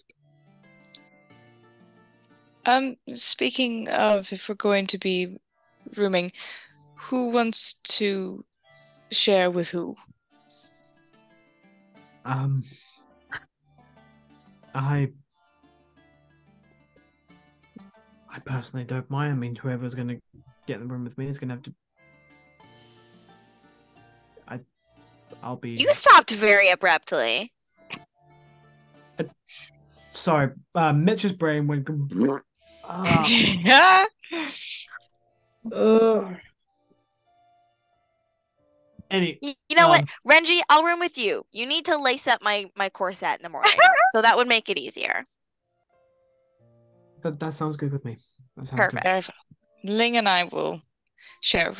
Speaking of, if we're going to be rooming, who wants to share with who? I personally don't mind. I mean, whoever's going to get in the room with me is going to have to. I'll be. You stopped very abruptly. Sorry, Mitch's brain went. Any. You know what, Renji, I'll room with you. You need to lace up my corset in the morning, so that would make it easier. That sounds good with me. That sounds Perfect. good. Ling and I will share a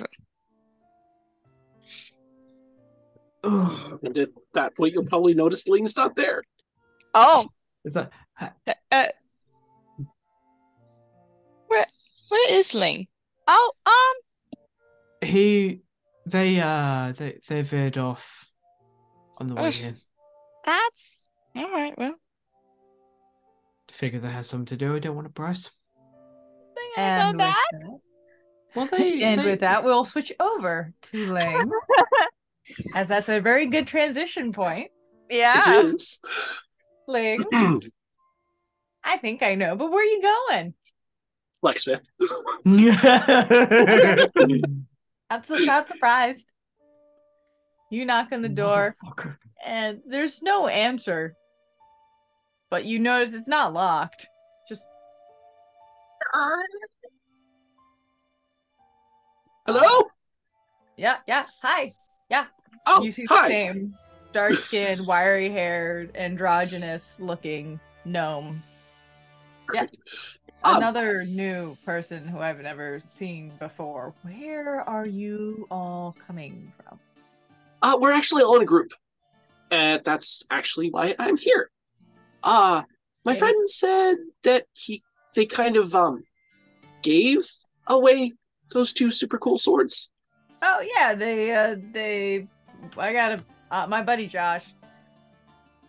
room. And at that point, you'll probably notice Ling's not there. Oh, Is that Uh, where is Ling? oh, they veered off on the way Ugh. in. that's All right, well. Figure they had something to do. I don't want to press. They're gonna And come with back. that, Well, they with that, we'll switch over to Ling, as that's a very good transition point. It yeah. is. Ling, I think I know, but where are you going? Blacksmith. That's not surprised. You knock on the door, Motherfucker. and there's no answer. But you notice it's not locked. Just Hello? yeah, hi. Yeah. Oh, You see the hi. same dark-skinned, wiry-haired, androgynous-looking gnome. Perfect. Another new person who I've never seen before. Where are you all coming from? We're actually all in a group. That's actually why I'm here. My Okay. friend said that they kind of gave away those 2 super cool swords. Oh yeah, I got my buddy Josh.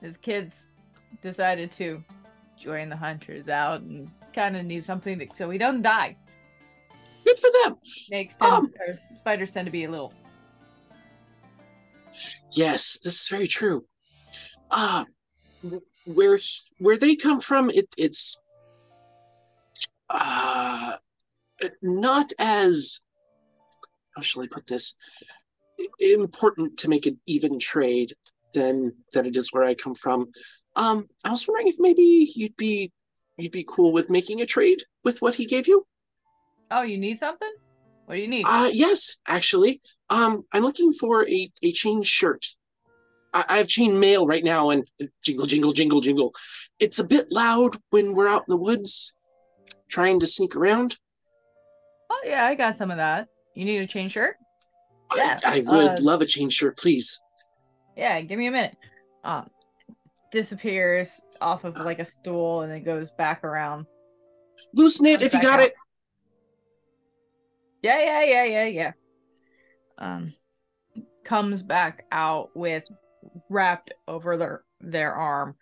His kids decided to join the hunters out and kind of need something so we don't die. Good for them. Spiders tend to be a little. Yes, this is very true. Where they come from, it's not as, how shall I put this, important to make an even trade than it is where I come from. I was wondering if maybe you'd be cool with making a trade with what he gave you. Oh, you need something? What do you need? Yes, actually. I'm looking for a chain shirt. I have chain mail right now, and jingle, jingle, jingle, jingle. It's a bit loud when we're out in the woods trying to sneak around. Oh yeah, I got some of that. You need a chain shirt? Yeah. I would love a chain shirt, please. Yeah, give me a minute. Disappears off of like a stool and then goes back around. Loosen it if you got it. Yeah. Comes back out with wrapped over their arm,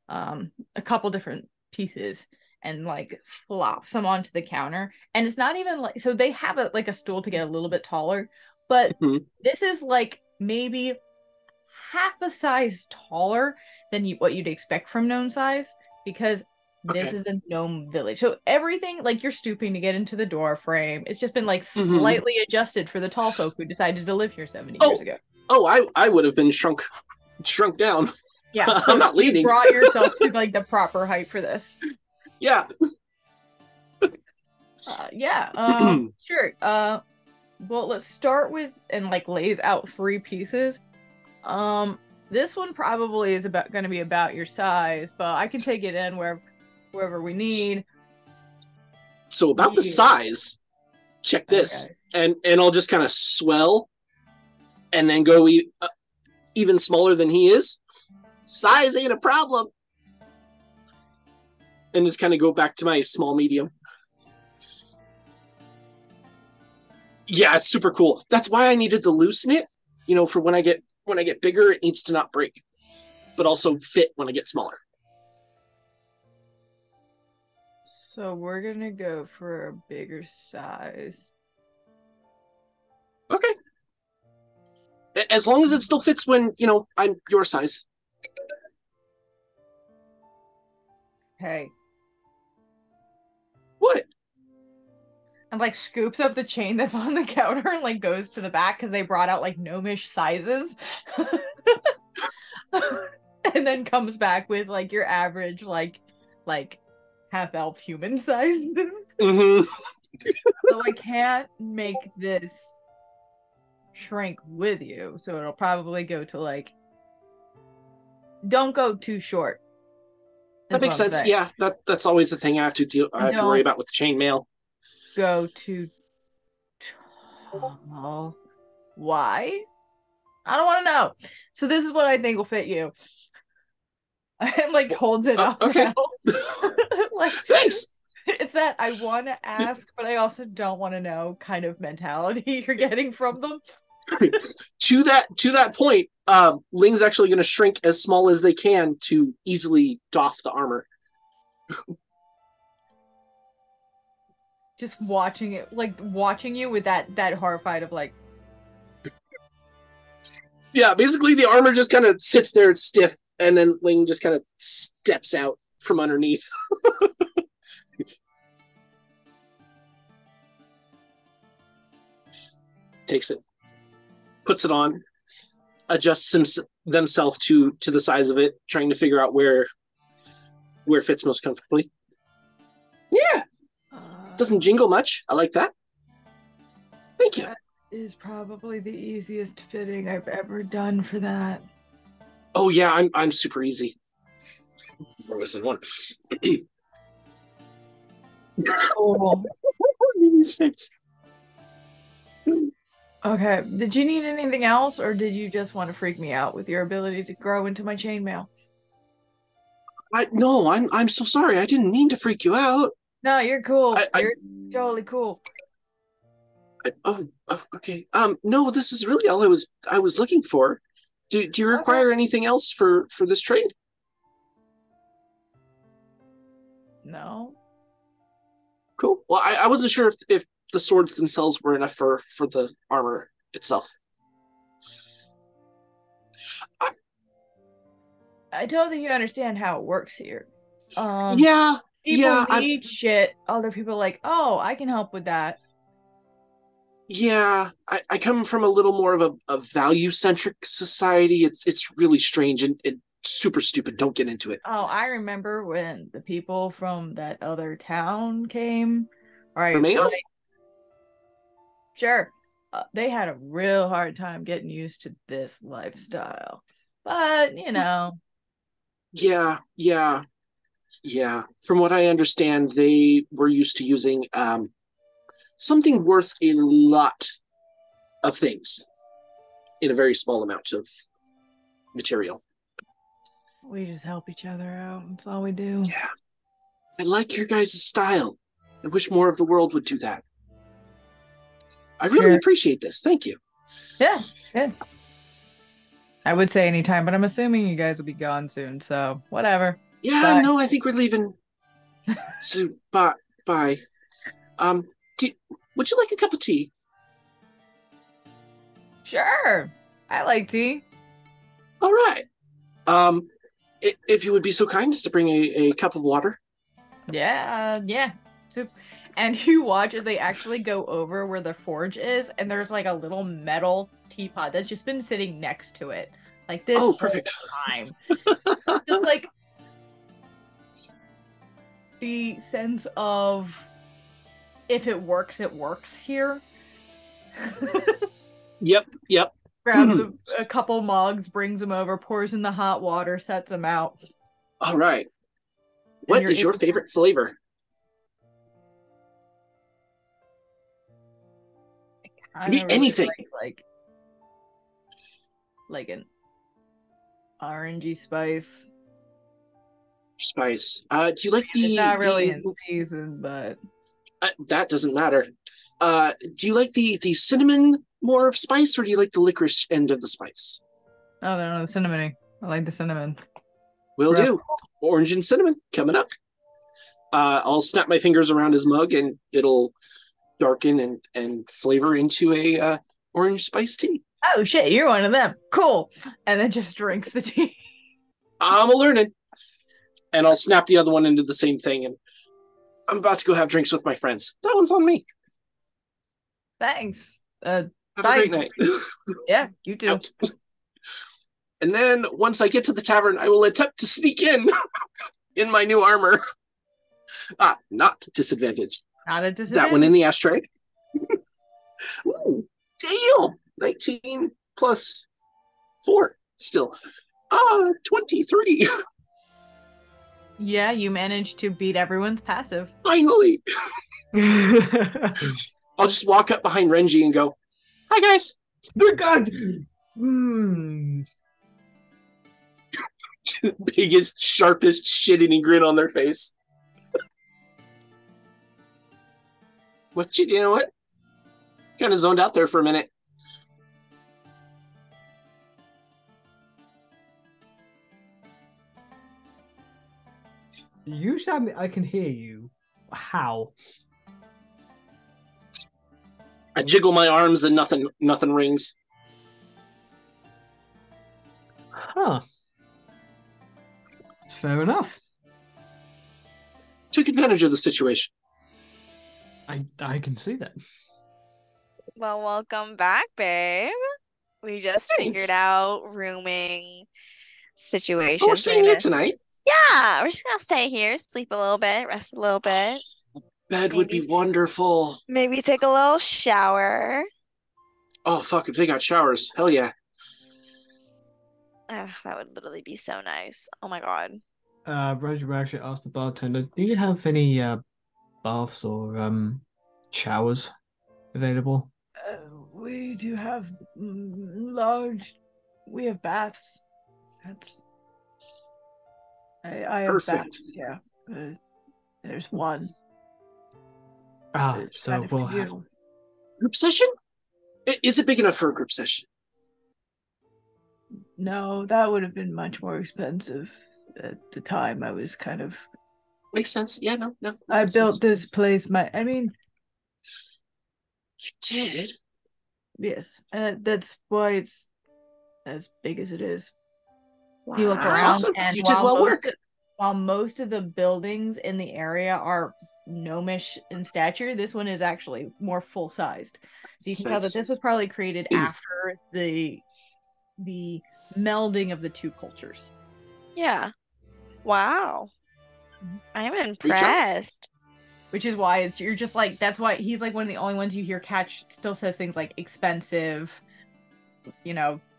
a couple different pieces and like flops them onto the counter. And it's not even like, so they have a stool to get a little bit taller, but this is like maybe half a size taller than what you'd expect from gnome size, because this is a gnome village. So everything, like you're stooping to get into the door frame, it's just been like slightly adjusted for the tall folk who decided to live here 70 years ago. Oh, I would have been shrunk down. Yeah, so I'm not leaning. You brought yourself to like the proper height for this. Yeah. Sure. Well, let's start with, and like lays out 3 pieces. This one probably is going to be about your size, but I can take it in wherever we need. So about the size, check this, and I'll just kind of swell, and then go even smaller than he is. Size ain't a problem, and just kind of go back to my small medium. Yeah, it's super cool. That's why I needed to loosen it. You know, for when I get bigger, it needs to not break, but also fit when I get smaller. So we're gonna go for a bigger size. Okay. As long as it still fits when, I'm your size. Hey. What? And like scoops up the chain that's on the counter and like goes to the back because they brought out like gnomish sizes. And then comes back with like your average like half elf human size. So I can't make this shrink with you, so it'll probably go to like, don't go too short. That makes sense. Yeah, that's always the thing I have to worry about with the chainmail. Go to tall. Why? I don't want to know. So this is what I think will fit you. And like holds it up okay. now. Like, thanks. It's that I want to ask, but I also don't want to know kind of mentality you're getting from them. to that point, Ling's actually going to shrink as small as they can to easily doff the armor. Just watching it, like watching you with that horrified of like. Yeah, basically the armor just kind of sits there stiff, and then Ling just kind of steps out from underneath. Takes it, puts it on, adjusts themselves to the size of it, trying to figure out where it fits most comfortably. Yeah, doesn't jingle much. I like that. Thank you. That is probably the easiest fitting I've ever done for that. Oh yeah, I'm super easy. Where was in one? Oh. Okay. Did you need anything else, or did you just want to freak me out with your ability to grow into my chainmail? No, I'm so sorry. I didn't mean to freak you out. No, you're cool. You're totally cool. Okay. No, this is really all I was looking for. Do you require anything else for this trade? No. Cool. Well, I wasn't sure if the swords themselves were enough for the armor itself. I don't think you understand how it works here. Yeah. People need shit. Other people are like, oh, I can help with that. Yeah, I come from a little more of a value-centric society. It's really strange and super stupid. Don't get into it. Oh, I remember when the people from that other town came. All right, like, sure. They had a real hard time getting used to this lifestyle. But, you know. Yeah. From what I understand, they were used to using something worth a lot of things in a very small amount of material. We just help each other out. That's all we do. Yeah. I like your guys' style. I wish more of the world would do that. I really appreciate this. Thank you. Yeah. I would say anytime, but I'm assuming you guys will be gone soon, so whatever. Yeah, bye. No, I think we're leaving soon. Bye. Would you like a cup of tea? Sure. I like tea. All right. If you would be so kind as to bring a cup of water. Yeah. And you watch as they actually go over where the forge is, and there's like a little metal teapot that's just been sitting next to it. Like this whole perfect. time. Just like the sense of if it works here. Yep. Grabs a couple mugs, brings them over, pours in the hot water, sets them out. All right. What is your favorite flavor? Be anything. Like an orangey spice. Do you like the? It's not really in season, but that doesn't matter. Do you like the cinnamon more of spice, or do you like the licorice end of the spice? Oh no, the cinnamon. I like the cinnamon. Will do. Orange and cinnamon coming up. I'll snap my fingers around his mug, and it'll darken and flavor into a orange spice tea. Oh shit, you're one of them. Cool. And then just drinks the tea. I'm learning. And I'll snap the other one into the same thing, and I'm about to go have drinks with my friends. That one's on me. Thanks. Have a great night. Yeah, you too. Out. And then once I get to the tavern, I will attempt to sneak in my new armor. Not disadvantaged. Not a disadvantage. That one in the ashtray. Ooh, deal. 19 plus 4 still. 23. Yeah, you managed to beat everyone's passive. Finally! I'll just walk up behind Renji and go, "Hi, guys." Good God. Biggest, sharpest, shit-eating grin on their face. What you doing? Kind of zoned out there for a minute. Usually I can hear you. How? I jiggle my arms and nothing rings. Huh. Fair enough. Took advantage of the situation. I can see that. Well, welcome back, babe. We just figured out rooming situations. Oh, we're staying here tonight? Yeah, we're just gonna stay here, sleep a little bit, rest a little bit. Bed would be wonderful. Maybe take a little shower. Oh, fuck, if they got showers. Hell yeah. That would literally be so nice. Oh my God. Roger actually asked the bartender, do you have any baths or showers available? We do have large. We have baths. That's. I have Perfect. baths. Yeah. There's one. So we'll have group session? Is it big enough for a group session? No, that would have been much more expensive at the time. I was kind of. Makes sense. Yeah, no. I built this place. You did? Yes, that's why it's as big as it is. Wow. You look That's around, awesome. and You did well work. while most of the buildings in the area are gnomish in stature, this one is actually more full-sized. So you can tell that this was probably created after the melding of the two cultures. Yeah. Wow. I'm impressed. Which is why you're just like, that's why he's like one of the only ones you hear Catch still says things like expensive,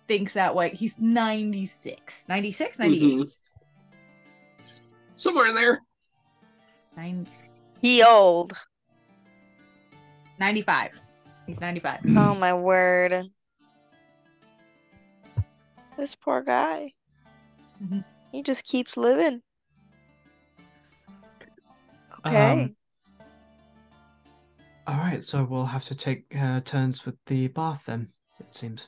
thinks that way. He's 96, 98. Mm-hmm. Somewhere in there. He old. 95. He's 95. Oh my word. This poor guy. Mm-hmm. He just keeps living. Okay. All right, so we'll have to take turns with the bath then, it seems.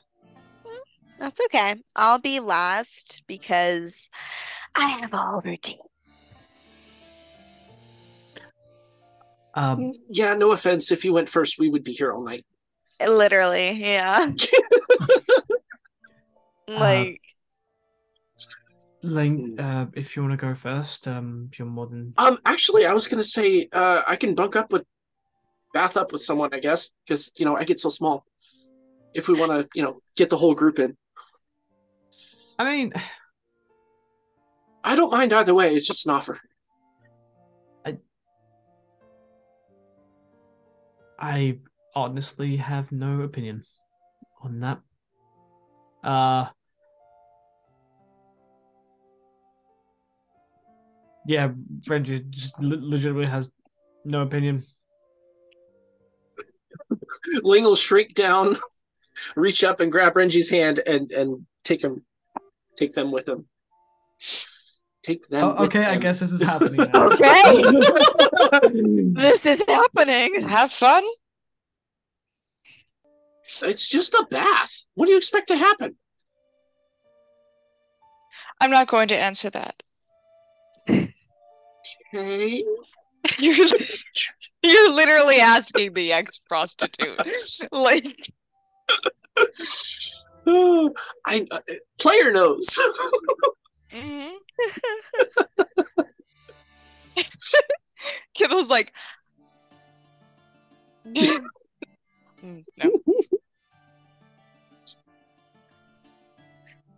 That's okay. I'll be last because I have a whole routine. Yeah, no offense. If you went first, we would be here all night. Literally, yeah. Ling, if you want to go first, you're more than. Actually, I was gonna say, I can bath up with someone, I guess, because I get so small. If we want to, get the whole group in. I mean, I don't mind either way. It's just an offer. I honestly have no opinion on that. Yeah, Renji just legitimately has no opinion. Ling will shrink down, reach up and grab Renji's hand and take them with him. Take them. Okay, I guess this is happening now. Okay. This is happening. Have fun. It's just a bath. What do you expect to happen? I'm not going to answer that. Okay. You're literally asking the ex-prostitute. Like, player knows. mm-hmm. Kittle's like, no.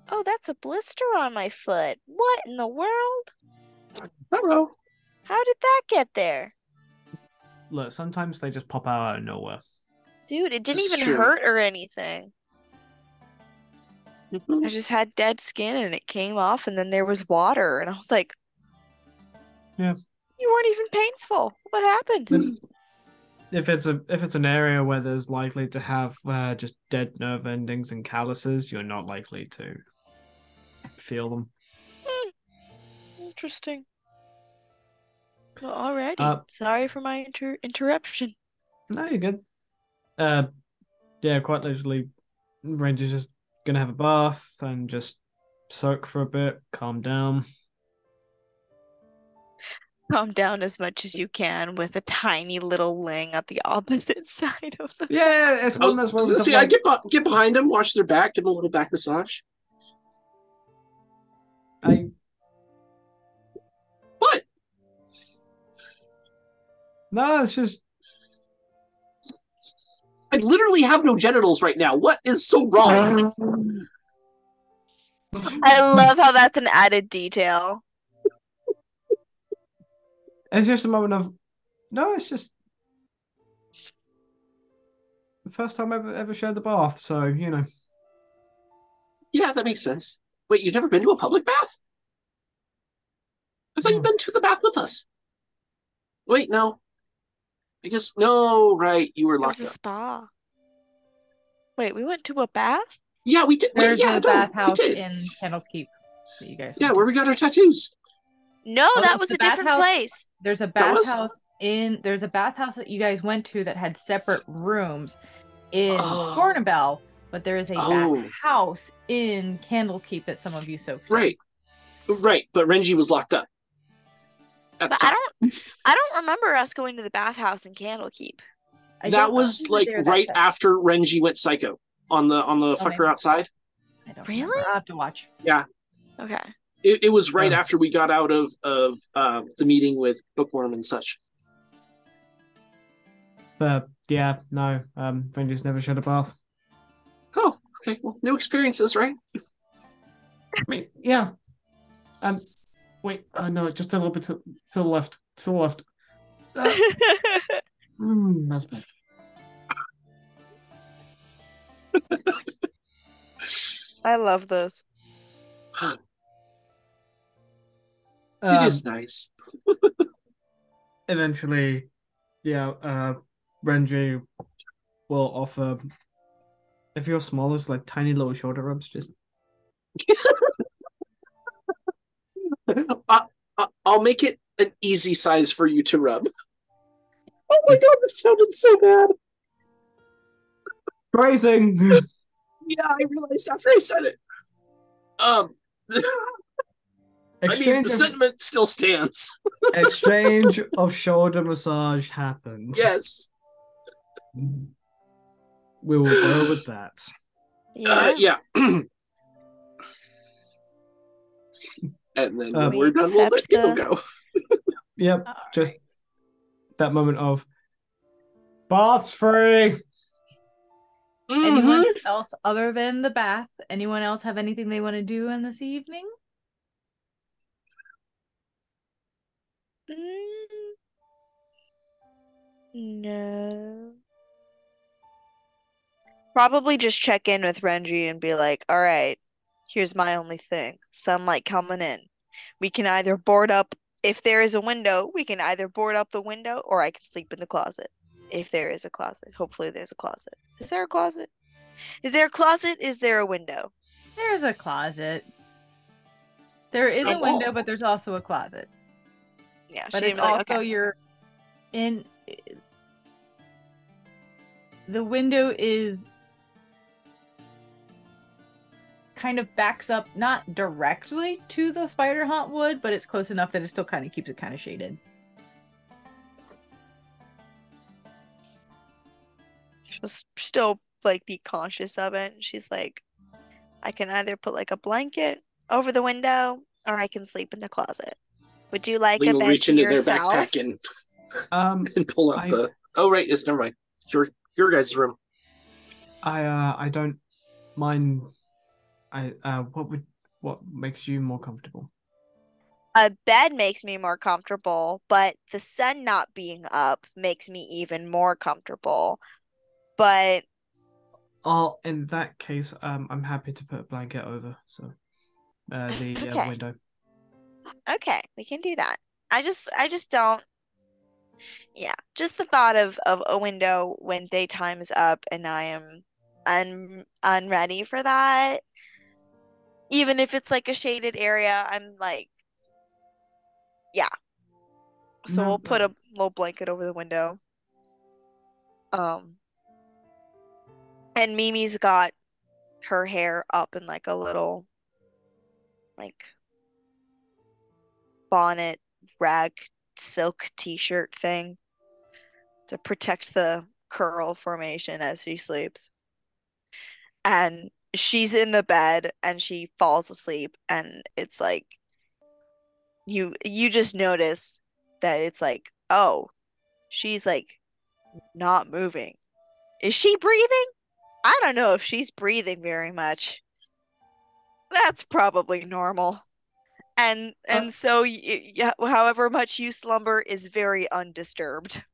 Oh, that's a blister on my foot. What in the world? Hello. How did that get there? Look, sometimes they just pop out of nowhere. Dude, it didn't This is even true. hurt or anything. I just had dead skin and it came off and then there was water and I was like, Yeah. You weren't even painful. What happened? Then if it's an area where there's likely to have just dead nerve endings and calluses, you're not likely to feel them. Interesting. Well, alrighty. Sorry for my interruption. No, you're good. Yeah, quite literally, Ranger's just gonna have a bath and just soak for a bit, calm down. Calm down as much as you can with a tiny little Ling at the opposite side of the. Yeah, it's one of those moments of like, I get behind them, watch their back, give them a little back massage. What? No, it's just I literally have no genitals right now. What is so wrong? I love how that's an added detail. it's just a moment of no, it's just the first time I've ever shared the bath, so you know. Yeah, that makes sense. Wait, you've never been to a public bath? I thought you'd been to the bath with us. Wait, no. I guess no, right, you were It locked was a up. spa. Wait, we went to a bath? Yeah, we did. There's yeah, a bathhouse in Candlekeep that you guys. Yeah, where we got our tattoos. No, Oh, that was a different place. There's a bathhouse there's a bathhouse that you guys went to that had separate rooms in Scornabel, but there is a bathhouse in Candlekeep that some of you soaked. Right. But Renji was locked up. But I don't remember us going to the bathhouse in Candlekeep. That was like right after Renji went psycho on the fucker outside. I don't really? remember. I'll have to watch. Yeah. Okay. It was right after we got out of the meeting with Bookworm and such. Yeah, no, Ranger's never shed a bath. Oh, okay. Well, new experiences, right? I mean, yeah. Wait, no, just a little bit to the left. To the left. That's better. I love this. It is nice. Eventually, yeah, Renji will offer, if you're small, it's like tiny little shoulder rubs, just. I'll make it an easy size for you to rub. Oh my god, that sounded so bad. Phrasing. Yeah, I realized after I said it. I mean, the sentiment still stands. Exchange of shoulder massage happened. Yes. We will go with that. Yeah. And then when we're done, we'll let people go. Yep, just that moment of baths free. Anyone else other than the bath? Anyone else have anything they want to do in this evening? No. Probably just check in with Renji and be like, all right, here's my only thing. Sunlight coming in. We can either board up, if there is a window, we can either board up the window or I can sleep in the closet. If there is a closet. Hopefully there's a closet. Is there a closet? Is there a closet? Is there a window? There's a closet. There is a window, but there's also a closet. Yeah, but it's also you're in. The window is kind of backs up, not directly to the spider haunt wood, but it's close enough that it still kind of keeps it kind of shaded. She'll still like be conscious of it. She's like, I can either put like a blanket over the window or I can sleep in the closet. Would you like a bed reach to into yourself? their backpack and pull up the. Oh right, yes, never mind. Your guys' room. I don't mind. What makes you more comfortable? A bed makes me more comfortable, but the sun not being up makes me even more comfortable. But in that case, I'm happy to put a blanket over the window. Okay, we can do that. I just don't. Yeah, just the thought of a window when daytime is up and I am unready for that. Even if it's like a shaded area, I'm like, yeah. So No, we'll put a little blanket over the window. Um, and Mimi's got her hair up in like a little like bonnet rag silk t-shirt thing to protect the curl formation as she sleeps. And she's in the bed and she falls asleep and it's like you just notice that it's like, oh, she's like not moving. Is she breathing? I don't know if she's breathing very much. That's probably normal. And so however much you slumber is very undisturbed.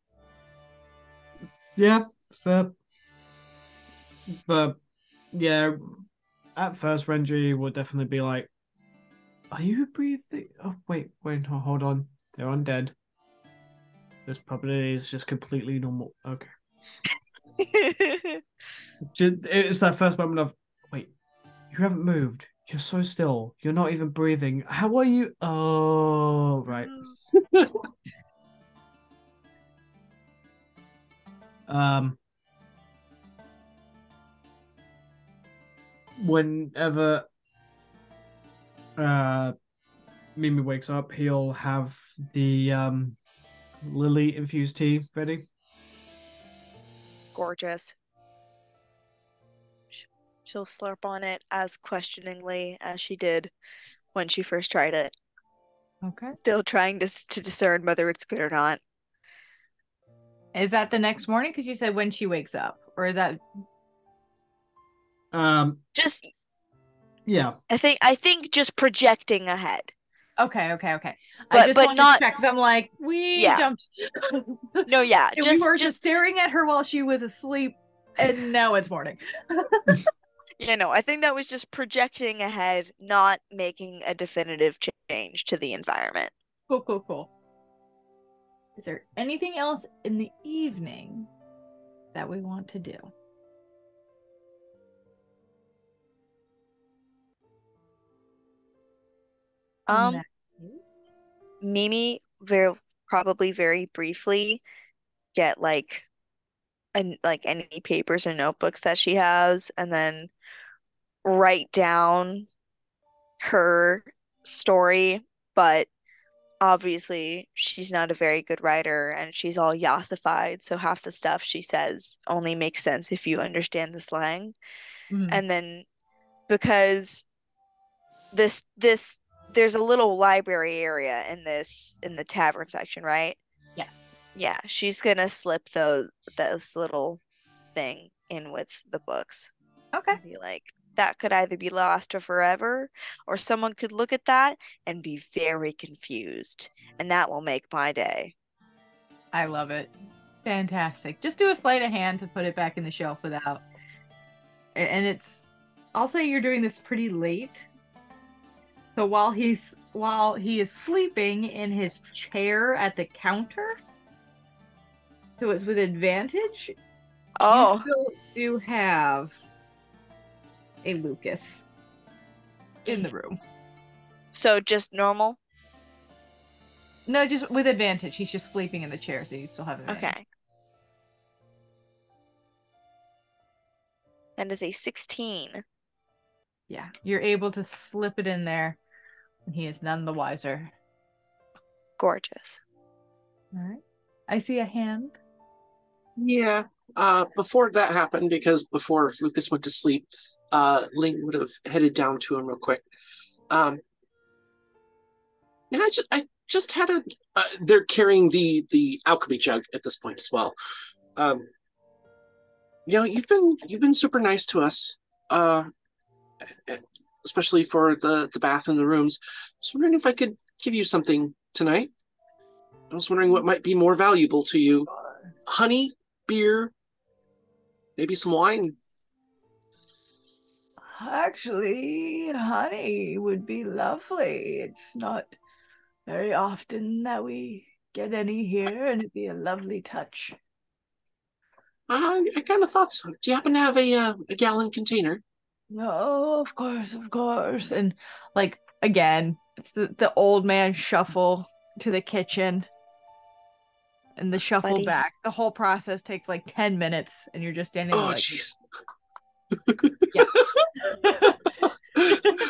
yeah, fair. But yeah, at first Renji would definitely be like, "Are you breathing? Oh wait, no, hold on. They're undead. This probably is just completely normal. Okay." It's that first moment of, wait, you haven't moved. You're so still. You're not even breathing. How are you? Oh, right. um, Whenever Mimi wakes up, he'll have the lily infused tea ready. Gorgeous. She'll slurp on it as questioningly as she did when she first tried it. Okay. Still trying to discern whether it's good or not. Is that the next morning? Because you said when she wakes up, or is that Just Yeah. I think just projecting ahead. okay? I But just but wanted not to check because I'm like, we yeah. jumped. No, yeah. And we were Just staring at her while she was asleep, and now it's morning. I think that was just projecting ahead, not making a definitive change to the environment. Cool. Is there anything else in the evening that we want to do? Mimi probably very briefly get like any papers or notebooks that she has and then write down her story, but obviously she's not a very good writer and she's all yassified, so half the stuff she says only makes sense if you understand the slang. And then because this there's a little library area in the tavern section, right? Yes. Yeah, she's gonna slip this little thing in with the books. Okay. And be like, that could either be lost or forever, or someone could look at that and be very confused, and that will make my day. I love it. Fantastic. Just do a sleight of hand to put it back in the shelf without. And I'll say you're doing this pretty late. So while he is sleeping in his chair at the counter, so it's with advantage. Oh, you still do have a Lucas in the room. So just normal? No, just with advantage. He's just sleeping in the chair, so you still have advantage. Okay. That is a 16. Yeah, you're able to slip it in there, and he is none the wiser. Gorgeous. All right. I see a hand. Yeah. Before that happened, because before Lucas went to sleep, Ling would have headed down to him real quick. And I just had a. They're carrying the alchemy jug at this point as well. You've been super nice to us. Especially for the bath and the rooms. I was wondering if I could give you something tonight. I was wondering what might be more valuable to you. Honey, beer, maybe some wine. Actually, honey would be lovely. It's not very often that we get any here, and it'd be a lovely touch. I kind of thought so. Do you happen to have a gallon container? No, of course, of course. And like again, it's the old man shuffle to the kitchen and the shuffle Buddy. back. The whole process takes like 10 minutes, and you're just standing there Oh, like, jeez. yeah.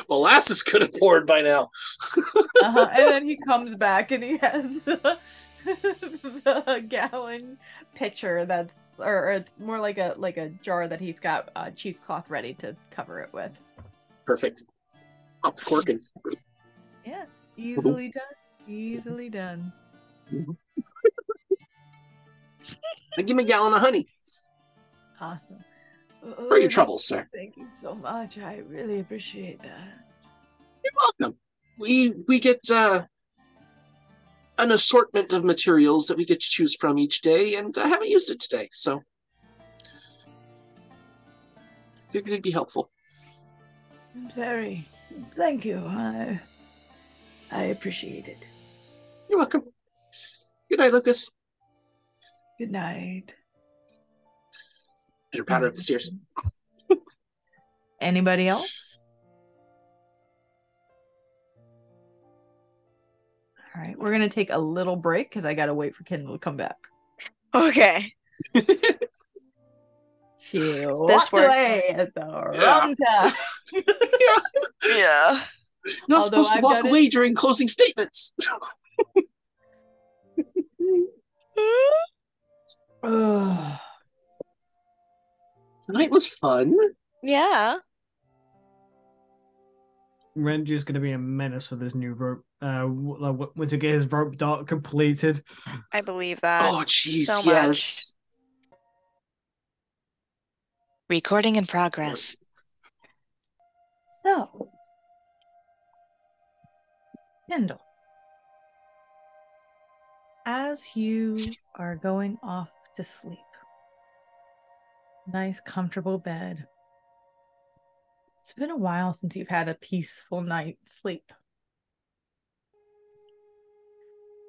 Molasses could have poured by now. And then he comes back and he has the gallon pitcher that's, or it's more like a jar that he's got cheesecloth ready to cover it with. Perfect. Pop the corking. Yeah, easily done. Easily done. And give me a gallon of honey. Awesome. For your troubles, sir. Thank you so much. I really appreciate that. You're welcome. We get an assortment of materials that we get to choose from each day, and I haven't used it today, so figured it'd be helpful. Very. Thank you. I appreciate it. You're welcome. Good night, Lucas. Good night. Pitter patter up the stairs. Anybody else? All right, we're gonna take a little break because I gotta wait for Kendall to come back. Okay. She This walked away at the wrong time. Yeah. You're not supposed to walk away during closing statements. Tonight was fun. Yeah. Renji's going to be a menace with his new rope. Once he get his rope dart completed. I believe that. Oh, jeez, so yes. Recording in progress. So, Kendall, as you are going off to sleep, nice, comfortable bed. It's been a while since you've had a peaceful night's sleep.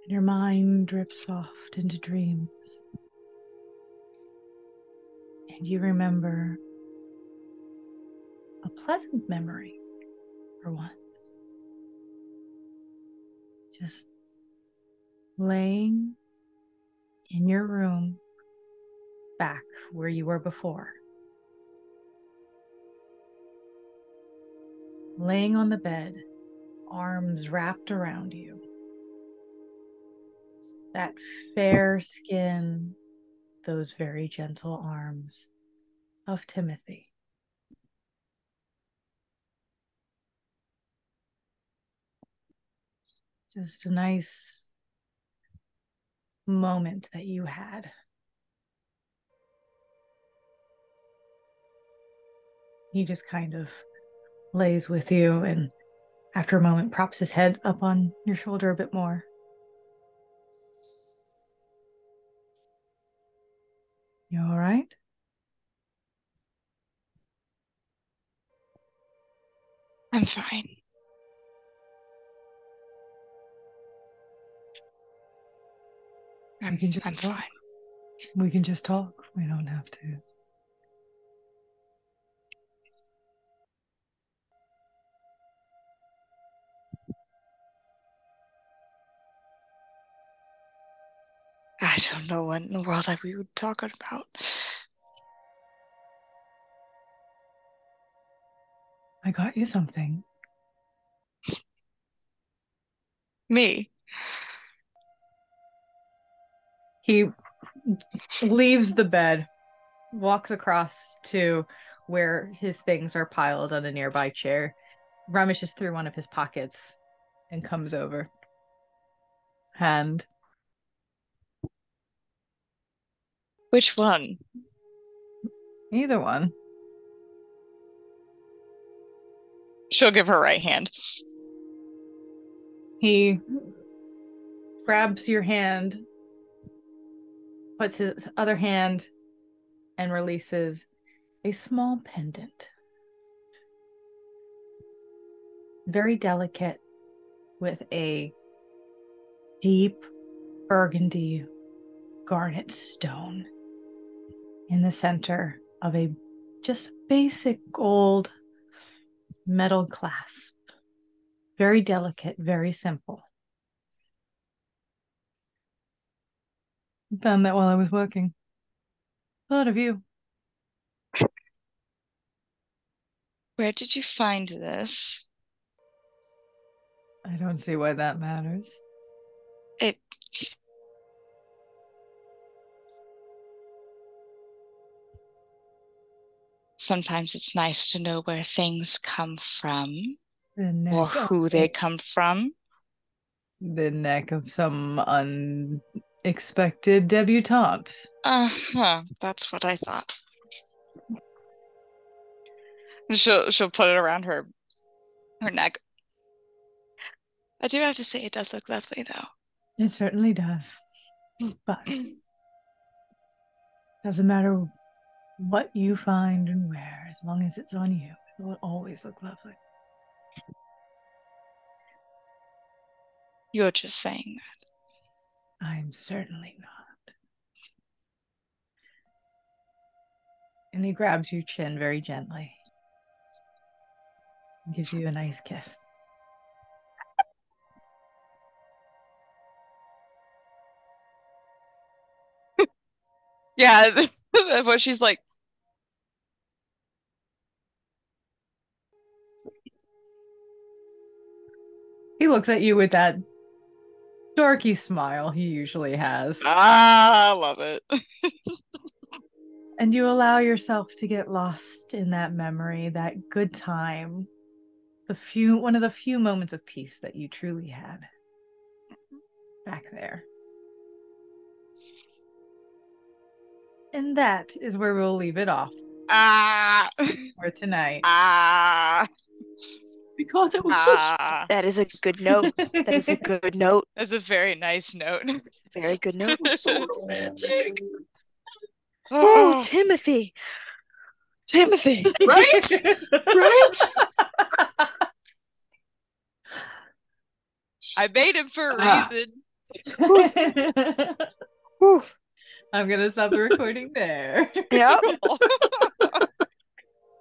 And your mind drifts soft into dreams. And you remember a pleasant memory for once. Just laying in your room back where you were before. Laying on the bed, arms wrapped around you. That fair skin, those very gentle arms of Timothy. Just a nice moment that you had. He just kind of lays with you and after a moment props his head up on your shoulder a bit more. You all right? I'm fine. I'm fine. We can just talk. We don't have to. I don't know what in the world we would talk about. I got you something. Me? He leaves the bed, walks across to where his things are piled on a nearby chair, rummages through one of his pockets, and comes over. And which one? Either one. She'll give her right hand. He grabs your hand, puts his other hand, and releases a small pendant. Very delicate, with a deep burgundy garnet stone in the center of a just basic gold metal clasp. Very delicate, very simple. I found that while I was working. Thought of you. Where did you find this? I don't see why that matters. It Sometimes it's nice to know where things come from or who they come from. The neck of some unexpected debutante. That's what I thought. She'll put it around her neck. I do have to say it does look lovely though. It certainly does. But doesn't matter what you find and where, as long as it's on you, it will always look lovely. You're just saying that. I'm certainly not. And he grabs your chin very gently and gives you a nice kiss. Yeah, but she's like, he looks at you with that dorky smile he usually has. I love it. And you allow yourself to get lost in that memory, that good time, one of the few moments of peace that you truly had back there. And that is where we'll leave it off for tonight. Because it was so That is a good note. That is a good note. That's a very nice note. It's a very good note. It was so romantic. Oh, Timothy. Timothy. Right? Right? I made him for a reason. I'm gonna stop the recording there. Yep.